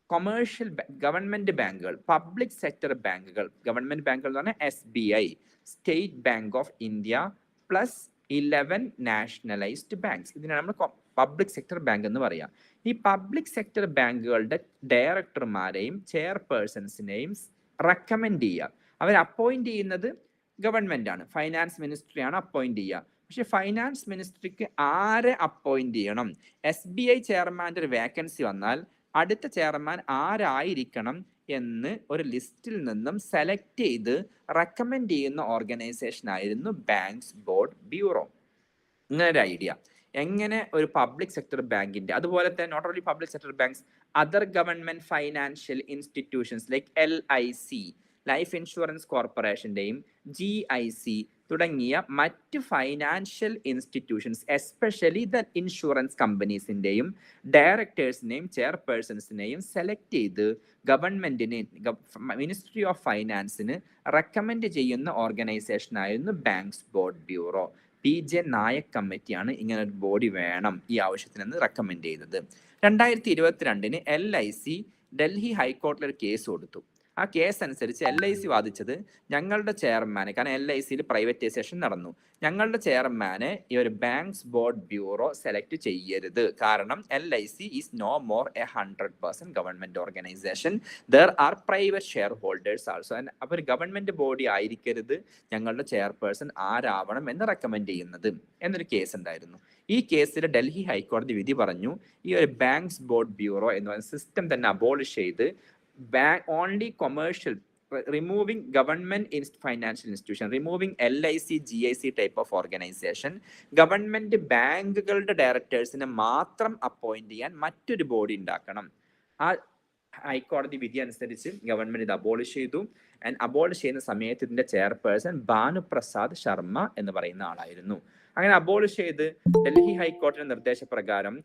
കൊമേഴ്ഷ്യൽ ഗവൺമെന്റ് ബാങ്കുകൾ, പബ്ലിക് സെക്ടർ ബാങ്കുകൾ, ഗവൺമെന്റ് ബാങ്കുകൾ എന്ന് പറഞ്ഞാൽ SBI, State bank of India plus 11 nationalised banks. ഇതിനാണ് നമ്മൾ പബ്ലിക് സെക്ടർ ബാങ്ക് എന്ന് പറയാം. ഈ പബ്ലിക് സെക്ടർ ബാങ്കുകളുടെ ഡയറക്ടർമാരെയും ചെയർപേഴ്സൺസിനെയും റെക്കമെൻഡ് ചെയ്യുക. അവർ അപ്പോയിന്റ് ചെയ്യുന്നത് ഗവൺമെന്റ് ആണ്, ഫൈനാൻസ് മിനിസ്ട്രിയാണ് അപ്പോയിന്റ് ചെയ്യുക. പക്ഷെ ഫൈനാൻസ് മിനിസ്ട്രിക്ക് ആരെ അപ്പോയിന്റ് ചെയ്യണം? SBI ചെയർമാൻ്റെ ഒരു വേക്കൻസി വന്നാൽ അടുത്ത ചെയർമാൻ ആരായിരിക്കണം എന്ന് ഒരു ലിസ്റ്റിൽ നിന്നും സെലക്ട് ചെയ്ത് റെക്കമെൻഡ് ചെയ്യുന്ന ഓർഗനൈസേഷൻ ആയിരുന്നു ബാങ്ക്സ് ബോർഡ് ബ്യൂറോ. ഇങ്ങനെ ഒരു ഐഡിയ. എങ്ങനെ ഒരു പബ്ലിക് സെക്ടർ ബാങ്കിന്റെ, അതുപോലെ തന്നെ not only public sector banks, other government financial institutions like LIC, life insurance കോർപ്പറേഷന്റെയും GIC തുടങ്ങിയ മറ്റ് financial institutions, especially the insurance കമ്പനീസിന്റെയും ഡയറക്ടേഴ്സിനെയും ചെയർപേഴ്സൺസിനെയും സെലക്ട് ചെയ്ത് ഗവൺമെന്റിന്, മിനിസ്ട്രി ഓഫ് ഫൈനാൻസിന് റെക്കമെൻഡ് ചെയ്യുന്ന ഓർഗനൈസേഷൻ ആയിരുന്നു banks board bureau. PJ Nayak കമ്മിറ്റിയാണ് ഇങ്ങനെ ഒരു ബോഡി വേണം ഈ ആവശ്യത്തിനെന്ന് റെക്കമെൻഡ് ചെയ്തത്. 2022 LIC ഡൽഹി ഹൈക്കോടതിയിൽ ഒരു കേസ് കൊടുത്തു. ആ കേസ് അനുസരിച്ച് LIC വാദിച്ചത് ഞങ്ങളുടെ ചെയർമാനെ, കാരണം LICയിൽ പ്രൈവറ്റൈസേഷൻ നടന്നു, ഞങ്ങളുടെ ചെയർമാനെ ഈ ഒരു ബാങ്ക്സ് ബോർഡ് ബ്യൂറോ സെലക്ട് ചെയ്യരുത്. കാരണം LIC is no more a 100% government organization, there are private shareholders also. അപ്പോൾ ഒരു ഗവൺമെന്റ് ബോഡി ആയിരിക്കരുത് ഞങ്ങളുടെ ചെയർപേഴ്സൺ ആരാവണം എന്ന് റെക്കമെൻഡ് ചെയ്യുന്നത് എന്നൊരു കേസ് ഉണ്ടായിരുന്നു. ഈ കേസിൽ ഡൽഹി ഹൈക്കോടതി വിധി പറഞ്ഞു ഈ ഒരു ബാങ്ക്സ് ബോർഡ് ബ്യൂറോ എന്ന് പറയുന്ന സിസ്റ്റം തന്നെ അബോളിഷ് ചെയ്ത് only commercial, removing government financial institution, removing LIC, GIC type of organization, government ബാങ്കുകളുടെ ഡയറക്ടേഴ്സിനെ മാത്രം അപ്പോയിന്റ് ചെയ്യാൻ മറ്റൊരു ബോഡി ഉണ്ടാക്കണം. ആ ഹൈക്കോടതി വിധി അനുസരിച്ച് ഗവൺമെന്റ് ഇത് അബോളിഷ് ചെയ്തു. ആൻഡ് അബോളിഷ് ചെയ്യുന്ന സമയത്ത് ഇതിന്റെ ചെയർപേഴ്സൺ ഭാനുപ്രസാദ് ശർമ്മ എന്ന് പറയുന്ന ആളായിരുന്നു. അങ്ങനെ അബോളിഷ് ചെയ്ത് ഡൽഹി ഹൈക്കോടതിയുടെ നിർദ്ദേശപ്രകാരം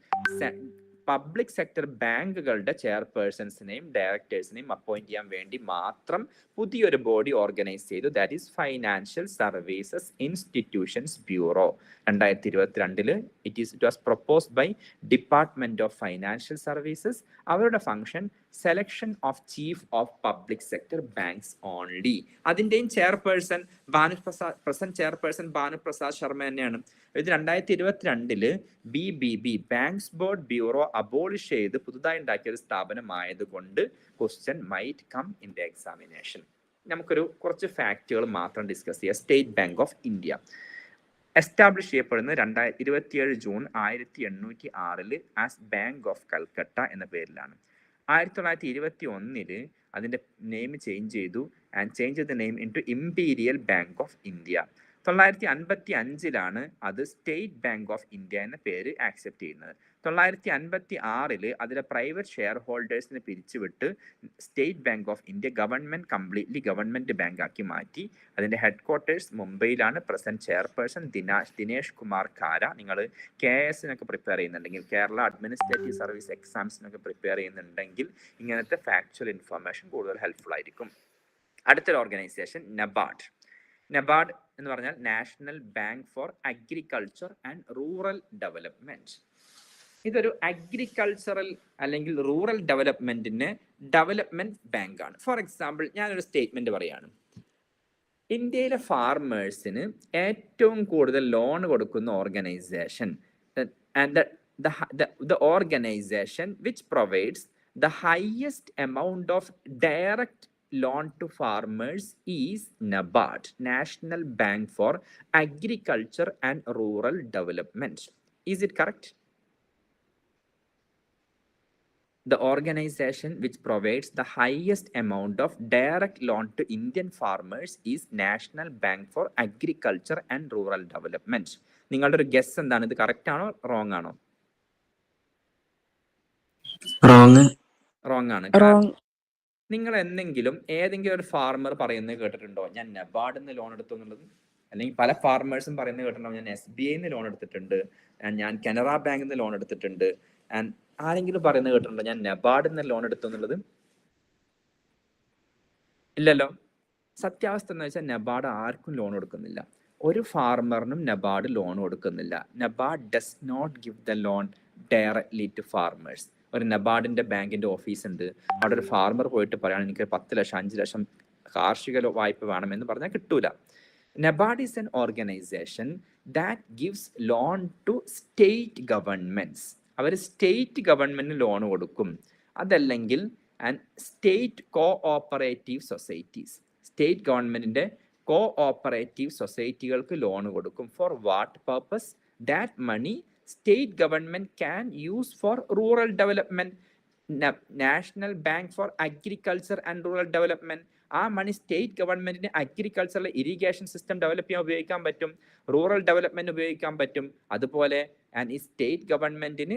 പബ്ലിക് സെക്ടർ ബാങ്കുകളുടെ ചെയർപേഴ്സൺസിനെയും ഡയറക്ടേഴ്സിനെയും അപ്പോയിന്റ് ചെയ്യാൻ വേണ്ടി മാത്രം പുതിയൊരു ബോഡി ഓർഗനൈസ് ചെയ്തു. That is financial services institutions bureau. 2022 it was proposed by department of financial services. അവരുടെ function selection of chief of public sector banks only. അതിൻ്റെയും chairperson present chairperson Bhanuprasad Sharma തന്നെയാണ്. ഇത് 2022 BBB banks board bureau abolish ചെയ്ത് പുതുതായി ഉണ്ടാക്കിയ ഒരു സ്ഥാപനമായതുകൊണ്ട് question might come in the examination. നമുക്കൊരു കുറച്ച് ഫാക്റ്റുകൾ മാത്രം ഡിസ്കസ് ചെയ്യാം. State bank of India establish ചെയ്യപ്പെടുന്നത് 27 June 1806 as bank of Calcutta എന്ന പേരിലാണ്. 1921 അതിൻ്റെ നെയിം ചേഞ്ച് ചെയ്തു and change the name into imperial bank of India. 1955 അത് സ്റ്റേറ്റ് ബാങ്ക് ഓഫ് ഇന്ത്യ എന്ന പേര് ആക്സെപ്റ്റ് ചെയ്യുന്നത്. 1956 അതിലെ പ്രൈവറ്റ് ഷെയർ ഹോൾഡേഴ്സിനെ പിരിച്ചുവിട്ട് state bank of India completely government bank ആക്കി മാറ്റി. അതിന്റെ ഹെഡ് ക്വാർട്ടേഴ്സ് മുംബൈയിലാണ്. Present chairperson Dinesh Kumar Khara. നിങ്ങൾ KS പ്രിപ്പയർ ചെയ്യുന്നുണ്ടെങ്കിൽ, കേരള അഡ്മിനിസ്ട്രേറ്റീവ് സർവീസ് എക്സാംസിനൊക്കെ പ്രിപ്പയർ ചെയ്യുന്നുണ്ടെങ്കിൽ ഇങ്ങനത്തെ ഫാക്ച്വൽ ഇൻഫർമേഷൻ കൂടുതൽ ഹെൽപ്ഫുൾ ആയിരിക്കും. അടുത്തൊരു ഓർഗനൈസേഷൻ നബാർഡ് എന്ന് പറഞ്ഞാൽ national bank for agriculture and rural development. ഇതൊരു അഗ്രികൾച്ചറൽ അല്ലെങ്കിൽ റൂറൽ ഡെവലപ്മെന്റിന് ഡെവലപ്മെന്റ് ബാങ്ക് ആണ്. ഫോർ എക്സാമ്പിൾ ഞാനൊരു സ്റ്റേറ്റ്മെന്റ് പറയാണ്. ഇന്ത്യയിലെ ഫാർമേഴ്സിന് ഏറ്റവും കൂടുതൽ ലോൺ കൊടുക്കുന്ന organisation and the organization which provides the highest amount of direct loan to farmers is NABARD, National Bank for Agriculture and Rural Development. Is it correct? The organization which provides the highest amount of direct loan to Indian farmers is National Bank for Agriculture and Rural Development. നിങ്ങളുടെ ഒരു ഗസ് എന്താണ്? ഇത് കറക്റ്റ് ആണോ റോങ് ആണോ? റോങ് ആണ്. നിങ്ങൾ എന്തെങ്കിലും ഏതെങ്കിലും ഒരു ഫാർമർ പറയുന്നത് കേട്ടിട്ടുണ്ടോ ഞാൻ നബാർഡിൽ ലോൺ എടുത്തു എന്നുള്ളത്? അല്ലെങ്കിൽ പല ഫാർമേഴ്സും പറയുന്നത് കേട്ടിട്ടുണ്ടോ ഞാൻ SBI ലോൺ എടുത്തിട്ടുണ്ട്, ഞാൻ കനറ ബാങ്കിൽ നിന്ന് ലോൺ എടുത്തിട്ടുണ്ട്? ആൻഡ് ആരെങ്കിലും പറയുന്നത് കേട്ടിട്ടുണ്ടോ ഞാൻ നബാർഡിൽ ലോൺ എടുത്തു എന്നുള്ളത്? ഇല്ലല്ലോ. സത്യാവസ്ഥ എന്ന് വെച്ചാൽ നബാർഡ് ആർക്കും ലോൺ കൊടുക്കുന്നില്ല. ഒരു ഫാർമറിനും നബാർഡ് ലോൺ കൊടുക്കുന്നില്ല. NABARD does not give the loan directly to farmers. ഒരു നബാർഡിന്റെ ബാങ്കിന്റെ ഓഫീസ് ഉണ്ട്. അവിടെ ഒരു ഫാർമർ പോയിട്ട് പറയാണ് എനിക്ക് 10 ലക്ഷം 5 ലക്ഷം കാർഷിക വായ്പ വേണമെന്ന് പറഞ്ഞാൽ കിട്ടൂല. NABARD is an organization that gives loan to state governments. അവർ സ്റ്റേറ്റ് ഗവൺമെന്റിന് ലോൺ കൊടുക്കും. അതല്ലെങ്കിൽ സ്റ്റേറ്റ് കോഓപ്പറേറ്റീവ് സൊസൈറ്റീസ്, സ്റ്റേറ്റ് ഗവൺമെന്റിന്റെ കോഓപ്പറേറ്റീവ് സൊസൈറ്റികൾക്ക് ലോൺ കൊടുക്കും. For what purpose? That money state government can use for rural development. National bank for agriculture and rural development. ആ മണി സ്റ്റേറ്റ് ഗവൺമെന്റിന് അഗ്രികൾച്ചറിലെ ഇറിഗേഷൻ സിസ്റ്റം ഡെവലപ്പ് ചെയ്യാൻ ഉപയോഗിക്കാൻ പറ്റും, റൂറൽ ഡെവലപ്മെന്റ് ഉപയോഗിക്കാൻ പറ്റും. അതുപോലെ ഈ സ്റ്റേറ്റ് ഗവൺമെന്റിന്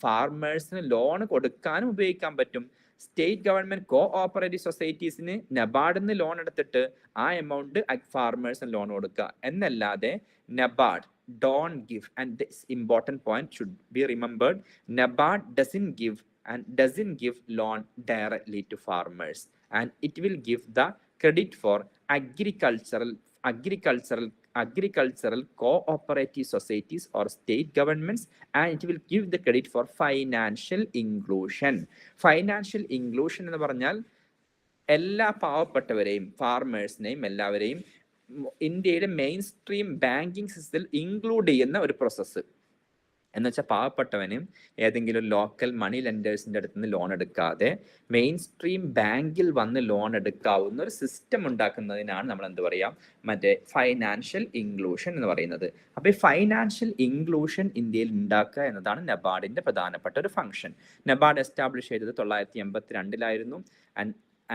ഫാർമേഴ്സിന് ലോൺ കൊടുക്കാനും ഉപയോഗിക്കാൻ പറ്റും. സ്റ്റേറ്റ് ഗവൺമെന്റ് കോഓപ്പറേറ്റീവ് സൊസൈറ്റീസിന് നബാർഡിൽ നിന്ന് ലോൺ എടുത്തിട്ട് ആ എമൗണ്ട് ഫാർമേഴ്സിന് ലോൺ കൊടുക്കുക എന്നല്ലാതെ NABARD don't give, and this important point should be remembered, NABARD doesn't give loan directly to farmers, and it will give the credit for agricultural cooperative societies or state governments, and it will give the credit for financial inclusion. Financial inclusion എന്ന് പറഞ്ഞാൽ എല്ലാ പാവപ്പെട്ടവരെയും ഫാർമേഴ്സിനെയും എല്ലാവരെയും ഇന്ത്യയുടെ മെയിൻ സ്ട്രീം ബാങ്കിങ് സിസ്റ്റത്തിൽ ഇൻക്ലൂഡ് ചെയ്യുന്ന ഒരു പ്രോസസ്സ്. എന്ന് വെച്ചാൽ പാവപ്പെട്ടവന് ഏതെങ്കിലും ലോക്കൽ മണി ലെൻഡേഴ്സിൻ്റെ അടുത്ത് നിന്ന് ലോൺ എടുക്കാതെ മെയിൻ സ്ട്രീം ബാങ്കിൽ വന്ന് ലോൺ എടുക്കാവുന്ന ഒരു സിസ്റ്റം ഉണ്ടാക്കുന്നതിനാണ് നമ്മൾ എന്ത് പറയാം, മറ്റേ ഫൈനാൻഷ്യൽ ഇൻക്ലൂഷൻ എന്ന് പറയുന്നത്. അപ്പോൾ ഈ ഫൈനാൻഷ്യൽ ഇൻക്ലൂഷൻ ഇന്ത്യയിൽ ഉണ്ടാക്കുക എന്നതാണ് നബാർഡിന്റെ പ്രധാനപ്പെട്ട ഒരു ഫംഗ്ഷൻ. നബാർഡ് എസ്റ്റാബ്ലിഷ് ചെയ്തത് 1982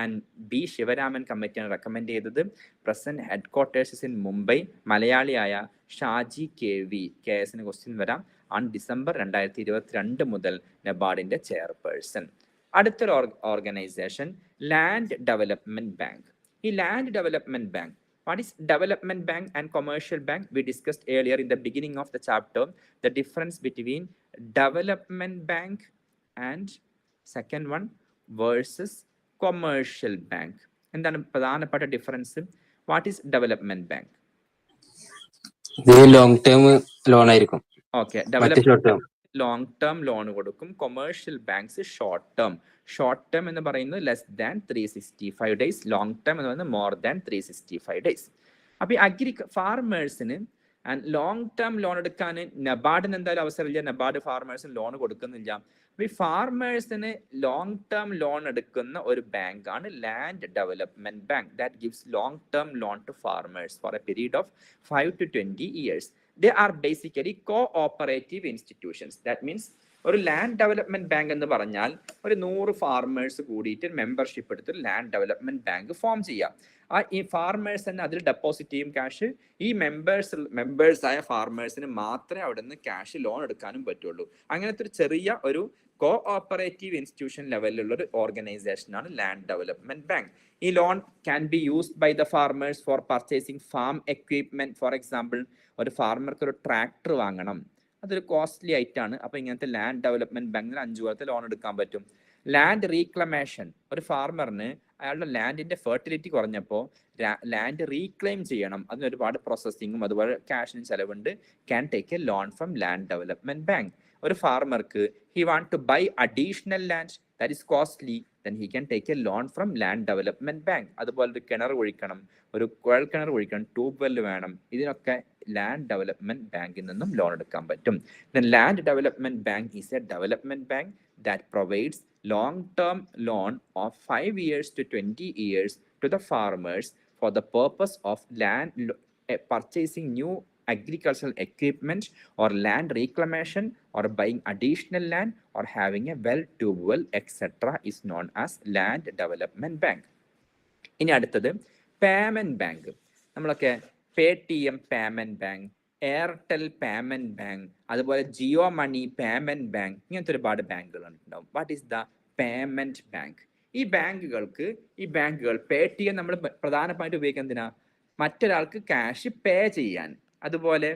ആൻഡ് B. ശിവരാമൻ കമ്മിറ്റിയാണ് റെക്കമെൻഡ് ചെയ്തത്. Present head quarters in Mumbai. മലയാളിയായ ഷാജി KV KSന് ക്വസ്റ്റ്യൻ വരാം. ഡിസംബർ 2022 മുതൽ നബാർഡിന്റെ ചെയർപേഴ്സൺ. അടുത്തൊരു ഓർഗനൈസേഷൻ ലാൻഡ് ഡെവലപ്മെന്റ് ബാങ്ക്. ഈ land development bank What is development bank and commercial bank? We discussed earlier in the beginning of the chapter the difference between development bank and second one versus commercial bank. എന്താണ് പ്രധാനപ്പെട്ട difference? What is development bank? ഇത് ലോങ് ടേം ലോൺ ആയിരിക്കും. ഓക്കെ, മറ്റേ short term long term loan കൊടുക്കും. Commercial banks short term. Short term എന്ന് പറയുന്നത് less than 365 days, long term എന്ന് പറയുന്നത് മോർ ദാൻ 365 ഡേയ്സ്. അപ്പൊ ഈ ഫാർമേഴ്സിന് ലോങ് ടേം ലോൺ എടുക്കാൻ നബാർഡിന് എന്തായാലും അവസരമില്ല. നബാർഡ് ഫാർമേഴ്സിന് ലോൺ കൊടുക്കുന്നില്ല. അപ്പൊ ഈ ഫാർമേഴ്സിന് ലോങ് ടേം ലോൺ എടുക്കുന്ന ഒരു ബാങ്കാണ് land development bank. That gives long term loan to farmers for a period of 5 to 20 years. They are basically cooperative institutions. That means ഒരു ലാൻഡ് ഡെവലപ്മെന്റ് ബാങ്ക് എന്ന് പറഞ്ഞാൽ ഒരു 100 ഫാർമേഴ്സ് കൂടിയിട്ട് മെമ്പർഷിപ്പ് എടുത്ത് ലാൻഡ് ഡെവലപ്മെന്റ് ബാങ്ക് ഫോം ചെയ്യാം. ഈ ഫാർമേഴ്സ് തന്നെ അതിൽ ഡെപ്പോസിറ്റ് ചെയ്യും ക്യാഷ്. ഈ മെമ്പേഴ്സായ ഫാർമേഴ്സിന് മാത്രമേ അവിടെ നിന്ന് ക്യാഷ് ലോൺ എടുക്കാനും പറ്റുള്ളൂ. അങ്ങനത്തെ ഒരു ചെറിയ ഒരു കോഓപ്പറേറ്റീവ് ഇൻസ്റ്റിറ്റ്യൂഷൻ ലെവലിലുള്ള ഒരു ഓർഗനൈസേഷനാണ് ലാൻഡ് ഡെവലപ്മെന്റ് ബാങ്ക്. ഈ loan can be used by the farmers for purchasing farm equipment. For example, ഒരു ഫാർമർക്ക് ഒരു ട്രാക്ടർ വാങ്ങണം, അതൊരു കോസ്റ്റ്ലി ആയിട്ടാണ്. അപ്പൊ ഇങ്ങനത്തെ ലാൻഡ് ഡെവലപ്മെന്റ് ബാങ്കിൽ 5 കൊല്ലത്തെ ലോൺ എടുക്കാൻ പറ്റും. ലാൻഡ് റീക്ലമേഷൻ, ഒരു ഫാർമറിന് അയാളുടെ ലാൻഡിന്റെ ഫെർട്ടിലിറ്റി കുറഞ്ഞപ്പോൾ ലാൻഡ് റീക്ലെയിം ചെയ്യണം, അതിന് ഒരുപാട് പ്രോസസ്സിങ്ങും അതുപോലെ ക്യാഷിനും ചെലവുണ്ട്. Can take a loan from land development bank. ഒരു ഫാർമർക്ക് he want to buy additional land that is costly, then he can take a loan from land development bank. അതുപോലെ ഒരു കിണർ ഒഴിക്കണം, ഒരു കുഴൽ കിണർ ഒഴിക്കണം, ട്യൂബ് വെല്ല് വേണം, ഇതിനൊക്കെ ലാൻഡ് ഡെവലപ്മെന്റ് ബാങ്കിൽ നിന്നും ലോൺ എടുക്കാൻ പറ്റും. Then land development bank is a development bank that provides long-term loan of 5 years to 20 years to the farmers for the purpose of purchasing new agricultural equipment or land reclamation or buying additional land or having a well, tube well, etc. is known as land development bank. ഇനി അടുത്തത് പേയ്മെന്റ് ബാങ്ക്. നമ്മളൊക്കെ Paytm payment bank, Airtel payment bank, അതുപോലെ ജിയോ മണി പേയ്മെന്റ് ബാങ്ക്, ഇങ്ങനത്തെ ഒരുപാട് ബാങ്കുകൾ ഉണ്ടാവും. What is the payment bank? ഈ ബാങ്കുകൾ പേടിഎം നമ്മൾ പ്രധാനമായിട്ട് ഉപയോഗിക്കുന്നത് എന്തിനാ? മറ്റൊരാൾക്ക് ക്യാഷ് പേ ചെയ്യാൻ, അതുപോലെ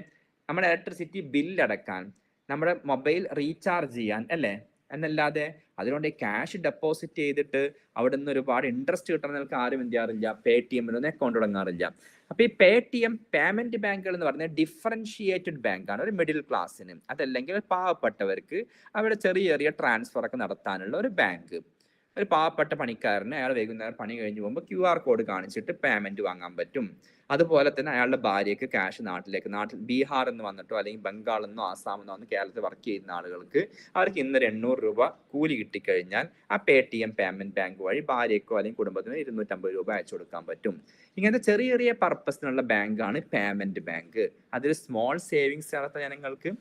നമ്മുടെ ഇലക്ട്രിസിറ്റി ബില്ല് അടക്കാൻ, നമ്മുടെ മൊബൈൽ റീചാർജ് ചെയ്യാൻ, അല്ലേ? എന്നല്ലാതെ അതുകൊണ്ട് ക്യാഷ് ഡെപ്പോസിറ്റ് ചെയ്തിട്ട് അവിടെ നിന്ന് ഒരുപാട് ഇൻട്രസ്റ്റ് കിട്ടുന്നവർക്ക് ആരും എന്ത് ചെയ്യാറില്ല? പേടിഎമ്മിലൊന്നും അക്കൗണ്ട് തുടങ്ങാറില്ല. അപ്പൊ ഈ പേടിഎം പേയ്മെന്റ് ബാങ്കുകൾ എന്ന് പറഞ്ഞാൽ ഡിഫറൻഷിയേറ്റഡ് ബാങ്കാണ് ഒരു മിഡിൽ ക്ലാസ്സിന്, അതല്ലെങ്കിൽ പാവപ്പെട്ടവർക്ക് അവിടെ ചെറിയ ചെറിയ ട്രാൻസ്ഫർ ഒക്കെ നടത്താനുള്ള ഒരു ബാങ്ക്. ഒരു പാവപ്പെട്ട പണിക്കാരന് അയാൾ വൈകുന്നേരം പണി കഴിഞ്ഞ് പോകുമ്പോൾ QR കോഡ് കാണിച്ചിട്ട് പേയ്മെന്റ് വാങ്ങാൻ പറ്റും. അതുപോലെ തന്നെ അയാളുടെ ഭാര്യയ്ക്ക് ക്യാഷ് നാട്ടിൽ ബീഹാറിൽ നിന്ന് വന്നിട്ടോ അല്ലെങ്കിൽ ബംഗാളിൽ നിന്നോ ആസാമിൽ നിന്നോ വന്ന് കേരളത്തിൽ വർക്ക് ചെയ്യുന്ന ആളുകൾക്ക് അവർക്ക് ഇന്നൊരു 800 രൂപ കൂലി കിട്ടിക്കഴിഞ്ഞാൽ ആ പേടിഎം പേയ്മെന്റ് ബാങ്ക് വഴി ഭാര്യയ്ക്കോ അല്ലെങ്കിൽ കുടുംബത്തിനോ 250 രൂപ അയച്ചു കൊടുക്കാൻ പറ്റും. ഇങ്ങനത്തെ ചെറിയ ചെറിയ പർപ്പസിനുള്ള ബാങ്കാണ് പേയ്മെന്റ് ബാങ്ക്. അതൊരു സ്മോൾ സേവിങ്സ് നടത്തുന്ന ജനങ്ങൾക്ക്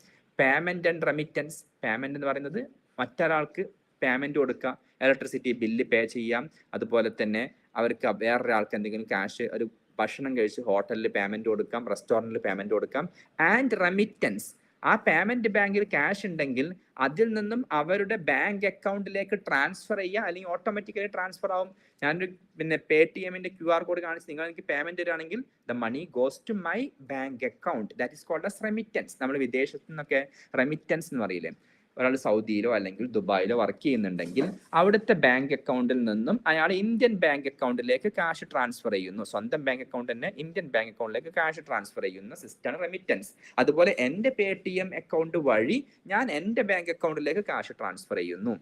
പേയ്മെന്റ് ആൻഡ് റെമിറ്റൻസ്. പേയ്മെന്റ് എന്ന് പറയുന്നത് മറ്റൊരാൾക്ക് പേയ്മെന്റ് കൊടുക്കുക, ഇലക്ട്രിസിറ്റി ബില്ല് പേ ചെയ്യാം, അതുപോലെ തന്നെ അവർക്ക് വേറൊരാൾക്ക് എന്തെങ്കിലും ക്യാഷ്, ഒരു ഭക്ഷണം കഴിച്ച് ഹോട്ടലിൽ പേയ്മെന്റ് കൊടുക്കാം, റെസ്റ്റോറൻറ്റിൽ പേയ്മെന്റ് കൊടുക്കാം. ആൻഡ് റെമിറ്റൻസ്, ആ പേയ്മെന്റ് ബാങ്കിൽ ക്യാഷ് ഉണ്ടെങ്കിൽ അതിൽ നിന്നും അവരുടെ ബാങ്ക് അക്കൗണ്ടിലേക്ക് ട്രാൻസ്ഫർ ചെയ്യുക, അല്ലെങ്കിൽ ഓട്ടോമാറ്റിക്കലി ട്രാൻസ്ഫർ ആവും. ഞാനൊരു പേടിഎമ്മിന്റെ QR കോഡ് കാണിച്ച് നിങ്ങൾ എനിക്ക് പേയ്മെന്റ് തരികയാണെങ്കിൽ the money goes to my bank account. That is called as remittance. നമ്മൾ വിദേശത്തു നിന്നൊക്കെ റെമിറ്റൻസ് എന്ന് പറയില്ലേ? ഒരാൾ സൗദിയിലോ അല്ലെങ്കിൽ ദുബായിലോ വർക്ക് ചെയ്യുന്നുണ്ടെങ്കിൽ അവിടുത്തെ ബാങ്ക് അക്കൗണ്ടിൽ നിന്നും അയാൾ ഇന്ത്യൻ ബാങ്ക് അക്കൗണ്ടിലേക്ക് ക്യാഷ് ട്രാൻസ്ഫർ ചെയ്യുന്നു. സ്വന്തം ബാങ്ക് അക്കൗണ്ട് തന്നെ ഇന്ത്യൻ ബാങ്ക് അക്കൗണ്ടിലേക്ക് ക്യാഷ് ട്രാൻസ്ഫർ ചെയ്യുന്ന സിസ്റ്റമാണ് റെമിറ്റൻസ്. അതുപോലെ എൻ്റെ പേടിഎം അക്കൗണ്ട് വഴി ഞാൻ എൻ്റെ ബാങ്ക് അക്കൗണ്ടിലേക്ക് ക്യാഷ് ട്രാൻസ്ഫർ ചെയ്യുന്നു.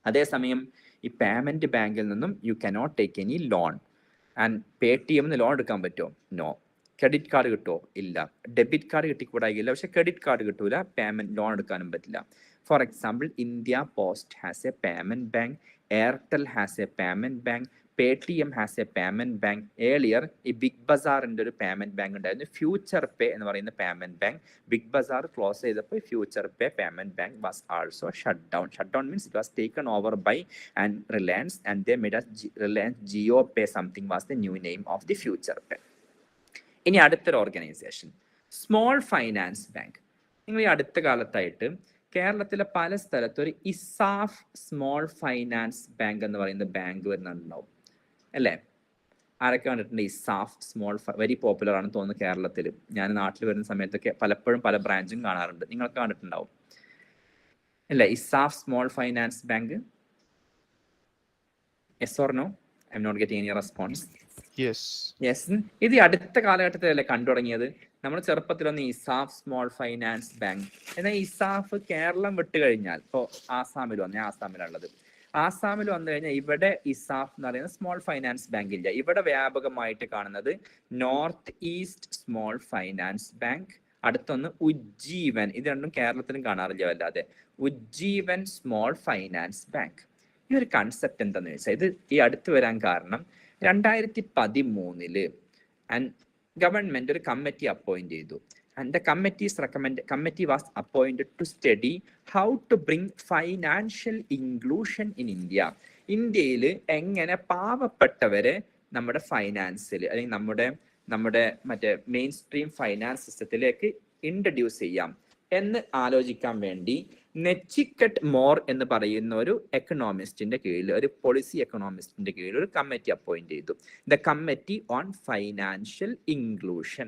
അതേസമയം ഈ പേയ്മെന്റ് ബാങ്കിൽ നിന്നും you cannot take any loan. And പേടിഎമ്മിന് ലോൺ എടുക്കാൻ പറ്റുമോ? നോ. ക്രെഡിറ്റ് കാർഡ് കിട്ടുമോ? ഇല്ല. ഡെബിറ്റ് കാർഡ് കിട്ടിക്കൂടാകില്ല, പക്ഷെ ക്രെഡിറ്റ് കാർഡ് കിട്ടൂല. പേയ്മെന്റ് ലോൺ എടുക്കാനും പറ്റില്ല. For example, India post has a payment bank, Airtel has a payment bank, Paytm has a payment bank. Earlier ഈ ബിഗ് ബസാറിന്റെ ഒരു പേയ്മെന്റ് ബാങ്ക് ഉണ്ടായിരുന്നു, ഫ്യൂച്ചർ പേ എന്ന് പറയുന്ന payment bank. Big Bazaar close ചെയ്തപ്പോൾ Future Pay payment bank was also shut down. Shut down means it was taken over by and Reliance and they made Reliance Jio pay something was the new name of the Future Pay. ഇനി അടുത്തൊരു ഓർഗനൈസേഷൻ സ്മോൾ ഫൈനാൻസ് ബാങ്ക്. നിങ്ങൾ ഈ അടുത്ത കാലത്തായിട്ട് കേരളത്തിലെ പല സ്ഥലത്തും ഒരു ഇസാഫ് സ്മോൾ ഫൈനാൻസ് ബാങ്ക് എന്ന് പറയുന്ന ബാങ്ക് വരുന്നുണ്ടാവും, അല്ലേ? ആരൊക്കെ കണ്ടിട്ടുണ്ട്? ഇസാഫ് സ്മോൾ വെരി പോപ്പുലർ ആണെന്ന് തോന്നുന്നു കേരളത്തിൽ. ഞാൻ നാട്ടിൽ വരുന്ന സമയത്തൊക്കെ പലപ്പോഴും പല ബ്രാഞ്ചും കാണാറുണ്ട്. നിങ്ങൾക്ക് കണ്ടിട്ടുണ്ടാവും അല്ലേ? ESAF small finance bank. Yes or no? I'm not getting any response. Yes. ഇത് അടുത്ത കാലഘട്ടത്തിലല്ലേ കണ്ടു തുടങ്ങിയത്? നമ്മൾ ചെറുപ്പത്തിലൊന്ന് ഇസാഫ് സ്മോൾ ഫൈനാൻസ് ബാങ്ക്. എന്നാൽ ഇസാഫ് കേരളം വിട്ട് കഴിഞ്ഞാൽ ഇപ്പോൾ ആസാമിൽ വന്നു, ഞാൻ ആസാമിലുള്ളത്. ആസാമിൽ വന്നു കഴിഞ്ഞാൽ ഇവിടെ ഇസാഫ് എന്ന് പറയുന്ന സ്മോൾ ഫൈനാൻസ് ബാങ്ക് ഇല്ല. ഇവിടെ വ്യാപകമായിട്ട് കാണുന്നത് North East small finance bank, അടുത്തൊന്ന് ഉജ്ജീവൻ. ഇത് രണ്ടും കേരളത്തിലും കാണാറില്ല വല്ലാതെ. Ujjivan small finance bank. ഈ ഒരു കൺസെപ്റ്റ് എന്താണെന്ന് വെച്ചാൽ, ഇത് ഈ അടുത്ത് വരാൻ കാരണം 2013 ഗവൺമെന്റ് ഒരു കമ്മിറ്റി അപ്പോയിന്റ് ചെയ്തു. And the committee was appointed to study how to bring financial inclusion in India. ഇന്ത്യയിൽ എങ്ങനെ പാവപ്പെട്ടവരെ നമ്മുടെ ഫൈനാൻസിൽ അല്ലെങ്കിൽ നമ്മുടെ മറ്റേ മെയിൻ സ്ട്രീം ഫൈനാൻസ് സിസ്റ്റത്തിലേക്ക് ഇൻട്രൊഡ്യൂസ് ചെയ്യാം എന്ന് ആലോചിക്കാൻ വേണ്ടി നെച്ചിക്കറ്റ് മോർ എന്ന് പറയുന്ന ഒരു എക്കണോമിസ്റ്റിന്റെ കീഴിൽ, ഒരു പോളിസി എക്കണോമിസ്റ്റിന്റെ കീഴിൽ ഒരു കമ്മിറ്റി അപ്പോയിന്റ് ചെയ്തു. The committee on financial inclusion.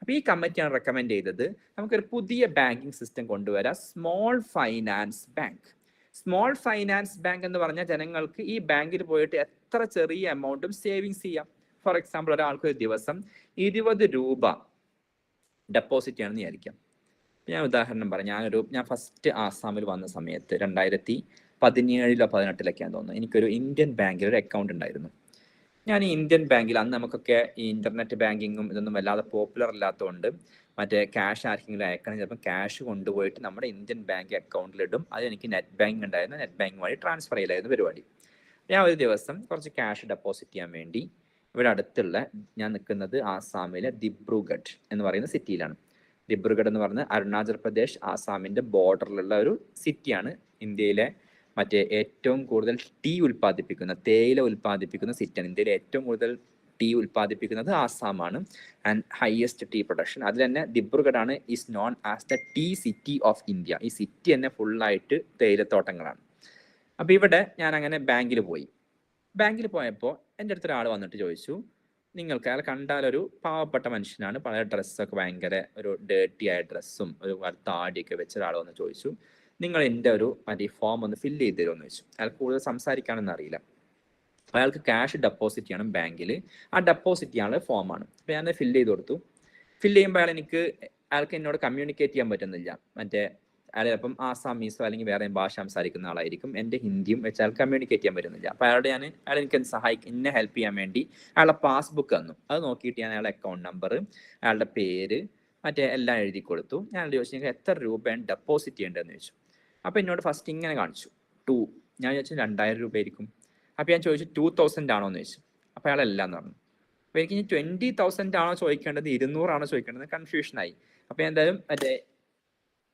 അപ്പൊ ഈ കമ്മിറ്റിയാണ് റെക്കമെൻഡ് ചെയ്തത് നമുക്കൊരു പുതിയ ബാങ്കിങ് സിസ്റ്റം കൊണ്ടുവരാം, small finance bank. Small finance bank എന്ന് പറഞ്ഞാൽ ജനങ്ങൾക്ക് ഈ ബാങ്കിൽ പോയിട്ട് എത്ര ചെറിയ എമൗണ്ടും സേവിങ്സ് ചെയ്യാം. ഫോർ എക്സാമ്പിൾ, ഒരാൾക്ക് ഒരു ദിവസം 20 രൂപ ഡെപ്പോസിറ്റ് ചെയ്യണമെന്ന് വിചാരിക്കാം. ഞാൻ ഉദാഹരണം പറയാം. ഞാൻ ഫസ്റ്റ് ആസാമിൽ വന്ന സമയത്ത് 2017-18 തോന്നുന്നു, എനിക്കൊരു ഇന്ത്യൻ ബാങ്കിൽ ഒരു അക്കൗണ്ട് ഉണ്ടായിരുന്നു. ഞാൻ ഈ ഇന്ത്യൻ ബാങ്കിൽ, അന്ന് നമുക്കൊക്കെ ഈ ഇന്റർനെറ്റ് ബാങ്കിങ്ങും ഇതൊന്നും വല്ലാതെ പോപ്പുലർ അല്ലാത്തതുകൊണ്ട് മറ്റേ ക്യാഷ് ആർക്കെങ്കിലും അയക്കണം, ചിലപ്പോൾ ക്യാഷ് കൊണ്ടുപോയിട്ട് നമ്മുടെ ഇന്ത്യൻ ബാങ്ക് അക്കൗണ്ടിലിടും. അത് എനിക്ക് നെറ്റ് ബാങ്കിങ് ഉണ്ടായിരുന്നു, നെറ്റ് ബാങ്കിങ് വഴി ട്രാൻസ്ഫർ ചെയ്യലായിരുന്നു പരിപാടി. ഞാൻ ഒരു ദിവസം കുറച്ച് ക്യാഷ് ഡെപ്പോസിറ്റ് ചെയ്യാൻ വേണ്ടി ഇവിടെ അടുത്തുള്ള, ഞാൻ നിൽക്കുന്നത് ആസാമിലെ ദിബ്രുഗഡ് എന്ന് പറയുന്ന സിറ്റിയിലാണ്. ദിബ്രുഗഡ് എന്ന് പറഞ്ഞ അരുണാചൽ പ്രദേശ് ആസാമിന്റെ ബോർഡറിലുള്ള ഒരു സിറ്റിയാണ്. ഇന്ത്യയിലെ മറ്റേ ഏറ്റവും കൂടുതൽ തേയില ഉൽപ്പാദിപ്പിക്കുന്ന സിറ്റിയാണ്. ഇന്ത്യയിലെ ഏറ്റവും കൂടുതൽ ടീ ഉൽപ്പാദിപ്പിക്കുന്നത് ആസാമാണ്. And highest tea production. അതിൽ തന്നെ ദിബ്രുഗഡ് ആണ് is known as the tea city of India. ഈ സിറ്റി തന്നെ ഫുള്ളായിട്ട് തേയിലത്തോട്ടങ്ങളാണ്. അപ്പൊ ഇവിടെ ഞാൻ അങ്ങനെ ബാങ്കിൽ പോയപ്പോൾ എൻ്റെ അടുത്ത് ഒരാൾ വന്നിട്ട് ചോദിച്ചു, നിങ്ങൾക്ക് അയാൾ കണ്ടാലൊരു പാവപ്പെട്ട മനുഷ്യനാണ്, പല ഡ്രസ്സൊക്കെ ഭയങ്കര ഒരു ഡേർട്ടി ആയ ഡ്രസ്സും ഒരു താടിയൊക്കെ വെച്ച ഒരാൾ വന്ന് ചോദിച്ചു, നിങ്ങൾ എൻ്റെ ഒരു മറ്റേ ഫോം ഒന്ന് ഫില്ല് ചെയ്ത് തരുമെന്ന് ചോദിച്ചു. അയാൾ കൂടുതൽ സംസാരിക്കാനൊന്നും അറിയില്ല. അയാൾക്ക് ക്യാഷ് ഡെപ്പോസിറ്റ് ചെയ്യണം ബാങ്കിൽ. ആ ഡെപ്പോസിറ്റ് ചെയ്യാനുള്ള ഫോമാണ്. അപ്പോൾ ഞാൻ ഫില്ല് ചെയ്ത് കൊടുത്തു. ഫില്ല് ചെയ്യുമ്പോൾ അയാൾക്ക് എന്നോട് കമ്മ്യൂണിക്കേറ്റ് ചെയ്യാൻ പറ്റുന്നില്ല. അയാൾ ചിലപ്പം ആസാമീസോ അല്ലെങ്കിൽ വേറെ ഭാഷ സംസാരിക്കുന്ന ആളായിരിക്കും. എൻ്റെ ഹിന്ദിയും വെച്ച് അയാൾ കമ്മ്യൂണിക്കേറ്റ് ചെയ്യാൻ പറ്റുന്നില്ല. അപ്പോൾ അയാൾ എനിക്ക് എന്നെ ഹെൽപ്പ് ചെയ്യാൻ വേണ്ടി അയാളുടെ പാസ്ബുക്ക് തന്നു. അത് നോക്കിയിട്ട് ഞാൻ അയാളുടെ അക്കൗണ്ട് നമ്പർ, അയാളുടെ പേര് എല്ലാം എഴുതി കൊടുത്തു. ഞാൻ ചോദിച്ചു, നിങ്ങൾക്ക് എത്ര രൂപയാണ് ഡെപ്പോസിറ്റ് ചെയ്യേണ്ടതെന്ന് ചോദിച്ചു. അപ്പോൾ എന്നോട് ഫസ്റ്റ് ഇങ്ങനെ കാണിച്ചു 2. ഞാൻ ചോദിച്ചു 2000 രൂപ ആയിരിക്കും. അപ്പോൾ ഞാൻ ചോദിച്ചു 2000 ആണോ എന്ന് ചോദിച്ചു. അപ്പോൾ അയാളെല്ലാം എന്ന് പറഞ്ഞു. അപ്പോൾ എനിക്ക് ഇനി 20,000 ആണോ ചോദിക്കേണ്ടത് 200 ആണോ ചോദിക്കേണ്ടത് കൺഫ്യൂഷനായി. അപ്പോൾ എന്തായാലും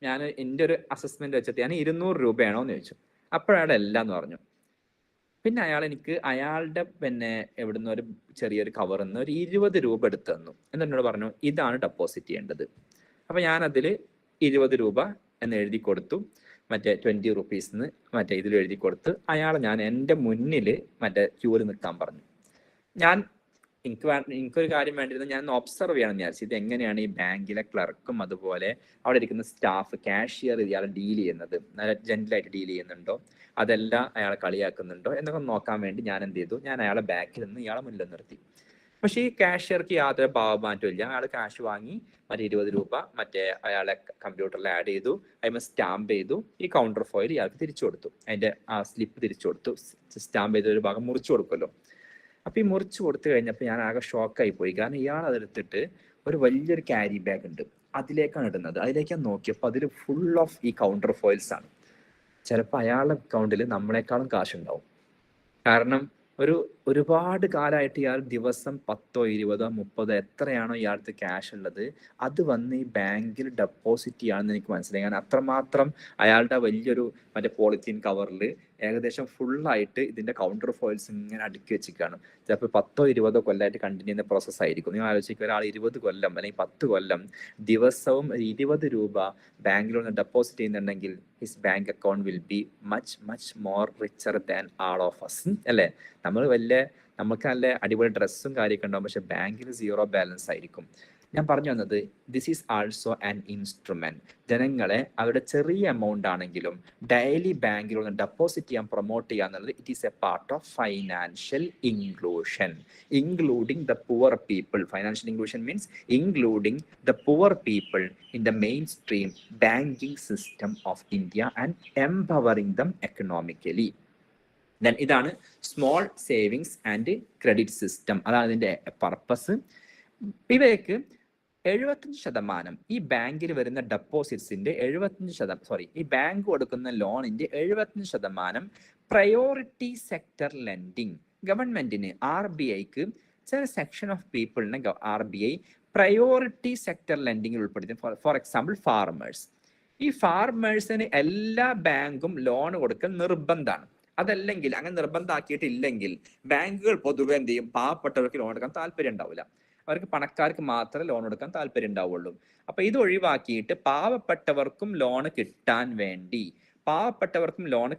ഞാൻ എൻ്റെ ഒരു അസസ്മെന്റ് വെച്ചിട്ട് ഞാൻ 200 രൂപയാണോ എന്ന് ചോദിച്ചു. അപ്പോഴയാളെല്ലാം എന്ന് പറഞ്ഞു. പിന്നെ എനിക്ക് അയാളുടെ എവിടുന്ന് ഒരു ചെറിയൊരു കവറിൽ നിന്ന് ഒരു 20 രൂപ എടുത്തു തന്നു. എന്നോട് പറഞ്ഞു, ഇതാണ് ഡെപ്പോസിറ്റ് ചെയ്യേണ്ടത്. അപ്പൊ ഞാൻ അതിൽ 20 രൂപ എന്ന് എഴുതി കൊടുത്തു. 20 റുപ്പീസ് ഇതിൽ എഴുതി കൊടുത്ത് ഞാൻ എൻ്റെ മുന്നിൽ ക്യൂവിൽ നിൽക്കാൻ പറഞ്ഞു. എനിക്കൊരു കാര്യം വേണ്ടിയിരുന്നത്, ഞാൻ ഒബ്സർവ് ചെയ്യണം വിചാരിച്ചു, ഇത് എങ്ങനെയാണ് ഈ ബാങ്കിലെ ക്ലർക്കും അതുപോലെ അവിടെ ഇരിക്കുന്ന സ്റ്റാഫ്, കാഷ്യർ ഇയാൾ ഡീൽ ചെയ്യുന്നത് നല്ല ജെന്റിലായിട്ട് ഡീൽ ചെയ്യുന്നുണ്ടോ, അതെല്ലാം അയാളെ കളിയാക്കുന്നുണ്ടോ എന്നൊക്കെ നോക്കാൻ വേണ്ടി ഞാൻ എന്ത് ചെയ്തു, ഞാൻ അയാളെ ബാക്കിൽ നിന്ന് ഇയാളെ മുന്നിൽ നിർത്തി. പക്ഷെ ഈ കാഷ്യർക്ക് യാതൊരു ഭാവമാറ്റവും ഇല്ല. അയാൾ ക്യാഷ് വാങ്ങി 20 രൂപ അയാളെ കമ്പ്യൂട്ടറിൽ ആഡ് ചെയ്തു, അതിന് സ്റ്റാമ്പ് ചെയ്തു, ഈ കൗണ്ടർ ഫോയിൽ ഇയാൾക്ക് തിരിച്ചു കൊടുത്തു. അതിന്റെ ആ സ്ലിപ്പ് തിരിച്ചു കൊടുത്തു. സ്റ്റാമ്പ് ചെയ്ത ഒരു ഭാഗം മുറിച്ചു കൊടുക്കുമല്ലോ. അപ്പൊ ഈ മുറിച്ചു കൊടുത്തു കഴിഞ്ഞപ്പോൾ ഞാൻ ആകെ ഷോക്കായി പോയി. കാരണം ഇയാൾ അതെടുത്തിട്ട് ഒരു വലിയൊരു ക്യാരി ബാഗ് ഉണ്ട്, അതിലേക്കാണ് ഇടുന്നത്. അതിലേക്ക് നോക്കിയപ്പോൾ അതിൽ ഫുൾ ഓഫ് ഈ കൗണ്ടർ ഫോയിൽസ് ആണ്. ചിലപ്പോൾ അയാളുടെ അക്കൗണ്ടിൽ നമ്മളെക്കാളും കാശുണ്ടാവും. കാരണം ഒരുപാട് കാലമായിട്ട് ഇയാൾ ദിവസം 10, 20, 30 എത്രയാണോ ഇയാൾക്ക് ക്യാഷ് ഉള്ളത് അത് വന്ന് ഈ ബാങ്കിൽ ഡെപ്പോസിറ്റ് ചെയ്യാണെന്ന് എനിക്ക് മനസ്സിലായി. കാരണം അത്രമാത്രം അയാളുടെ വലിയൊരു പോളിത്തീൻ കവറിൽ ഏകദേശം ഫുള്ളായിട്ട് ഇതിന്റെ കൗണ്ടർ ഫോയിൽസ് ഇങ്ങനെ അടുക്കി വെച്ചിരിക്കുകയാണ്. ചിലപ്പോൾ 10, 20 കൊല്ലമായിട്ട് കണ്ടിന്യൂ ചെയ്യുന്ന പ്രോസസ് ആയിരിക്കും. നിങ്ങൾ ആലോചിക്കുക, ഒരാൾ 20 കൊല്ലം അല്ലെങ്കിൽ 10 കൊല്ലം ദിവസവും 20 രൂപ ബാങ്കിൽ ഒന്ന് ഡെപ്പോസിറ്റ് ചെയ്യുന്നുണ്ടെങ്കിൽ his bank account will be much more richer than all of us. അല്ലേ? നമ്മൾ വലിയ നമുക്ക് നല്ല അടിപൊളി ഡ്രസ്സും കാര്യമൊക്കെ ഉണ്ടാവും, പക്ഷെ ബാങ്കിൽ സീറോ ബാലൻസ് ആയിരിക്കും. ഞാൻ പറഞ്ഞു വന്നത് this is also an instrument. ജനങ്ങളെ അവരുടെ ചെറിയ എമൗണ്ട് ആണെങ്കിലും ഡെയിലി ബാങ്കിൽ ഒന്ന് ഡെപ്പോസിറ്റ് ചെയ്യാൻ പ്രൊമോട്ട് ചെയ്യുക എന്നുള്ളത് it is a part of financial inclusion, including the poor people. Financial inclusion means including the poor people in the mainstream banking system of India and empowering them economically. Then ഇതാണ് small savings and credit system. അതാണ് ഇതിൻ്റെ പർപ്പസ്. ഇവയ്ക്ക് 75% ഈ ബാങ്കിൽ വരുന്ന ഡെപ്പോസിറ്റ്സിന്റെ 75%, ഈ ബാങ്ക് കൊടുക്കുന്ന ലോണിന്റെ 75% പ്രയോറിറ്റി സെക്ടർ ലെൻഡിങ്. ഗവൺമെന്റിന് RBIക്ക് ചില സെക്ഷൻ ഓഫ് പീപ്പിളിനെ RBI പ്രയോറിറ്റി സെക്ടർ ലെൻഡിങ്ങിൽ ഉൾപ്പെടുത്തി. For example farmers. ഈ ഫാർമേഴ്സിന് എല്ലാ ബാങ്കും ലോൺ കൊടുക്കൽ നിർബന്ധമാണ്. അതല്ലെങ്കിൽ അങ്ങനെ നിർബന്ധമാക്കിയിട്ടില്ലെങ്കിൽ ബാങ്കുകൾ പൊതുവെ എന്ത് ചെയ്യും, പാവപ്പെട്ടവർക്ക് ലോൺ എടുക്കാൻ താല്പര്യം ഉണ്ടാവില്ല. അവർക്ക് പണക്കാർക്ക് മാത്രമേ ലോൺ എടുക്കാൻ താല്പര്യം ഉണ്ടാവുള്ളൂ. അപ്പൊ ഇത് ഒഴിവാക്കിയിട്ട് പാവപ്പെട്ടവർക്കും ലോൺ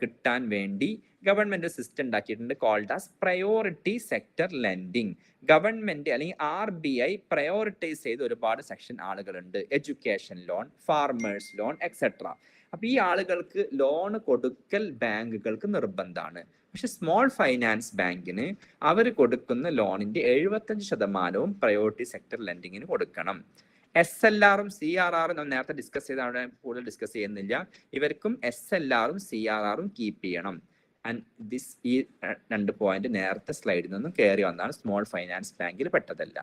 കിട്ടാൻ വേണ്ടി ഗവൺമെന്റ് സിസ്റ്റം ഉണ്ടാക്കിയിട്ടുണ്ട്, called as priority sector lending. Government അല്ലെങ്കിൽ RBI പ്രയോറിറ്റൈസ് ചെയ്ത് ഒരുപാട് സെക്ഷൻ ആളുകളുണ്ട്. Education loan, farmers loan, etcetera. അപ്പൊ ഈ ആളുകൾക്ക് ലോൺ കൊടുക്കൽ ബാങ്കുകൾക്ക് നിർബന്ധമാണ്. പക്ഷെ സ്മോൾ ഫൈനാൻസ് ബാങ്കിന് അവർ കൊടുക്കുന്ന ലോണിന്റെ 75% പ്രയോറിറ്റി സെക്ടർ ലെൻഡിങ്ങിന് കൊടുക്കണം. SLRും CRRും നമ്മൾ നേരത്തെ ഡിസ്കസ് ചെയ്ത, അവിടെ കൂടുതൽ ഡിസ്കസ് ചെയ്യുന്നില്ല. ഇവർക്കും SLRും CRRും കീപ്പ് ചെയ്യണം. ആൻഡ് ഈ 2 പോയിന്റ് നേരത്തെ സ്ലൈഡിൽ നിന്നും കയറി വന്നാണ്, സ്മോൾ ഫൈനാൻസ് ബാങ്കിൽ പെട്ടതല്ല.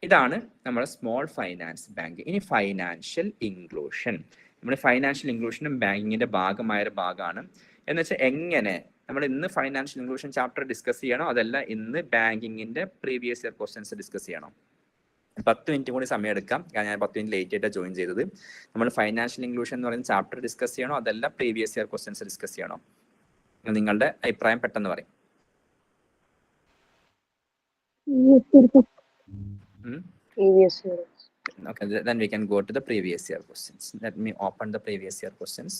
ഇതാണ് നമ്മുടെ സ്മോൾ ഫൈനാൻസ് ബാങ്ക്. ഇനി ഫൈനാൻഷ്യൽ ഇൻക്ലൂഷൻ. നമ്മുടെ ഫൈനാൻഷ്യൽ ഇൻക്ലൂഷനും ബാങ്കിങ്ങിന്റെ ഭാഗമായൊരു ഭാഗമാണ്. എന്ന് വെച്ചാൽ എങ്ങനെ നമ്മൾ ഇന്ന് ഫൈനാൻഷ്യൽ ഇൻക്ലൂഷൻ ചാപ്റ്റർ ഡിസ്കസ് ചെയ്യണോ, അതല്ല ഇന്ന് ബാങ്കിങ്ങിന്റെ പ്രീവിയസ് ഇയർ ക്വസ്റ്റ്യൻസ് ഡിസ്കസ് ചെയ്യണോ? 10 മിനിറ്റ് കൂടി സമയം എടുക്കാം, ഞാൻ 10 മിനിറ്റ് ലേറ്റ് ആയിട്ടാണ് ജോയിൻ ചെയ്തത്. നമ്മൾ ഫൈനാൻഷ്യൽ ഇൻക്ലൂഷൻ എന്ന് പറയുന്ന ചാപ്റ്റർ ഡിസ്കസ് ചെയ്യണോ, അതല്ല പ്രീവിയസ് ഇയർ ക്വസ്റ്റ്യൻസ് ഡിസ്കസ് ചെയ്യണോ? നിങ്ങളുടെ അഭിപ്രായം പെട്ടെന്ന് പറയും. Okay, then we can go to the previous year questions. Let me open the previous year questions.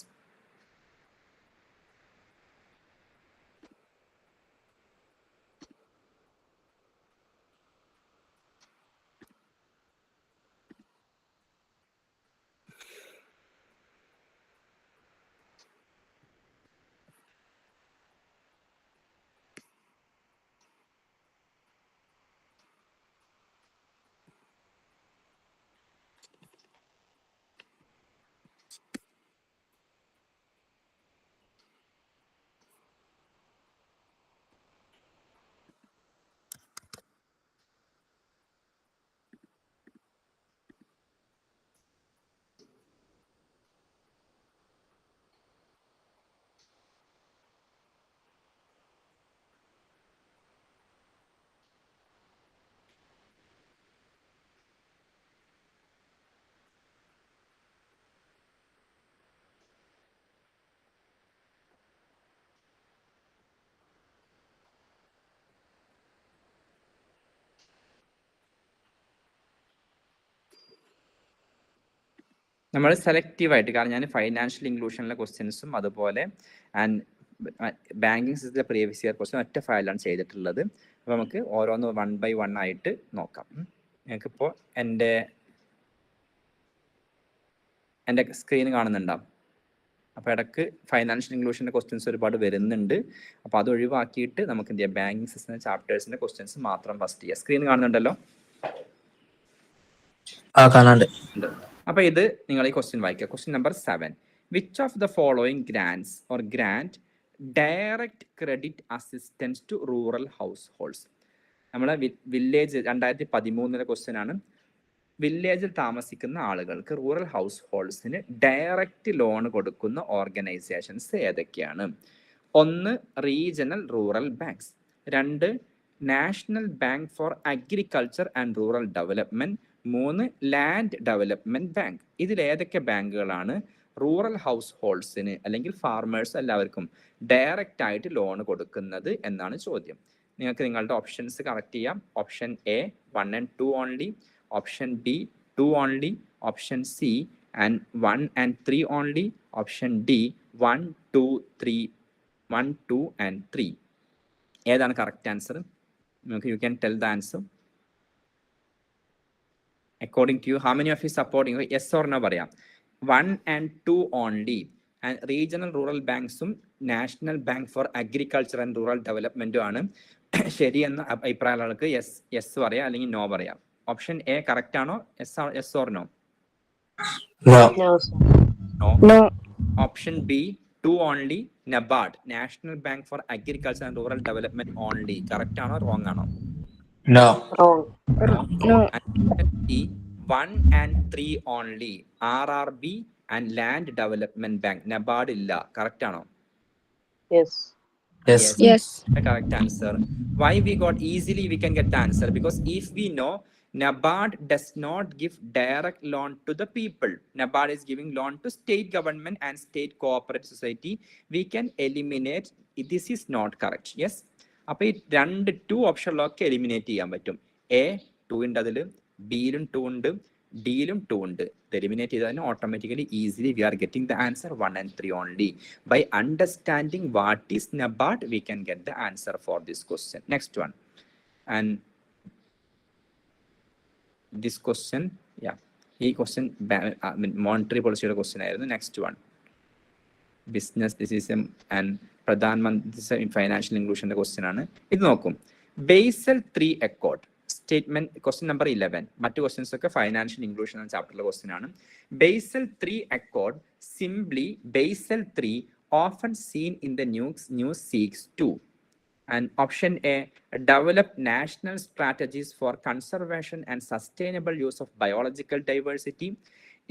നമ്മൾ സെലക്റ്റീവായിട്ട്, കാരണം ഞാൻ ഫൈനാൻഷ്യൽ ഇൻക്ലൂഷനിലെ ക്വസ്റ്റ്യൻസും അതുപോലെ ആൻഡ് ബാങ്കിങ് സിസ്റ്റത്തിലെ പ്രീവിയസ് ഇയർ ക്വസ്റ്റ്യൻ ഒറ്റ ഫയലാണ് ചെയ്തിട്ടുള്ളത്. അപ്പോൾ നമുക്ക് ഓരോന്ന് 1 by 1 ആയിട്ട് നോക്കാം. ഞങ്ങൾക്കിപ്പോൾ എൻ്റെ സ്ക്രീൻ കാണുന്നുണ്ടാവും. അപ്പോൾ ഇടയ്ക്ക് ഫൈനാൻഷ്യൽ ഇൻക്ലൂഷൻ്റെ ക്വസ്റ്റ്യൻസ് ഒരുപാട് വരുന്നുണ്ട്. അപ്പോൾ അത് ഒഴിവാക്കിയിട്ട് നമുക്ക് എന്ത് ചെയ്യാം, ബാങ്കിങ് സിസ്റ്റം ചാപ്റ്റേഴ്സിൻ്റെ ക്വസ്റ്റ്യൻസ് മാത്രം ഫസ്റ്റ് ചെയ്യാം. സ്ക്രീൻ കാണുന്നുണ്ടല്ലോ? കാണാണ്ട്. അപ്പൊ ഇത് നിങ്ങൾ ഈ ക്വസ്റ്റ്യൻ വായിക്കുക. Question number 7. Which of the following grants or grand direct credit assistance to rural households? നമ്മളെ വില്ലേജ് 2013 ക്വസ്റ്റ്യൻ ആണ്. വില്ലേജിൽ താമസിക്കുന്ന ആളുകൾക്ക്, റൂറൽ ഹൗസ് ഹോൾഡ്സിന് ഡയറക്റ്റ് ലോൺ കൊടുക്കുന്ന ഓർഗനൈസേഷൻസ് ഏതൊക്കെയാണ്? 1 regional rural banks, 2 national bank for agriculture and rural development, 3 land development bank. ഇതിൽ ഏതൊക്കെ ബാങ്കുകളാണ് റൂറൽ ഹൗസ് ഹോൾഡ്സിന് അല്ലെങ്കിൽ ഫാർമേഴ്സ് എല്ലാവർക്കും ഡയറക്റ്റ് ആയിട്ട് ലോൺ കൊടുക്കുന്നത് എന്നാണ് ചോദ്യം. നിങ്ങൾക്ക് നിങ്ങളുടെ ഓപ്ഷൻസ് കറക്റ്റ് ചെയ്യാം. Option A 1 and 2 only, option B 2 only, option C and 1 and 3 only, option D 1, 2, 3, 1, 2 and 3. ഏതാണ് correct answer? Okay, you can tell the answer. According to you, how many of you supporting? Yes or no പറയാം. 1 and 2 only. And regional rural banks National Bank for Agriculture and Rural Development ആണ് ശരിയെന്ന അഭിപ്രായമുള്ള ആൾക്ക് യെസ് പറയാം അല്ലെങ്കിൽ നോ പറയാം. ഓപ്ഷൻ എ കറക്റ്റ് ആണോ? Yes or no? No. Option B 2 only. NABARD, National Bank for Agriculture and Rural Development only. Correct ആണോ wrong ആണോ? No. No. And C 1 and 3 only. RRB and Land Development Bank. NABARD illa. Correct ആണോ? Yes. Yes. The correct answer. Why we got easily we can get the answer? Because if we know NABARD does not give direct loan to the people. NABARD is giving loan to state government and state cooperative society. We can eliminate. This is not correct. Yes. അപ്പോൾ ഈ two ഓപ്ഷനിലൊക്കെ എലിമിനേറ്റ് ചെയ്യാൻ പറ്റും. A 2 ഉണ്ട് അതിൽ, ബിയിലും 2 ഉണ്ട്, ഡിയിലും 2 ഉണ്ട്. എലിമിനേറ്റ് ചെയ്താൽ automatically easily we are getting the answer 1 and 3 only. By understanding what is NABARD, we can get the answer for this question. Next one. And this question, yeah, ഈ ക്വസ്റ്റ്യൻ മോണിറ്ററി പോളിസിയുടെ ക്വസ്റ്റ്യൻ ആയിരുന്നു. നെക്സ്റ്റ് വൺ ബിസിനസ് ഡിസിസം ആൻഡ് പ്രധാനമന്ത്രി ഫൈനാൻഷ്യൽ ഇൻക്ലൂഷന്റെ ക്വസ്റ്റ്യൻ ആണ്. ഇത് നോക്കും. Basel 3 accord statement question number 11. മറ്റു ക്വസ്റ്റ്യൻസ് ഒക്കെ ഫൈനാൻഷ്യൽ ഇൻക്ലൂഷൻ എന്ന ചാപ്റ്ററിലെ ക്വസ്റ്റ്യൻ ആണ്. Basel 3 Accord, simply Basel 3, often seen in the news seeks to. And option A, develop national strategies for conservation and sustainable use of biological diversity,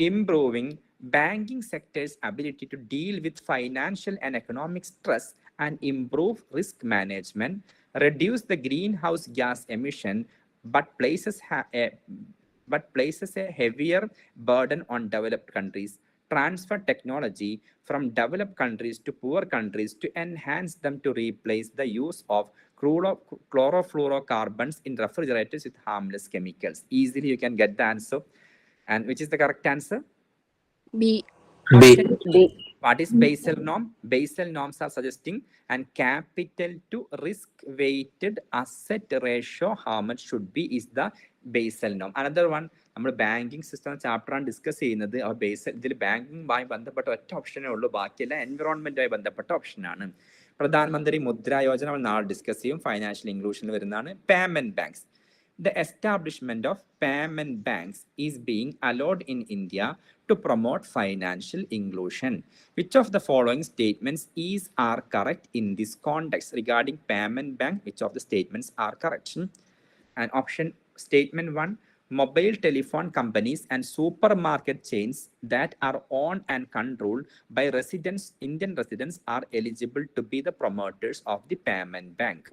improving banking sector's ability to deal with financial and economic stress and improve risk management, reduce the greenhouse gas emission, but places a heavier burden on developed countries, transfer technology from developed countries to poor countries to enhance them to replace the use of chlorofluorocarbons in refrigerators with harmless chemicals. Easily you can get the answer. And which is the correct answer? B. What is Basel norm? Basel norms are suggesting and capital to risk weighted asset ratio, how much should be, is the Basel norm. Another one, നമ്മൾ ബാങ്കിങ് സിസ്റ്റം ചാപ്റ്റർ ആണ് ഡിസ്കസ് ചെയ്യുന്നത്. ആ ബേസൽ ഇതിൽ ബാങ്കിങ്ങുമായി ബന്ധപ്പെട്ട ഒറ്റ ഓപ്ഷനേ ഉള്ളൂ, ബാക്കിയെല്ലാം എൻവിറോൺമെന്റുമായി ബന്ധപ്പെട്ട ഓപ്ഷനാണ്. പ്രധാനമന്ത്രി മുദ്ര യോജന നമ്മൾ നാളെ ഡിസ്കസ് ചെയ്യും. ഫൈനാൻഷ്യൽ ഇൻക്ലൂഷനിൽ വരുന്നതാണ്. Payment banks. The establishment of payment banks is being allowed in India to promote financial inclusion. Which of the following statements are correct in this context? Regarding payment bank, which of the statements are correct? And option statement 1, mobile telephone companies and supermarket chains that are owned and controlled by Indian residents are eligible to be the promoters of the payment bank.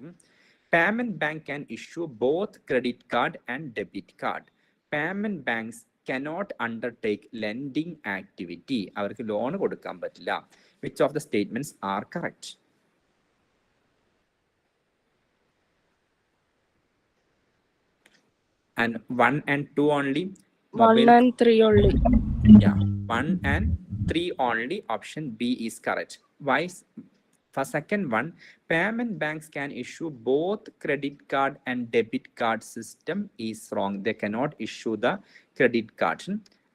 Payment bank can issue both credit card and debit card. Payment banks cannot undertake lending activity. അവർക്ക് ലോൺ കൊടുക്കാൻ പറ്റില്ല. Which of the statements are correct? And 1 and 2 only. 1 and 3 only. Yeah, 1 and 3 only. Option B is correct. Why? For second one, payment banks can issue both credit card and debit card system is wrong. They cannot issue the credit card.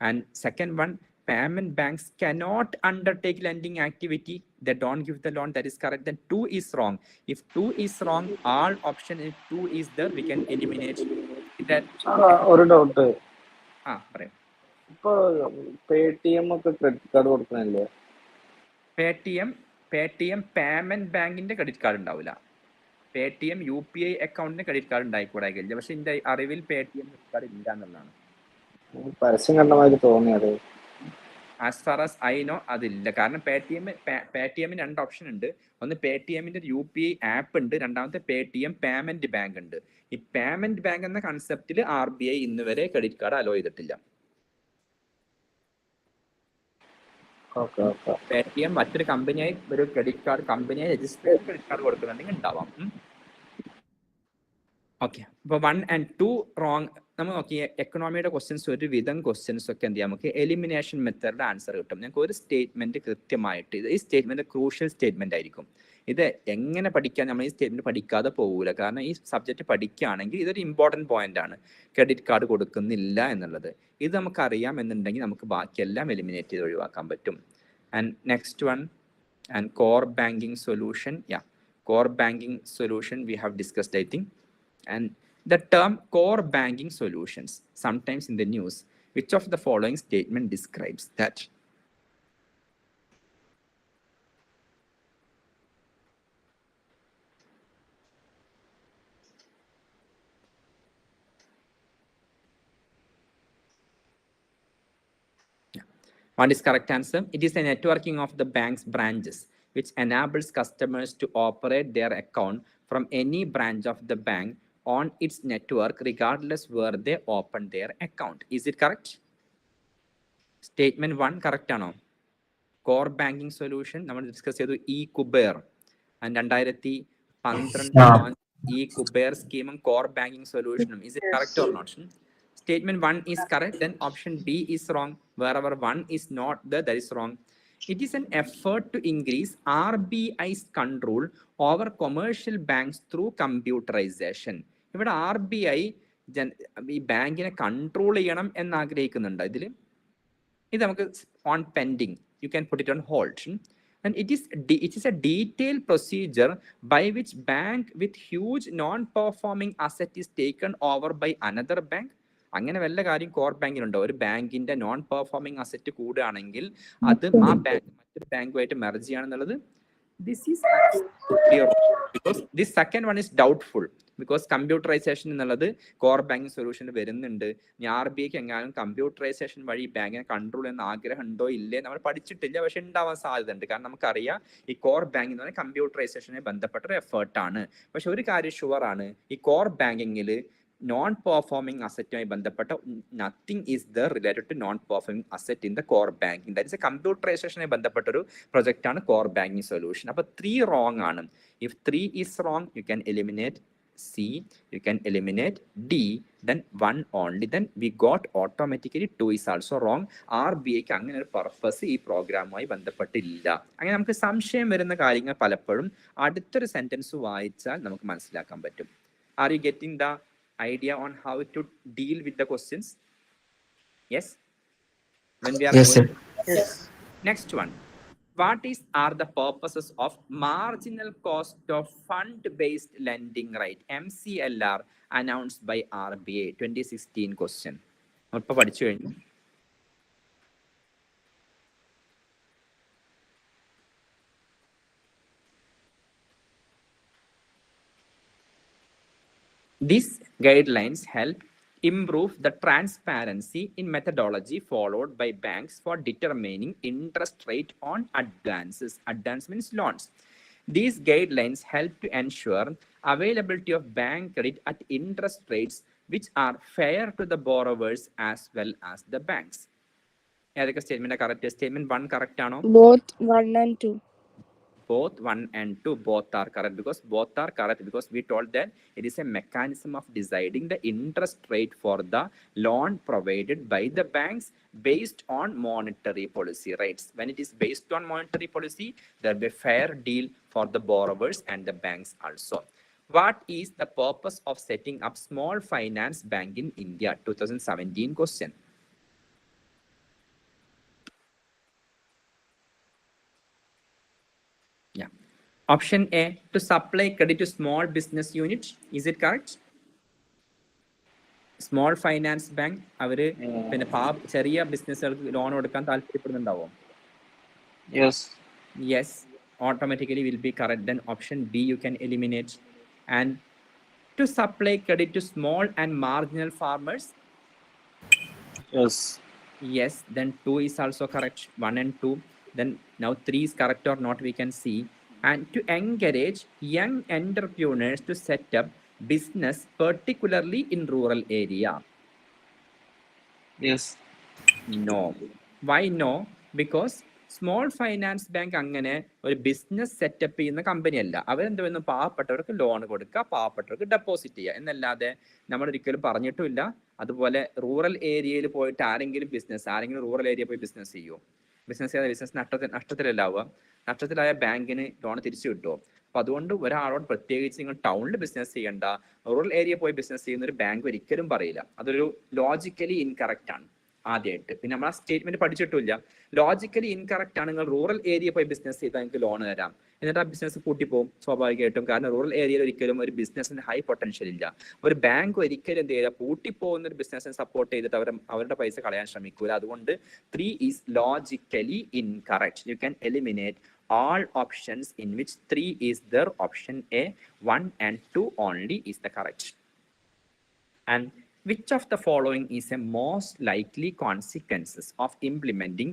And second one, payment banks cannot undertake lending activity. They don't give the loan. That is correct. Then 2 is wrong. If 2 is wrong, all option if 2 is there, we can eliminate that. ഒരു ഡൗട്ട്. പറയാം. ഇപ്പൊ പേടിഎം ഒക്കെ ക്രെഡിറ്റ് കാർഡ് കൊടുക്കണല്ലേ? പേടിഎം പേയ്മെന്റ് ബാങ്കിന്റെ ക്രെഡിറ്റ് കാർഡ് ഉണ്ടാവില്ല. പേടിഎം UPI അക്കൗണ്ടിന് ക്രെഡിറ്റ് കാർഡ് ഉണ്ടായിക്കൂടായില്ല. പക്ഷെ എന്റെ അറിവിൽ പേടിഎം ക്രെഡിറ്റ് കാർഡ് ഇല്ല എന്നുള്ളതാണ്. പരസ്യം കണ്ടമാതിരി തോന്നിയത്. As far as I know അതില്ല. കാരണം പേടിഎമ്മിന് 2 ഓപ്ഷൻ ഉണ്ട്. ഒന്ന് പേടിഎമ്മിന്റെ UPI ആപ്പ് ഉണ്ട്, രണ്ടാമത്തെ പേടിഎം പേയ്മെന്റ് ബാങ്ക് ഉണ്ട്. ഈ പേയ്മെന്റ് ബാങ്ക് എന്ന കൺസെപ്റ്റിൽ RBI ഇന്ന് വരെ ക്രെഡിറ്റ് കാർഡ് അലോ ചെയ്തിട്ടില്ല. പേടിഎം മറ്റൊരു കമ്പനിയായി ഒരു ക്രെഡിറ്റ് കാർഡ് കമ്പനിയായി രജിസ്റ്റർ ചെയ്ത് ക്രെഡിറ്റ് കാർഡ് കൊടുക്കുന്നുണ്ടെങ്കിൽ ഉണ്ടാവാം. ഓക്കെ, അപ്പോൾ 1 and 2 റോങ്. നമ്മൾ നോക്കിയ എക്കണോമിയുടെ ക്വസ്റ്റ്യൻസ് ഒരു വിധം ക്വസ്റ്റ്യൻസ് ഒക്കെ എന്ത് ചെയ്യാം, നമുക്ക് എലിമിനേഷൻ മെത്തേഡിൽ ആൻസർ കിട്ടും. ഞങ്ങൾക്ക് ഒരു സ്റ്റേറ്റ്മെന്റ് കൃത്യമായിട്ട്, ഈ സ്റ്റേറ്റ്മെന്റ് ക്രൂഷ്യൽ സ്റ്റേറ്റ്മെന്റ് ആയിരിക്കും. ഇത് എങ്ങനെ പഠിക്കാൻ നമ്മൾ ഈ സ്റ്റേറ്റ്മെന്റ് പഠിക്കാതെ പോകൂല. കാരണം ഈ സബ്ജക്റ്റ് പഠിക്കുകയാണെങ്കിൽ ഇതൊരു ഇമ്പോർട്ടൻറ്റ് പോയിന്റ് ആണ്, ക്രെഡിറ്റ് കാർഡ് കൊടുക്കുന്നില്ല എന്നുള്ളത്. ഇത് നമുക്കറിയാം എന്നുണ്ടെങ്കിൽ നമുക്ക് ബാക്കിയെല്ലാം എലിമിനേറ്റ് ചെയ്ത് ഒഴിവാക്കാൻ പറ്റും. And next one, and core banking solution. Core banking solution we have discussed, I think. And the term core banking solutions, sometimes in the news, which of the following statement describes that? What is correct answer? It is the networking of the bank's branches, which enables customers to operate their account from any branch of the bank on its network, regardless where they open their account. Is it correct? Statement 1 correct ആണോ? കോർ ബാങ്കിങ് സൊല്യൂഷൻ നമ്മൾ ഡിസ്കസ് ചെയ്തു ഇ കുബേർ. 2012 ഇ കുബേർ സ്കീമും കോർ ബാങ്കിങ് സൊല്യൂഷനും. Is it correct or not? Statement 1 is correct, then option B is wrong. Wherever 1 is not there, that is wrong. It is an effort to increase RBI's control over commercial banks through computerization. ഇവിടെ RBI ഈ ബാങ്കിനെ കൺട്രോൾ ചെയ്യണം എന്ന് ആഗ്രഹിക്കുന്നുണ്ട്. ഇതിൽ ഇത് നമുക്ക് on pending, you can put it on hold. And it is a detailed procedure by which bank with huge non-performing asset is taken over by another bank. അങ്ങനെ വല്ല കാര്യം കോർ ബാങ്കിലുണ്ടോ? ഒരു ബാങ്കിന്റെ നോൺ പെർഫോമിംഗ് അസറ്റ് കൂടുകയാണെങ്കിൽ അത് ആ ബാങ്ക് മറ്റൊരു ബാങ്കുമായിട്ട് മെർജ് ചെയ്യാണെന്നുള്ളത്. This is because this second one is doubtful, because computerisation എന്നുള്ളത് കോർ ബാങ്കിങ് സൊല്യൂഷനിൽ വരുന്നുണ്ട്. ഇനി RBIക്ക് എങ്ങാനും കമ്പ്യൂട്ടറൈസേഷൻ വഴി ബാങ്കിനെ കൺട്രോൾ ചെയ്യുന്ന ആഗ്രഹം ഉണ്ടോ ഇല്ലേ നമ്മൾ പഠിച്ചിട്ടില്ല, പക്ഷെ ഉണ്ടാവാൻ സാധ്യതയുണ്ട്. കാരണം നമുക്കറിയാം ഈ കോർ ബാങ്കിങ് എന്ന് പറഞ്ഞാൽ കമ്പ്യൂട്ടറൈസേഷനെ ബന്ധപ്പെട്ട ഒരു എഫേർട്ടാണ്. പക്ഷെ ഒരു കാര്യം ഷുവർ ആണ്, ഈ കോർ ബാങ്കിങ്ങിൽ നോൺ പെർഫോമിംഗ് അസറ്റുമായി ബന്ധപ്പെട്ട nothing is the related to non performing asset in the core banking. That is a കമ്പ്യൂട്ടറൈസേഷനെ ബന്ധപ്പെട്ട ഒരു പ്രൊജക്റ്റ് ആണ് കോർ ബാങ്കിങ് സൊല്യൂഷൻ. അപ്പൊ 3 റോങ് ആണ്. If 3 is wrong, you can eliminate C, you can eliminate D, then 1 only. Then we got automatically 2 is also wrong. RBIക്ക് അങ്ങനെ ഒരു പർപ്പസ് ഈ പ്രോഗ്രാമുമായി ബന്ധപ്പെട്ടില്ല. അങ്ങനെ നമുക്ക് സംശയം വരുന്ന കാര്യങ്ങൾ പലപ്പോഴും അടുത്തൊരു സെന്റൻസ് വായിച്ചാൽ നമുക്ക് മനസ്സിലാക്കാൻ patuം. Are you getting the idea on how to deal with the questions? Yes? When we are Yes, sir. Yes. Next one. What are the purposes of marginal cost of fund-based lending rate, MCLR, announced by RBI? 2016 question. ഇപ്പോൾ പഠിച്ചു കഴിഞ്ഞു. These guidelines help improve the transparency in methodology followed by banks for determining interest rate on advances. Advance means loans. These guidelines help to ensure availability of bank credit at interest rates which are fair to the borrowers as well as the banks. ഏതൊക്കെ സ്റ്റേറ്റ്മെന്റ് കറക്റ്റ്? സ്റ്റേറ്റ്മെന്റ് 1 കറക്റ്റ് ആണോ? Both 1 and 2. Both 1 and 2 both are correct, because both are correct because we told that it is a mechanism of deciding the interest rate for the loan provided by the banks based on monetary policy rates. When it is based on monetary policy, there will be a fair deal for the borrowers and the banks also. What is the purpose of setting up small finance bank in India? 2017 question. Option A, to supply credit to small business units. Is it correct? Small finance bank അവര് പിന്നെ ചെറിയ ബിസിനസ്സുകൾക്ക് ലോൺ കൊടുക്കാൻ താല്പര്യപ്പെടുന്നുണ്ടാവും. Yes, automatically will be correct. Then option B you can eliminate. And to supply credit to small and marginal farmers. Yes, then 2 is also correct. 1 and 2. Then now 3 is correct or not, we can see. And to encourage young entrepreneurs to set up business, particularly in rural area. Yes. No. Why no? Because small finance bank അങ്ങനെ ഒരു ബിസിനസ് സെറ്റപ്പ് ചെയ്യുന്ന കമ്പനി അല്ല. അവരെന്ത് ചെയ്യുന്നു? പാവപ്പെട്ടവർക്ക് ലോൺ കൊടുക്കുക, പാവപ്പെട്ടവർക്ക് ഡെപ്പോസിറ്റ് ചെയ്യുക എന്നല്ലാതെ നമ്മൾ ഒരിക്കലും പറഞ്ഞിട്ടുമില്ല. അതുപോലെ റൂറൽ ഏരിയയിൽ പോയിട്ട് ആരെങ്കിലും റൂറൽ ഏരിയ പോയി ബിസിനസ് ചെയ്യുമോ? ബിസിനസ് നഷ്ടത്തിലല്ലാവുക. നഷ്ടത്തിലായ ബാങ്കിന് ലോൺ തിരിച്ചു കിട്ടുമോ? അപ്പൊ അതുകൊണ്ട് ഒരാളോട് പ്രത്യേകിച്ച് നിങ്ങൾ ടൗണിൽ ബിസിനസ് ചെയ്യേണ്ട, റൂറൽ ഏരിയ പോയി ബിസിനസ് ചെയ്യുന്ന ഒരു ബാങ്ക് ഒരിക്കലും പറയില്ല. അതൊരു ലോജിക്കലി ഇൻകറക്റ്റ് ആണ് ആദ്യമായിട്ട്. പിന്നെ നമ്മൾ ആ സ്റ്റേറ്റ്മെന്റ് പഠിച്ചിട്ടില്ല. ലോജിക്കലി ഇൻകറക്റ്റ് ആണ്. നിങ്ങൾ റൂറൽ ഏരിയ പോയി ബിസിനസ് ചെയ്താൽ നിങ്ങൾക്ക് ലോൺ തരാം, എന്നിട്ട് ആ ബിസിനസ് കൂട്ടിപ്പോകും സ്വാഭാവികമായിട്ടും. കാരണം റൂറൽ ഏരിയയിൽ ഒരിക്കലും ഒരു ബിസിനസിന് ഹൈ പൊട്ടൻഷ്യൽ ഇല്ല. ഒരു ബാങ്ക് ഒരിക്കലും എന്ത് ചെയ്യുക, പൂട്ടിപ്പോകുന്ന ഒരു ബിസിനസിനെ സപ്പോർട്ട് ചെയ്തിട്ട് അവരുടെ പൈസ കളയാൻ ശ്രമിക്കൂല. അതുകൊണ്ട് 3 is logically incorrect. You can eliminate all options in which 3 is there. Option A, 1 and 2 only is the correct. And which of the following is a most likely consequences of implementing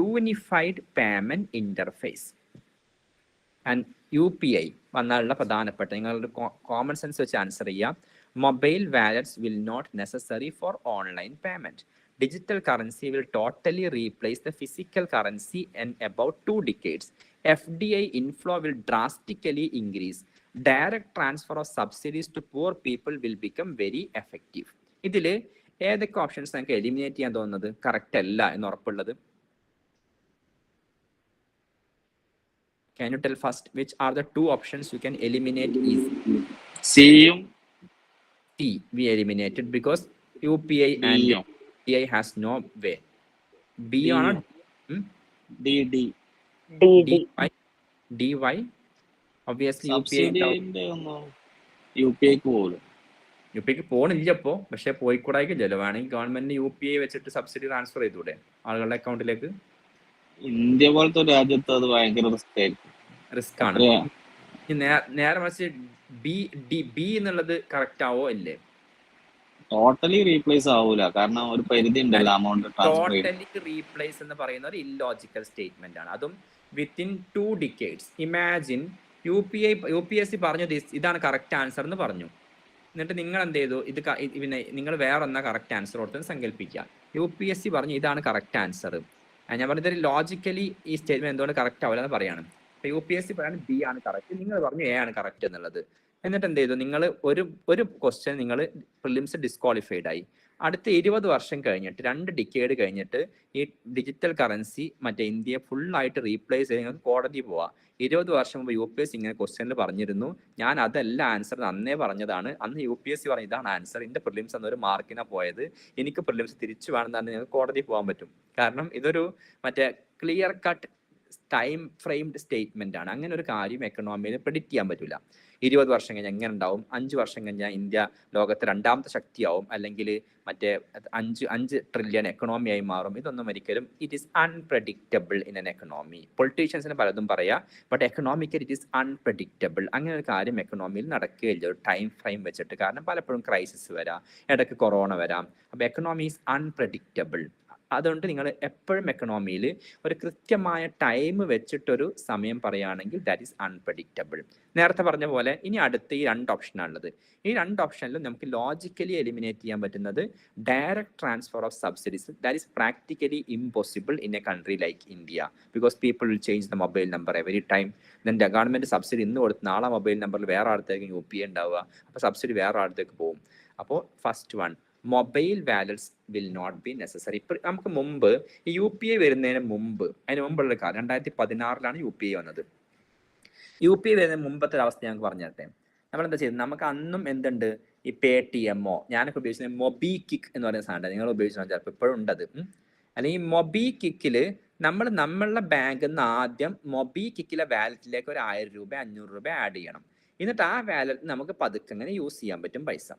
unified payment interface? And UPI വന്നാലുള്ള പ്രധാനപ്പെട്ട നിങ്ങളുടെ കോമൺ സെൻസ് വെച്ച് ആൻസർ ചെയ്യാം. Mobile wallets will not necessary for online payment. Digital currency will totally replace the physical currency in about 2 decades. FDI inflow will drastically increase. Direct transfer of subsidies to poor people will become very effective. ഇതിൽ ഏതൊക്കെ ഓപ്ഷൻസ് നമുക്ക് എലിമിനേറ്റ് ചെയ്യാൻ തോന്നുന്നത് കറക്റ്റ് അല്ല എന്ന് ഉറപ്പുള്ളത്? Can you tell first which are the 2 options you can eliminate easily? C we eliminated because UPI and UPI has no way. B or D. DY obviously subsidy UPI പോലും UPIക്ക് പോണില്ല ഇപ്പോ, പക്ഷെ പോയിക്കൂടായിക്കില്ലല്ലോ. വേണമെങ്കിൽ ഗവൺമെന്റ് UPI വെച്ചിട്ട് സബ്സിഡി ട്രാൻസ്ഫർ ചെയ്തൂടെ ആളുകളുടെ അക്കൗണ്ടിലേക്ക്? ഇന്ത്യ പോലത്തെ ഒരു രാജ്യത്ത് അത് ഭയങ്കര റിസ്ക് ആണ്. നേരെ മറിച്ച് ബി എന്നുള്ളത് കറക്റ്റ് ആവോ ഇല്ലേ? ടോട്ടലി റീപ്ലേസ് ആവൂല, കാരണം ഒരു പരിധി ഉണ്ടല്ലോ അമൗണ്ട് ട്രാൻസ്ഫർ ചെയ്യാൻ. ടോട്ടലി റീപ്ലേസ് എന്ന് പറയുന്ന ഒരു ഇല്ലോജിക്കൽ സ്റ്റേറ്റ്മെന്റ് ആണ്, അതും വിത്തിൻ 2 decades. ഇമാജിൻ UPSC പറഞ്ഞു ഇതാണ് കറക്റ്റ് ആൻസർ എന്ന് പറഞ്ഞു, എന്നിട്ട് നിങ്ങൾ എന്ത് ചെയ്തു, പിന്നെ നിങ്ങൾ വേറെ ഒന്നാ കറക്റ്റ് ആൻസർ കൊടുത്തെന്ന് സങ്കല്പിക്കുക. UPSC പറഞ്ഞു ഇതാണ് കറക്റ്റ് ആൻസർ. ഞാൻ പറഞ്ഞത് ലോജിക്കലി ഈ സ്റ്റേറ്റ്മെന്റ് എന്തുകൊണ്ട് കറക്റ്റ് ആവില്ല എന്ന് പറയാണ്. അപ്പൊ UPSC പറയാണ് ബി ആണ് കറക്റ്റ്, നിങ്ങൾ പറഞ്ഞു എ ആണ് കറക്റ്റ് എന്നുള്ളത്. എന്നിട്ട് എന്ത് ചെയ്തു, നിങ്ങൾ ഒരു ക്വസ്റ്റ്യൻ നിങ്ങൾ പ്രിലിംസ് ഡിസ്ക്വാളിഫൈഡ് ആയി. അടുത്ത 20 വർഷം കഴിഞ്ഞിട്ട് 2 ഡിക്കേഡ് കഴിഞ്ഞിട്ട് ഈ ഡിജിറ്റൽ കറൻസി മറ്റേ ഇന്ത്യയെ ഫുള്ളായിട്ട് റീപ്ലേസ് ചെയ്ത് നിങ്ങൾക്ക് കോടതി പോവാം. 20 വർഷം മുമ്പ് UPSC ഇങ്ങനെ ക്വസ്റ്റ്യനിൽ പറഞ്ഞിരുന്നു, ഞാൻ അതല്ല ആൻസർ അന്നേ പറഞ്ഞതാണ്. അന്ന് UPSC പറഞ്ഞു ഇതാണ് ആൻസർ, എന്റെ പ്രിലിംസ് എന്നൊരു മാർക്കിനാ പോയത്, എനിക്ക് പ്രിലിംസ് തിരിച്ചു വേണമെന്നാണ് നിങ്ങൾക്ക് കോടതി പോകാൻ പറ്റും. കാരണം ഇതൊരു മറ്റേ clear cut time framed statement ആണ്. അങ്ങനെ ഒരു കാര്യം എക്കണോമിയിൽ പ്രെഡിക്റ്റ് ചെയ്യാൻ പറ്റില്ല. 20 വർഷം കഴിഞ്ഞാൽ എങ്ങനെ ഉണ്ടാവും, 5 വർഷം കഴിഞ്ഞാൽ ഇന്ത്യ ലോകത്തെ 2ാമത്തെ ശക്തിയാവും, അല്ലെങ്കിൽ മറ്റേ 5 ട്രില്യൺ എക്കണോമിയായി മാറും. ഇതൊന്നും ഒരിക്കലും it is unpredictable in an economy. പൊളിറ്റീഷ്യൻസിന് പലതും പറയാം, but economical it is unpredictable. അങ്ങനെ ഒരു കാര്യം എക്കണോമിയിൽ നടക്കുകയില്ല ഒരു ടൈം ഫ്രെയിം വെച്ചിട്ട്. കാരണം പലപ്പോഴും ക്രൈസിസ് വരാം, ഇടയ്ക്ക് കൊറോണ വരാം. അപ്പോൾ എക്കണോമി ഈസ് അൺപ്രഡിക്റ്റബിൾ. അതുകൊണ്ട് നിങ്ങൾ എപ്പോഴും എക്കണോമിയിൽ ഒരു കൃത്യമായ ടൈം വെച്ചിട്ടൊരു സമയം പറയുകയാണെങ്കിൽ ദാറ്റ് ഈസ് അൺപ്രഡിക്റ്റബിൾ. നേരത്തെ പറഞ്ഞ പോലെ ഇനി അടുത്ത ഈ 2 ഓപ്ഷനാണുള്ളത്. ഈ 2 ഓപ്ഷനിലും നമുക്ക് ലോജിക്കലി എലിമിനേറ്റ് ചെയ്യാൻ പറ്റുന്നത് direct transfer of subsidies. That is practically impossible in A country like India, because people will change the mobile number every time. Then government subsidy ഇന്ന് കൊടുത്ത് നാളെ മൊബൈൽ നമ്പറിൽ വേറെ ആളത്തേക്ക് UPI ഉണ്ടാവുക, അപ്പോൾ സബ്സിഡി വേറെ ആളത്തേക്ക് പോകും. അപ്പോൾ first one, mobile wallets will not be necessary. ഇപ്പൊ നമുക്ക് മുമ്പ് ഈ UPI വരുന്നതിന് മുമ്പുള്ള കാലം 2016 UPI വന്നത്. UPI വരുന്നതിന് മുമ്പത്തെ ഒരു അവസ്ഥ ഞങ്ങൾക്ക് പറഞ്ഞു തരട്ടെ. നമ്മളെന്താ ചെയ്യുന്നത്, നമുക്ക് അന്നും എന്തുണ്ട്, ഈ പേടിഎമ്മോ ഞാനൊക്കെ ഉപയോഗിച്ചത് മൊബിക്വിക്ക് എന്ന് പറയുന്ന സാധനം നിങ്ങൾ ഉപയോഗിച്ചാൽ ചിലപ്പോൾ ഇപ്പോഴും ഉണ്ടത്. അല്ലെങ്കിൽ മൊബിക്വിക്കില് നമ്മളുടെ ബാങ്കിൽ നിന്ന് ആദ്യം മൊബിക്വിക്കിലെ വാലറ്റിലേക്ക് ഒരു 1000 രൂപ 500 രൂപ ആഡ് ചെയ്യണം. എന്നിട്ട് ആ വാലറ്റ് നമുക്ക് പതുക്കെ ഇങ്ങനെ യൂസ് ചെയ്യാൻ പറ്റും പൈസ.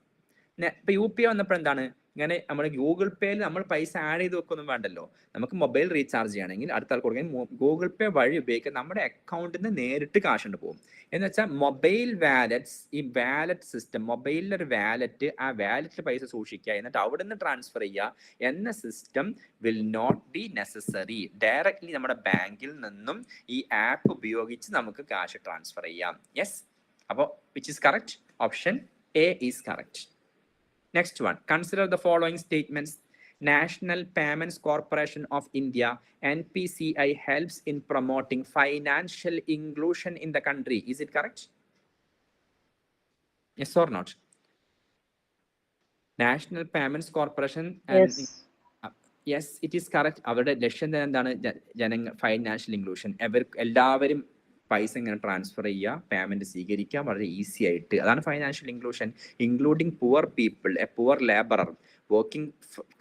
ഇപ്പൊ UPI വന്നപ്പോൾ എന്താണ്, ഇങ്ങനെ നമ്മൾ ഗൂഗിൾ പേയിൽ നമ്മൾ പൈസ ആഡ് ചെയ്ത് വെക്കൊന്നും വേണ്ടല്ലോ. നമുക്ക് മൊബൈൽ റീചാർജ് ചെയ്യണമെങ്കിൽ അടുത്ത ആൾ കൊടുക്കാൻ ഗൂഗിൾ പേ വഴി ഉപയോഗിക്കാൻ നമ്മുടെ അക്കൗണ്ടിൽ നിന്ന് നേരിട്ട് കാശ് പോകും. എന്ന് വെച്ചാൽ മൊബൈൽ വാലറ്റ്സ്, ഈ വാലറ്റ് സിസ്റ്റം, മൊബൈലിലൊരു വാലറ്റ്, ആ വാലറ്റിൽ പൈസ സൂക്ഷിക്കുക എന്നിട്ട് അവിടെ നിന്ന് ട്രാൻസ്ഫർ ചെയ്യുക എന്ന system will not be necessary. Directly നമ്മുടെ ബാങ്കിൽ നിന്നും ഈ ആപ്പ് ഉപയോഗിച്ച് നമുക്ക് കാശ് ട്രാൻസ്ഫർ ചെയ്യാം. യെസ്, അപ്പോൾ which is correct? Option A is correct. Next one, consider the following statements. National Payments Corporation of India, NPCI, helps in promoting financial inclusion in the country. Is it correct? Yes or not? National Payments Corporation. Yes. Yes, it is correct. അവരുടെ ലക്ഷ്യം എന്താണ്? Financial inclusion. എല്ലാവരും പൈസ ഇങ്ങനെ ട്രാൻസ്ഫർ ചെയ്യുക, പേയ്മെന്റ് സ്വീകരിക്കുക വളരെ ഈസി ആയിട്ട്. അതാണ് financial inclusion. Including poor people, A poor labourer working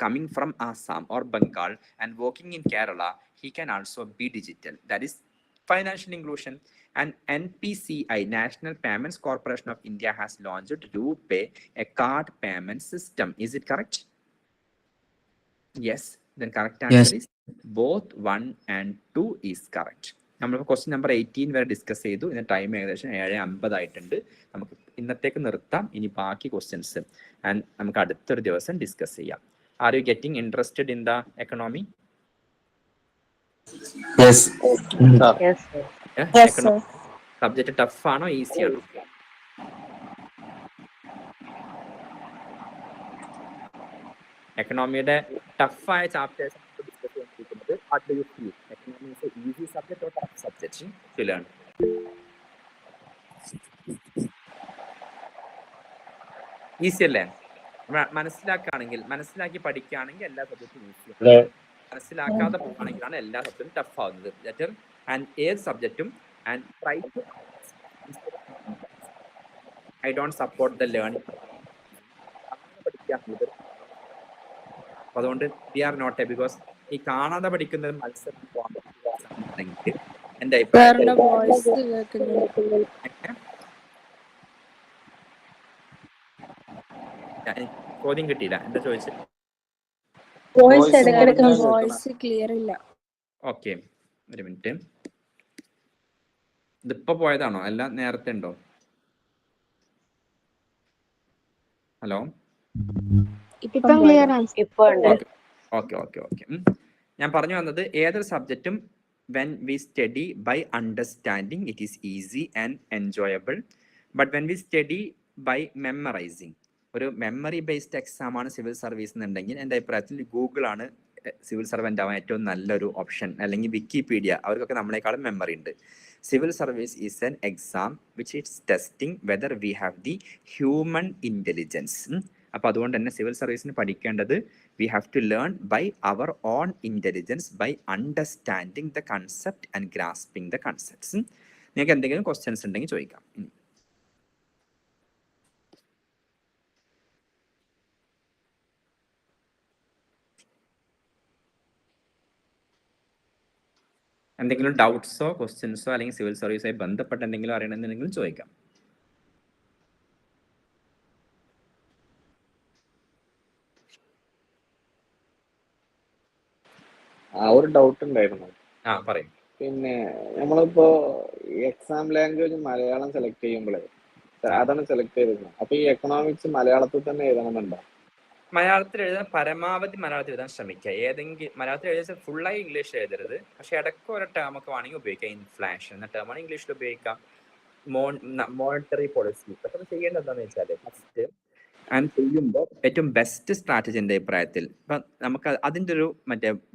coming from Assam or Bengal and working in Kerala, he can also be digital. That is financial inclusion. And NPCI, National Payments Corporation of India, has launched RuPay, a card payment system. Is it correct? Yes. Then correct answer is both 1 and 2 is correct. നമ്മൾ ക്വസ്റ്റ്യൻ നമ്പർ 18 വരെ ഡിസ്കസ് ചെയ്തു. ഇതിന്റെ ടൈം ഏകദേശം 7:50 ആയിട്ടുണ്ട്. നമുക്ക് ഇന്നത്തേക്ക് നിർത്താം. ഇനി ബാക്കി ക്വസ്റ്റ്യൻസ് ആൻഡ് നമുക്ക് അടുത്തൊരു ദിവസം ഡിസ്കസ് ചെയ്യാം. Are you getting interested in the economy? Subject tough ആണോ ഈസി ആണോ? എക്കണോമിയുടെ ടഫായ ചാപ്റ്റേഴ്സ് ഡിസ്കസ് ചെയ്തിരിക്കുന്നത്. What do you feel? Economy is a easy subject or tough subject to learn? Easy അല്ലേ? മനസ്സിലാക്കി പഠിക്കുകയാണെങ്കിൽ എല്ലാ സബ്ജക്റ്റും ഈസിയാണ്. മനസ്സിലാക്കാതെ പോവുകയാണെങ്കിലാണ് എല്ലാ സബ്ജക്റ്റും ടഫ് ആവുന്നത്. ആൻഡ് ഏത് സബ്ജക്റ്റും and try to I don't support the learning പഠിക്കുക. അതുകൊണ്ട് വി ആർ നോട്ട് ബിക്കോസ് ഈ കാണാതെ പഠിക്കുന്നത് മത്സരം കോമ്പറ്റീഷൻ എന്റെ അഭിപ്രായം. ചോദ്യം കിട്ടിയില്ല, എന്താ ചോദിച്ചത്? ഓക്കെ, ഒരു മിനിറ്റ്. ഇതിപ്പോ പോയതാണോ അല്ല നേരത്തെ ഉണ്ടോ? Hello, okay. ഞാൻ പറഞ്ഞു വന്നത് ഏതൊരു സബ്ജക്റ്റും when we study by understanding it is easy and enjoyable, but when we study by memorizing, ഒരു മെമ്മറി ബേസ്ഡ് എക്സാം ആണ് സിവിൽ സർവീസ് എന്നുണ്ടെങ്കിൽ എൻ്റെ അഭിപ്രായത്തിൽ ഗൂഗിൾ ആണ് സിവിൽ സർവൻ്റ് ആവാൻ ഏറ്റവും നല്ലൊരു ഓപ്ഷൻ, അല്ലെങ്കിൽ വിക്കിപീഡിയ. അവർക്കൊക്കെ നമ്മളെക്കാളും മെമ്മറി ഉണ്ട്. Civil service is an exam which is testing whether we have the human intelligence. അപ്പോൾ അതുകൊണ്ട് തന്നെ സിവിൽ സർവീസിന് പഠിക്കേണ്ടത് we have to learn by our own intelligence by understanding the concept and grasping the concepts. നിങ്ങൾക്ക് എന്തെങ്കിലും ക്വസ്റ്റ്യൻസ് ഉണ്ടെങ്കിൽ ചോദിക്കാം. എന്തെങ്കിലും ഡൗട്ട്സോ ക്വസ്റ്റ്യൻസോ അല്ലെങ്കിൽ സിവിൽ സർവീസുമായി ബന്ധപ്പെട്ട് എന്തെങ്കിലും അറിയണമെന്നുണ്ടെങ്കിലും ചോദിക്കാം. ഒരു ഡൗട്ട് ഉണ്ടായിരുന്നു. പറയും. പിന്നെ നമ്മളിപ്പോ എക്സാം ലാംഗ്വേജ് മലയാളം സെലക്ട് ചെയ്യുമ്പോഴേ അതാണ് സെലക്ട് ചെയ്തിരുന്നത്. അപ്പൊ ഈ എക്കണോമിക്സ് മലയാളത്തിൽ തന്നെ എഴുതണമെന്നുണ്ടോ? മലയാളത്തിൽ എഴുതാൻ പരമാവധി മലയാളത്തിൽ എഴുതാൻ ശ്രമിക്കുക. ഏതെങ്കിലും മലയാളത്തിൽ എഴുതിയാൽ ഫുള്ളായി ഇംഗ്ലീഷിൽ എഴുതരുത്. പക്ഷെ ഇടയ്ക്ക് ഒരു ടേം ഒക്കെ വേണമെങ്കിൽ ഉപയോഗിക്കാം. ഇൻഫ്ലേഷൻ എന്ന ടേമാണ് ഇംഗ്ലീഷിൽ ഉപയോഗിക്കാം. Monetary policy. പക്ഷെ ചെയ്യേണ്ടത് എന്താണെന്ന് വെച്ചാൽ ഫസ്റ്റ് ചെയ്യുമ്പോൾ ഏറ്റവും ബെസ്റ്റ് സ്ട്രാറ്റജി എൻ്റെ അഭിപ്രായത്തിൽ ഇപ്പം നമുക്ക് അതിൻ്റെ ഒരു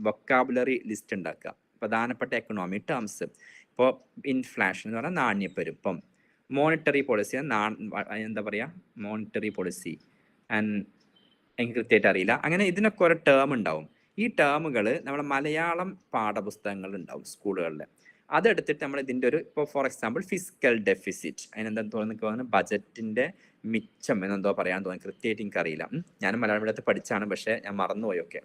വൊക്കാബുലറി ലിസ്റ്റ് ഉണ്ടാക്കുക. പ്രധാനപ്പെട്ട എക്കണോമിക് ടേംസ്. ഇപ്പോൾ ഇൻഫ്ലേഷൻ എന്ന് പറഞ്ഞാൽ നാണ്യപ്പെരുപ്പം. മോണിറ്ററി പോളിസി എന്താ പറയുക, മോണിറ്ററി പോളിസി ആൻഡ് എനിക്ക് കൃത്യമായിട്ട് അറിയില്ല. അങ്ങനെ ഇതിനൊക്കെ ഒരു ടേം ഉണ്ടാവും. ഈ ടേമുകൾ നമ്മുടെ മലയാളം പാഠപുസ്തകങ്ങൾ ഉണ്ടാവും സ്കൂളുകളിൽ. അതെടുത്തിട്ട് നമ്മൾ ഇതിൻ്റെ ഒരു ഇപ്പോൾ ഫോർ എക്സാമ്പിൾ ഫിസിക്കൽ ഡെഫിസിറ്റ്, അതിനെന്താ തോന്നുന്നു ബജറ്റിൻ്റെ മിച്ചം എന്നെന്തോ പറയാൻ തോന്നി, കൃത്യമായിട്ട് എനിക്കറിയില്ല. ഞാൻ മലയാളം മീഡിയത്തിൽ പഠിച്ചാണ്, പക്ഷേ ഞാൻ മറന്നുപോയൊക്കെ.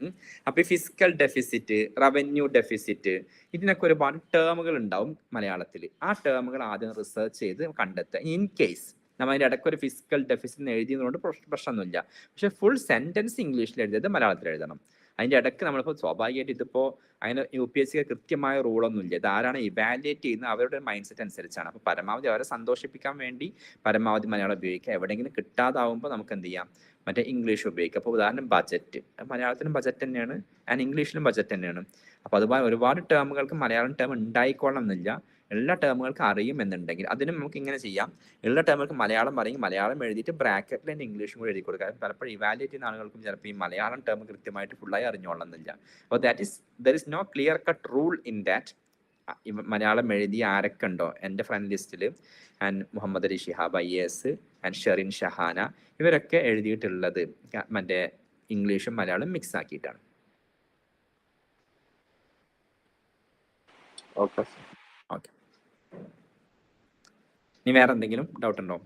അപ്പോൾ ഈ ഫിസിക്കൽ ഡെഫിസിറ്റ്, റവന്യൂ ഡെഫിസിറ്റ്, ഇതിനൊക്കെ ഒരുപാട് ടേമുകൾ ഉണ്ടാവും മലയാളത്തിൽ. ആ ടേമുകൾ ആദ്യം റിസർച്ച് ചെയ്ത് കണ്ടെത്തുക. ഇൻ കേസ് നമ്മൾ അതിൻ്റെ ഇടയ്ക്ക് ഒരു ഫിസിക്കൽ ഡെഫിസിറ്റ് എഴുതിയതുകൊണ്ട് പ്രശ്നമൊന്നുമില്ല. പക്ഷെ ഫുൾ സെൻറ്റൻസ് ഇംഗ്ലീഷിൽ എഴുതിയത് മലയാളത്തിൽ എഴുതണം. അതിൻ്റെ ഇടയ്ക്ക് നമ്മളിപ്പോൾ സ്വാഭാവികമായിട്ട് ഇതിപ്പോൾ അതിന് UPSC കൃത്യമായ റൂളൊന്നുമില്ല. ഇതാരാണ് ഇവാലുവേറ്റ് ചെയ്യുന്നത് അവരുടെ മൈൻഡ് സെറ്റ് അനുസരിച്ചാണ്. അപ്പോൾ പരമാവധി അവരെ സന്തോഷിപ്പിക്കാൻ വേണ്ടി പരമാവധി മലയാളം ഉപയോഗിക്കുക. എവിടെയെങ്കിലും കിട്ടാതാവുമ്പോൾ നമുക്ക് എന്ത് ചെയ്യാം, മറ്റേ ഇംഗ്ലീഷ് ഉപയോഗിക്കുക. അപ്പോൾ ഉദാഹരണം ബജറ്റ്, മലയാളത്തിലും ബജറ്റ് തന്നെയാണ് ആൻഡ് ഇംഗ്ലീഷിലും ബജറ്റ് തന്നെയാണ്. അപ്പോൾ അതുപോലെ ഒരുപാട് ടേമുകൾക്ക് മലയാളം ടേം ഉണ്ടായിക്കോളണം എന്നില്ല. എല്ലാ ടേമുകൾക്ക് അറിയും എന്നുണ്ടെങ്കിൽ അതിനും നമുക്ക് ഇങ്ങനെ ചെയ്യാം. എല്ലാ ടേമുകൾക്ക് മലയാളം പറയും, മലയാളം എഴുതിയിട്ട് ബ്രാക്കറ്റിൽ തന്നെ ഇംഗ്ലീഷും കൂടി എഴുതി കൊടുക്കുക. പലപ്പോഴും ഇവാലുവേറ്റ് ചെയ്യുന്ന ആളുകൾക്കും ചിലപ്പോൾ ഈ മലയാളം ടേം കൃത്യമായിട്ട് ഫുള്ളായി അറിഞ്ഞോളണമെന്നില്ല. അപ്പോൾ there is no clear cut rule in that. Malayalam എഴുതിയ ആരൊക്കെ ഉണ്ടോ എൻ്റെ ഫ്രണ്ട് ലിസ്റ്റിൽ, and Muhammad Ali Shihab IAS and Sherin Shahana, ഇവരൊക്കെ എഴുതിയിട്ടുള്ളത് മറ്റേ ഇംഗ്ലീഷും മലയാളം മിക്സ് ആക്കിയിട്ടാണ്. ഓക്കെ. ഇനി വേറെ എന്തെങ്കിലും ഡൗട്ട് ഉണ്ടോ?